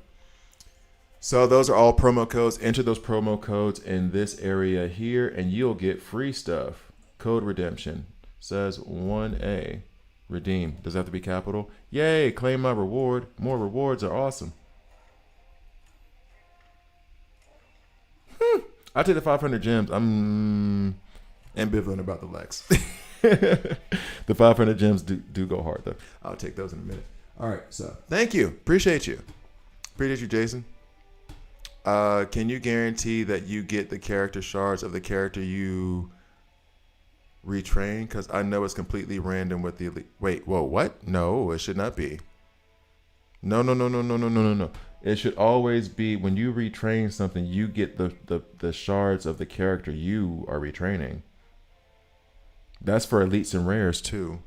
A: So those are all promo codes. Enter those promo codes in this area here and you'll get free stuff. Code redemption says 1A. Redeem. Does it have to be capital? Yay, claim my reward. More rewards are awesome. I take the 500 gems. I'm ambivalent about the Lex. The 500 gems do go hard, though. I'll take those in a minute. All right, so thank you. Appreciate you. Appreciate you, Jason. Can you guarantee that you get the character shards of the character you retrain? Because I know it's completely random with the elite. Wait, whoa, what? No, it should not be. No. It should always be when you retrain something, you get the shards of the character you are retraining. That's for elites and rares too.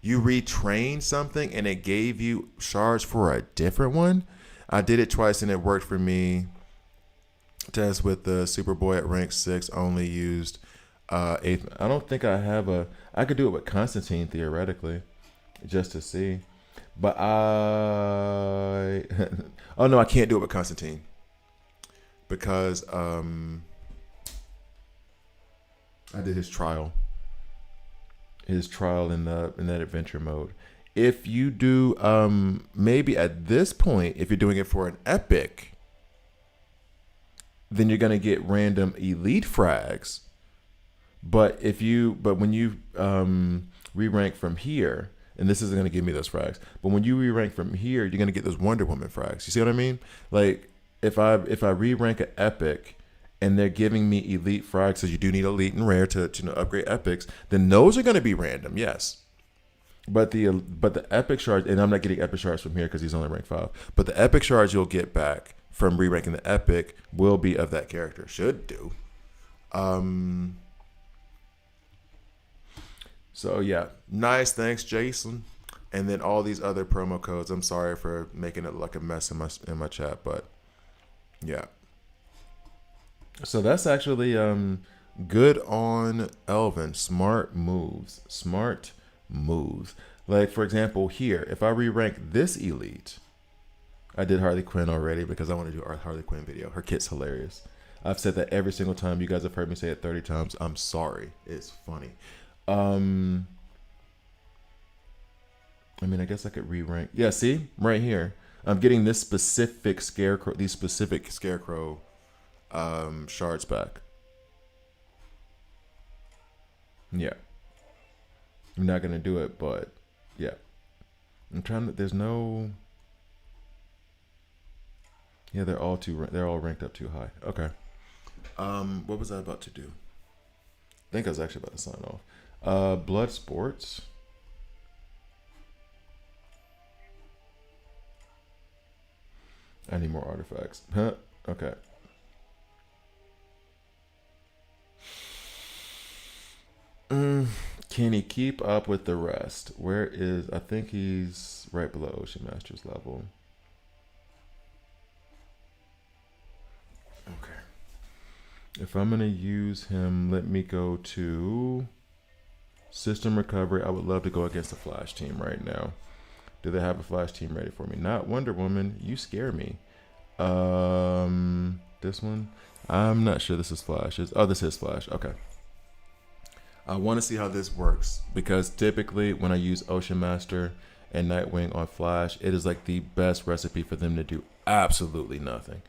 A: You retrain something and it gave you shards for a different one. I did it twice and it worked for me. Test with the Superboy at rank 6 only used 8th. I don't think I have I could do it with Constantine theoretically, just to see. But oh no, I can't do it with Constantine because I did his trial in that adventure mode. If you do maybe at this point, if you're doing it for an epic, then you're gonna get random elite frags. But when you re-rank from here, and this isn't going to give me those frags, but when you re-rank from here, you're going to get those Wonder Woman frags. You see what I mean? Like if I re-rank an epic and they're giving me elite frags, so you do need elite and rare to upgrade epics, then those are going to be random, yes. But the epic shards, and I'm not getting epic shards from here because he's only rank 5, but the epic shards you'll get back from re-ranking the epic will be of that character. Should do. So yeah, nice. Thanks, Jason. And then all these other promo codes. I'm sorry for making it like a mess in my chat, but yeah. So that's actually good on Elvin. Smart moves. Like for example, here, if I re-rank this elite, I did Harley Quinn already because I want to do a Harley Quinn video. Her kit's hilarious. I've said that every single time. You guys have heard me say it 30 times. I'm sorry. It's funny. I mean, I guess I could re-rank. Yeah, see? Right here. I'm getting this specific scarecrow, shards back. Yeah. I'm not going to do it, but yeah. I'm trying to, there's no... Yeah, they're all ranked up too high. Okay. What was I about to do? I think I was actually about to sign off. BloodSport. I need more artifacts. Huh? Okay. Can he keep up with the rest? I think he's right below Ocean Master's level. Okay. If I'm going to use him, let me go to System Recovery. I would love to go against the Flash team right now. Do they have a Flash team ready for me? Not Wonder Woman. You scare me. This one? I'm not sure this is Flash. This is Flash. Okay. I want to see how this works because typically when I use Ocean Master and Nightwing on Flash, it is like the best recipe for them to do absolutely nothing.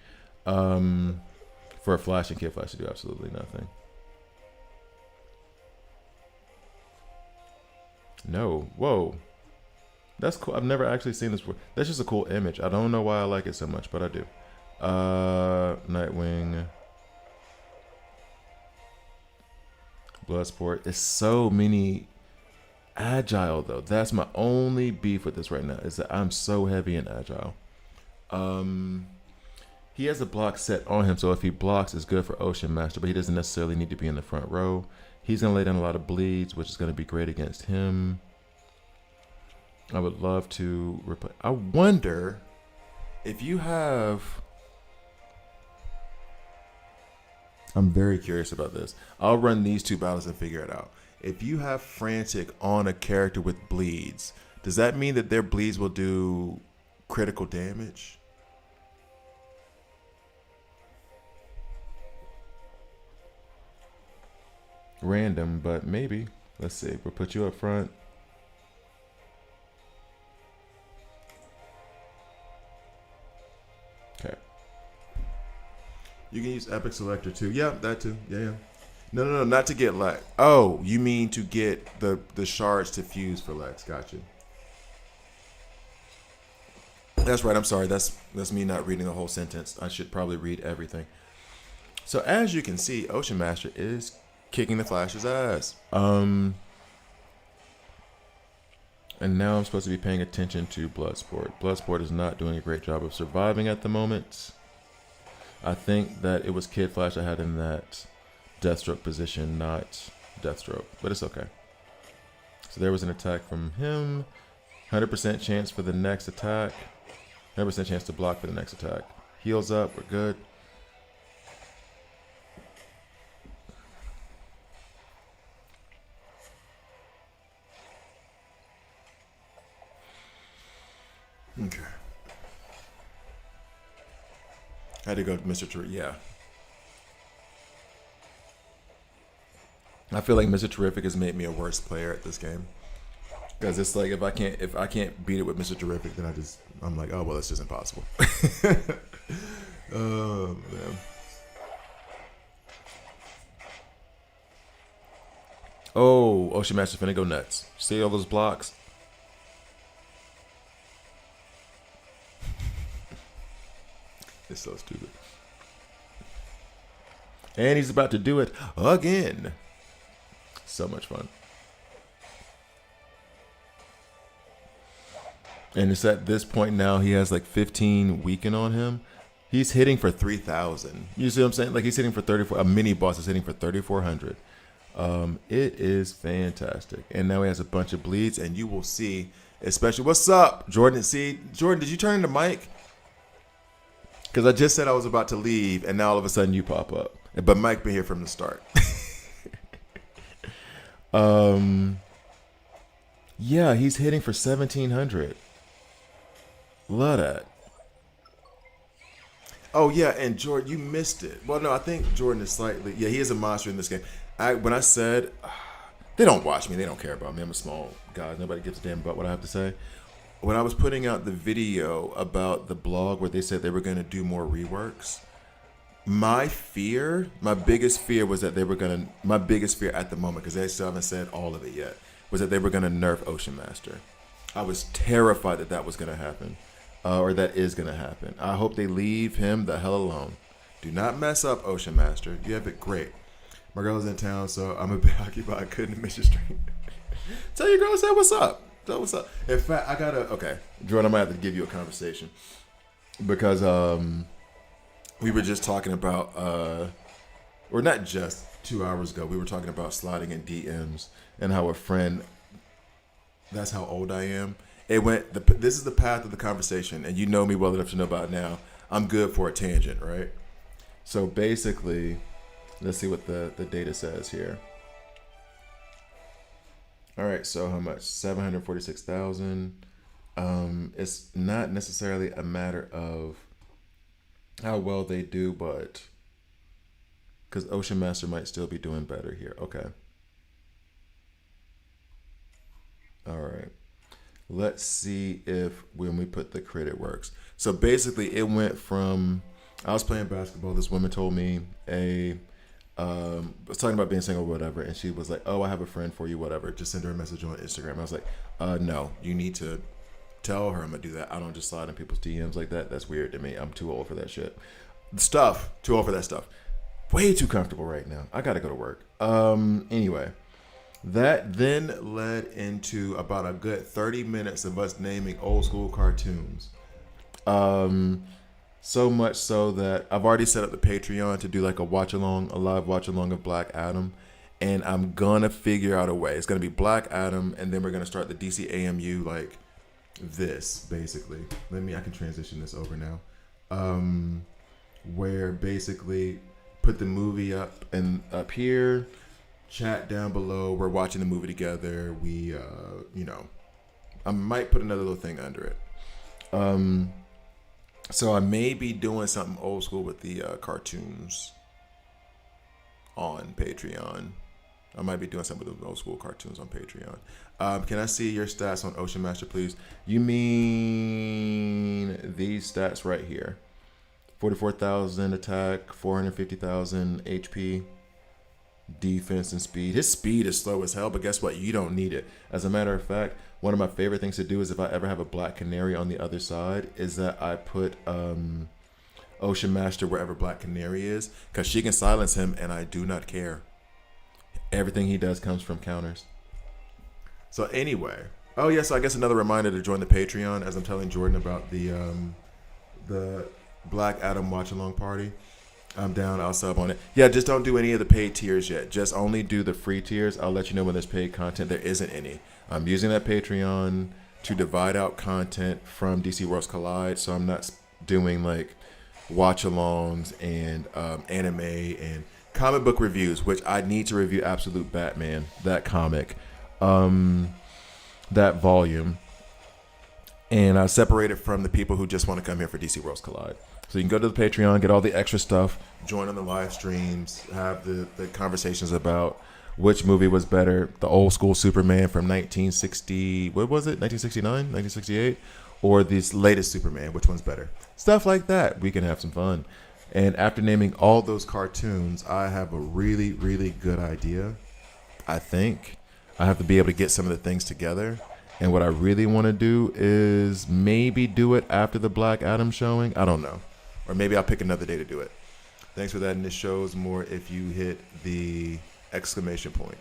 A: For Flash and Kid Flash to do absolutely nothing. No. Whoa. That's cool. I've never actually seen this before. That's just a cool image. I don't know why I like it so much, but I do. Nightwing. BloodSport. It's so many agile though. That's my only beef with this right now is that I'm so heavy in agile. He has a block set on him, so if he blocks, it's good for Ocean Master, but he doesn't necessarily need to be in the front row. He's going to lay down a lot of bleeds, which is going to be great against him. I would love to replace. I wonder if you have... I'm very curious about this. I'll run these two battles and figure it out. If you have Frantic on a character with bleeds, does that mean that their bleeds will do critical damage? random, but maybe. Let's see. We'll put you up front. Okay. You can use Epic Selector too. Yeah, that too. Yeah. No, not to get Lex. Oh, you mean to get the shards to fuse for Lex? Gotcha. That's right. I'm sorry. That's me not reading the whole sentence. I should probably read everything. So as you can see, Ocean Master is kicking the Flash's ass. And now I'm supposed to be paying attention to Bloodsport. Bloodsport is not doing a great job of surviving at the moment. I think that it was Kid Flash I had in that Deathstroke position, not Deathstroke, but it's okay. So there was an attack from him. 100% chance for the next attack. 100% chance to block for the next attack. Heals up, we're good. Okay. I had to go to Mr. Terrific. Yeah. I feel like Mr. Terrific has made me a worse player at this game. Because it's like if I can't beat it with Mr. Terrific, then I'm like, oh well, it's just impossible. Oh man. Oh, Ocean Master finna go nuts. See all those blocks? It's so stupid. And he's about to do it again. So much fun. And it's at this point now he has like 15 weaken on him. He's hitting for 3,000. You see what I'm saying? Like he's hitting for 34. A mini boss is hitting for 3,400. It is fantastic. And now he has a bunch of bleeds, and you will see, especially what's up, Jordan. See, Jordan, did you turn the mic? Because I just said I was about to leave, and now all of a sudden you pop up. But Mike been here from the start. Yeah, he's hitting for 1,700. Love that. Oh yeah, and Jordan, you missed it. Well, no, I think Jordan is slightly. Yeah, he is a monster in this game. When I said they don't watch me, they don't care about me. I'm a small guy. Nobody gives a damn about what I have to say. When I was putting out the video about the blog where they said they were going to do more reworks, my biggest fear was that they were going to. My biggest fear at the moment, because they still haven't said all of it yet, was that they were going to nerf Ocean Master. I was terrified that that was going to happen. Or that is going to happen. I hope they leave him the hell alone. Do not mess up Ocean Master. You have it great. My girl's in town, so I'm a bit occupied. I couldn't miss your stream. Tell your girl, say what's up. Tell what's up. In fact, okay. Jordan, I might have to give you a conversation. Because we were just talking about, or not just 2 hours ago, we were talking about sliding in DMs and how a friend, that's how old I am. This is the path of the conversation, and you know me well enough to know about now. I'm good for a tangent, right? So basically, let's see what the data says here. All right, so how much? 746,000. It's not necessarily a matter of how well they do, but because Ocean Master might still be doing better here. Okay. All right. Let's see if when we put the crit it works. So basically it went from, I was playing basketball. This woman told me was talking about being single or whatever. And she was like, oh, I have a friend for you, whatever. Just send her a message on Instagram. I was like, no, you need to tell her I'm going to do that. I don't just slide in people's DMs like that. That's weird to me. I'm too old for that shit. Too old for that stuff. Way too comfortable right now. I got to go to work. Anyway. That then led into about a good 30 minutes of us naming old school cartoons. So much so that I've already set up the Patreon to do like a live watch along of Black Adam. And I'm gonna figure out a way. It's gonna be Black Adam, and then we're gonna start the DC AMU like this, basically. I can transition this over now. Where basically put the movie up up here. Chat down below. We're watching the movie together. We, I might put another little thing under it. So I may be doing something old school with the cartoons on Patreon. I might be doing some of those old school cartoons on Patreon. Can I see your stats on Ocean Master, please? You mean these stats right here? 44,000 attack, 450,000 HP, defense, and speed. His speed is slow as hell, but guess what? You don't need it. As a matter of fact, one of my favorite things to do is if I ever have a Black Canary on the other side, is that I put Ocean Master wherever Black Canary is, because she can silence him, and I do not care. Everything he does comes from counters. So anyway, oh yeah, so I guess another reminder to join the Patreon, as I'm telling Jordan about the Black Adam watch along party. I'm down. I'll sub on it. Yeah, just don't do any of the paid tiers yet. Just only do the free tiers. I'll let you know when there's paid content. There isn't any. I'm using that Patreon to divide out content from DC Worlds Collide, so I'm not doing like watch alongs and anime and comic book reviews, which I need to review Absolute Batman, that comic, that volume, and I separate it from the people who just want to come here for DC Worlds Collide. So you can go to the Patreon, get all the extra stuff, join on the live streams, have the conversations about which movie was better, the old school Superman from 1960, what was it, 1969, 1968, or this latest Superman, which one's better? Stuff like that. We can have some fun. And after naming all those cartoons, I have a really, really good idea. I think I have to be able to get some of the things together. And what I really want to do is maybe do it after the Black Adam showing. I don't know. Or maybe I'll pick another day to do it. Thanks for that. And this shows more if you hit the exclamation point.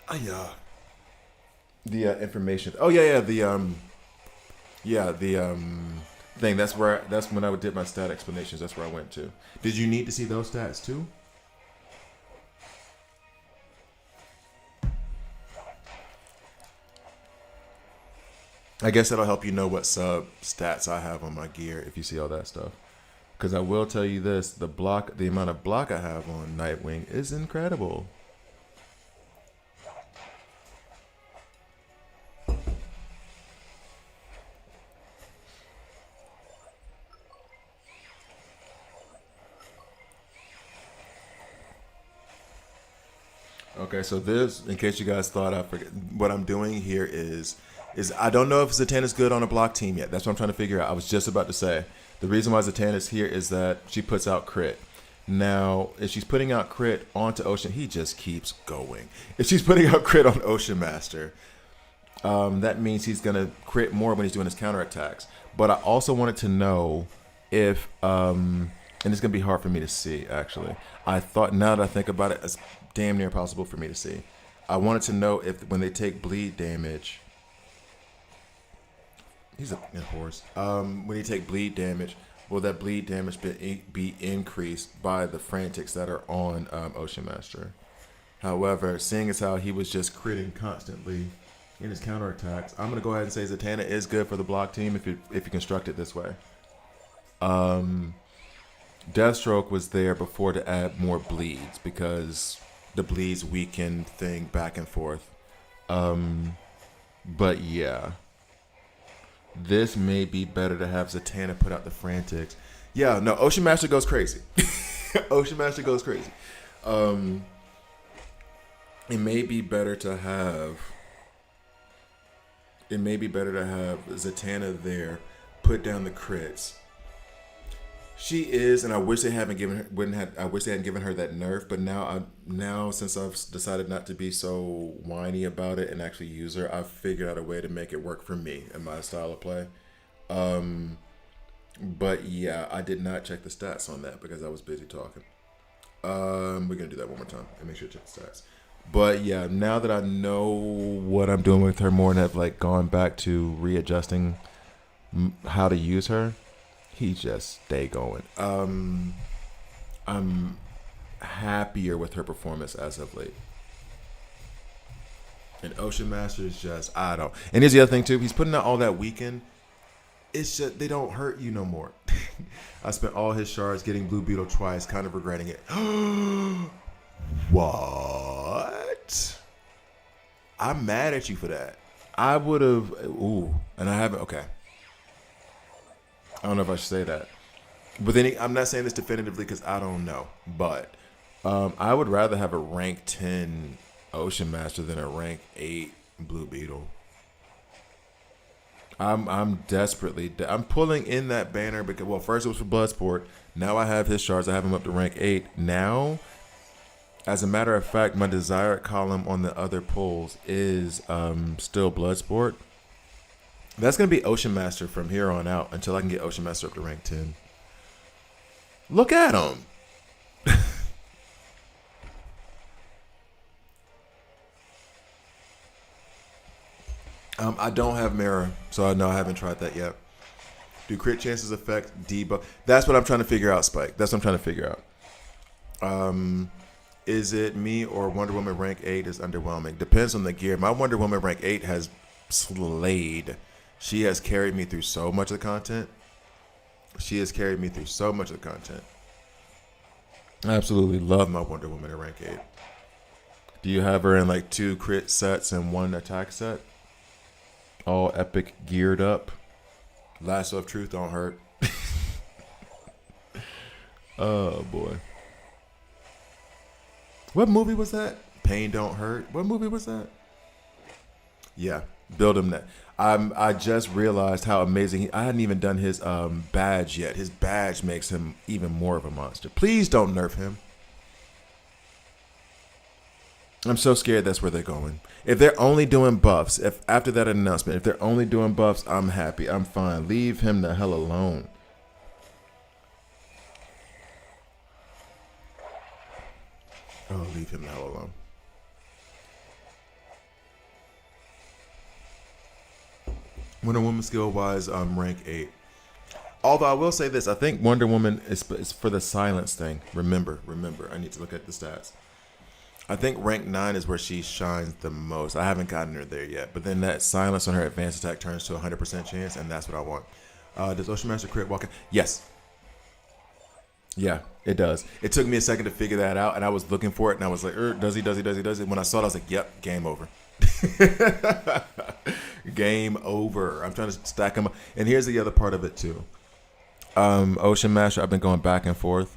A: Oh, yeah. The information. Oh, yeah, yeah. The thing. That's when I did my stat explanations. That's where I went to. Did you need to see those stats too? I guess that'll help you know what sub stats I have on my gear if you see all that stuff. Because I will tell you this, the amount of block I have on Nightwing is incredible. Okay, so this, in case you guys thought I forget, what I'm doing here is I don't know if Zatanna's good on a block team yet. That's what I'm trying to figure out. I was just about to say, the reason why Zatanna's here is that she puts out crit. Now, if she's putting out crit onto Ocean, he just keeps going. If she's putting out crit on Ocean Master, that means he's going to crit more when he's doing his counterattacks. But I also wanted to know if, and it's going to be hard for me to see, actually. I thought, now that I think about it, it's damn near impossible for me to see. I wanted to know if when they take bleed damage, he's a horse. When you take bleed damage, will that bleed damage be increased by the frantics that are on Ocean Master? However, seeing as how he was just critting constantly in his counterattacks, I'm gonna go ahead and say Zatanna is good for the block team if you construct it this way. Deathstroke was there before to add more bleeds because the bleeds weaken thing back and forth. But yeah. This may be better to have Zatanna put out the frantics. Yeah, no, Ocean Master goes crazy. Ocean Master goes crazy. It may be better to have Zatanna there, put down the crits. She is, and I wish they hadn't given her that nerf. But now since I've decided not to be so whiny about it and actually use her, I've figured out a way to make it work for me and my style of play. But yeah, I did not check the stats on that because I was busy talking. We're gonna do that one more time and make sure to check the stats. But yeah, now that I know what I'm doing with her more and have like gone back to readjusting how to use her, he just stay going. I'm happier with her performance as of late. And Ocean Master is just, I don't. And here's the other thing too. He's putting out all that weekend. It's just, they don't hurt you no more. I spent all his shards getting Blue Beetle twice, kind of regretting it. What? I'm mad at you for that. I would have, and I haven't, okay. I don't know if I should say that. But then I'm not saying this definitively because I don't know. But I would rather have a rank 10 Ocean Master than a rank 8 Blue Beetle. I'm desperately I'm pulling in that banner because, well, first it was for Bloodsport. Now I have his shards. I have him up to rank 8. Now, as a matter of fact, my desired column on the other pulls is still Bloodsport. That's gonna be Ocean Master from here on out until I can get Ocean Master up to rank 10. Look at him. I don't have Mirror, so I know I haven't tried that yet. Do crit chances affect debuff? That's what I'm trying to figure out, Spike. That's what I'm trying to figure out. Is it me or Wonder Woman rank 8 is underwhelming? Depends on the gear. My Wonder Woman rank 8 has slayed. She has carried me through so much of the content. She has carried me through so much of the content. I absolutely love my Wonder Woman in rank 8. Do you have her in like 2 crit sets and 1 attack set? All epic geared up. Lasso of Truth don't hurt. Oh boy. What movie was that? Pain Don't Hurt. What movie was that? Yeah, build him that. I just realized how amazing I hadn't even done his badge yet. His badge makes him even more of a monster. Please don't nerf him. I'm so scared that's where they're going. If they're only doing buffs, if after that announcement, if they're only doing buffs, I'm happy. I'm fine. Leave him the hell alone. Oh, leave him the hell alone. Wonder Woman skill wise, rank 8. Although I will say this, I think Wonder Woman is for the silence thing. Remember, I need to look at the stats. I think rank 9 is where she shines the most. I haven't gotten her there yet. But then that silence on her advanced attack turns to 100% chance, and that's what I want. Does Ocean Master crit walk in? Yes. Yeah, it does. It took me a second to figure that out, and I was looking for it, and I was like, does he? When I saw it, I was like, yep, game over. Game over. I'm trying to stack them up. And here's the other part of it, too. Ocean Master, I've been going back and forth.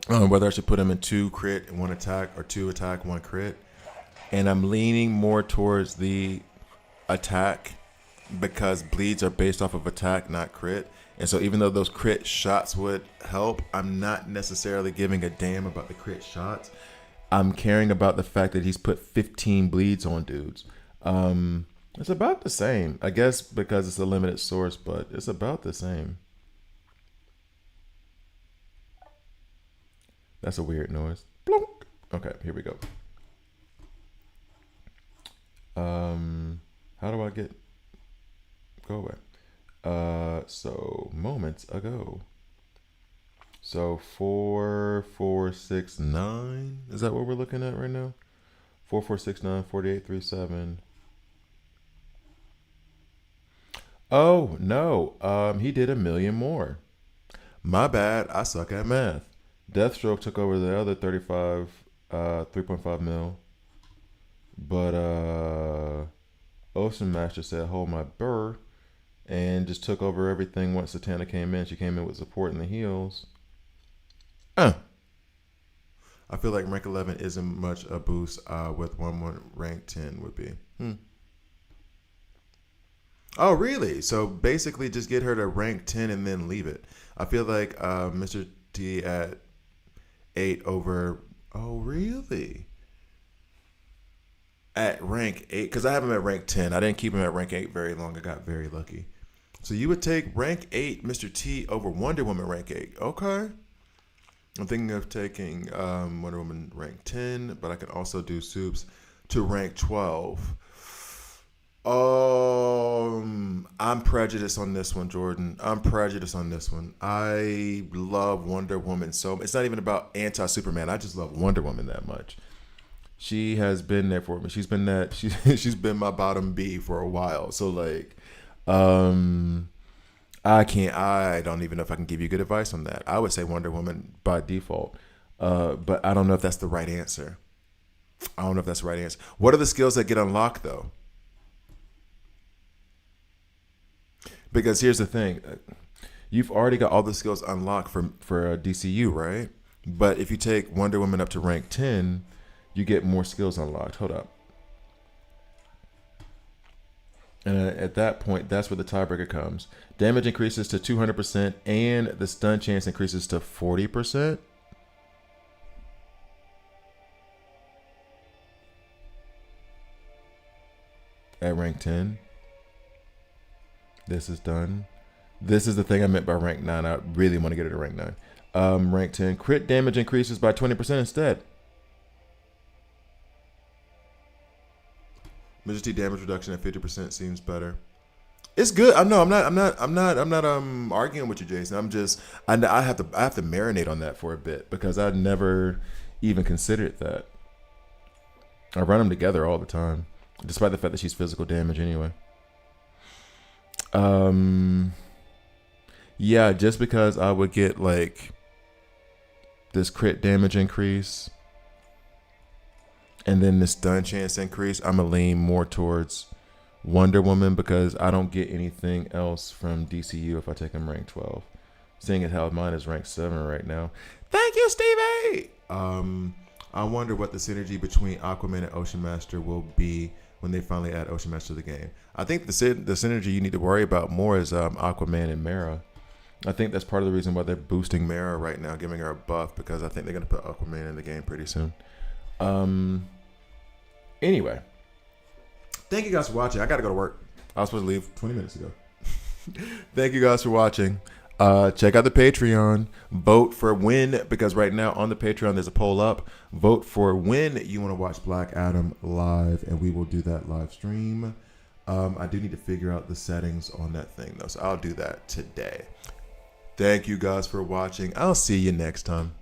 A: Whether I should put him in 2 crit and 1 attack or 2 attack, 1 crit. And I'm leaning more towards the attack because bleeds are based off of attack, not crit. And so even though those crit shots would help, I'm not necessarily giving a damn about the crit shots. I'm caring about the fact that he's put 15 bleeds on dudes. It's about the same, I guess, because it's a limited source, but it's about the same. That's a weird noise. Blunk. Okay, here we go. How do I go away? So moments ago. So 4469. Is that what we're looking at right now? 4469 4837. Oh no. He did 1 million more. My bad. I suck at math. Deathstroke took over the other 3.5 mil. But Ocean Master said, hold my burr. And just took over everything once Satana came in. She came in with support in the heels. I feel like rank 11 isn't much a boost with one rank 10 would be. Oh, really? So basically just get her to rank 10 and then leave it. I feel like Mr. T at 8 over. Oh, really? At rank 8, because I have him at rank 10. I didn't keep him at rank 8 very long. I got very lucky. So you would take rank 8 Mr. T over Wonder Woman rank 8. Okay. I'm thinking of taking Wonder Woman rank 10, but I can also do Soups to rank 12. I'm prejudiced on this one, Jordan. I'm prejudiced on this one. I love Wonder Woman so. It's not even about anti-Superman. I just love Wonder Woman that much. She has been there for me. She's been that. She's been my bottom B for a while. So like, I don't even know if I can give you good advice on that. I would say Wonder Woman by default, but I don't know if that's the right answer. What are the skills that get unlocked though? Because here's the thing, you've already got all the skills unlocked for DCU, right? But if you take Wonder Woman up to rank 10, you get more skills unlocked. Hold up. And at that point, that's where the tiebreaker comes. Damage increases to 200%, and the stun chance increases to 40%. At rank 10. This is done. This is the thing I meant by rank 9. I really want to get it to rank 9. Rank 10. Crit damage increases by 20% instead. Majesty damage reduction at 50% seems better. It's good. I know. I'm not arguing with you, Jason. I have to marinate on that for a bit because I never even considered that. I run them together all the time, despite the fact that she's physical damage anyway. Yeah, just because I would get like this crit damage increase and then this stun chance increase, I'm gonna lean more towards Wonder Woman because I don't get anything else from DCU if I take him rank 12. Seeing as how mine is rank 7 right now. Thank you, Stevie! I wonder what the synergy between Aquaman and Ocean Master will be when they finally add Ocean Master to the game. I think the synergy you need to worry about more is Aquaman and Mera. I think that's part of the reason why they're boosting Mera right now, giving her a buff, because I think they're going to put Aquaman in the game pretty soon. Anyway, thank you guys for watching. I got to go to work. I was supposed to leave 20 minutes ago. Thank you guys for watching. Check out the Patreon. Vote for when, because right now on the Patreon there's a poll up. Vote for when you want to watch Black Adam live, and we will do that live stream. I do need to figure out the settings on that thing though, so I'll do that today. Thank you guys for watching. I'll see you next time.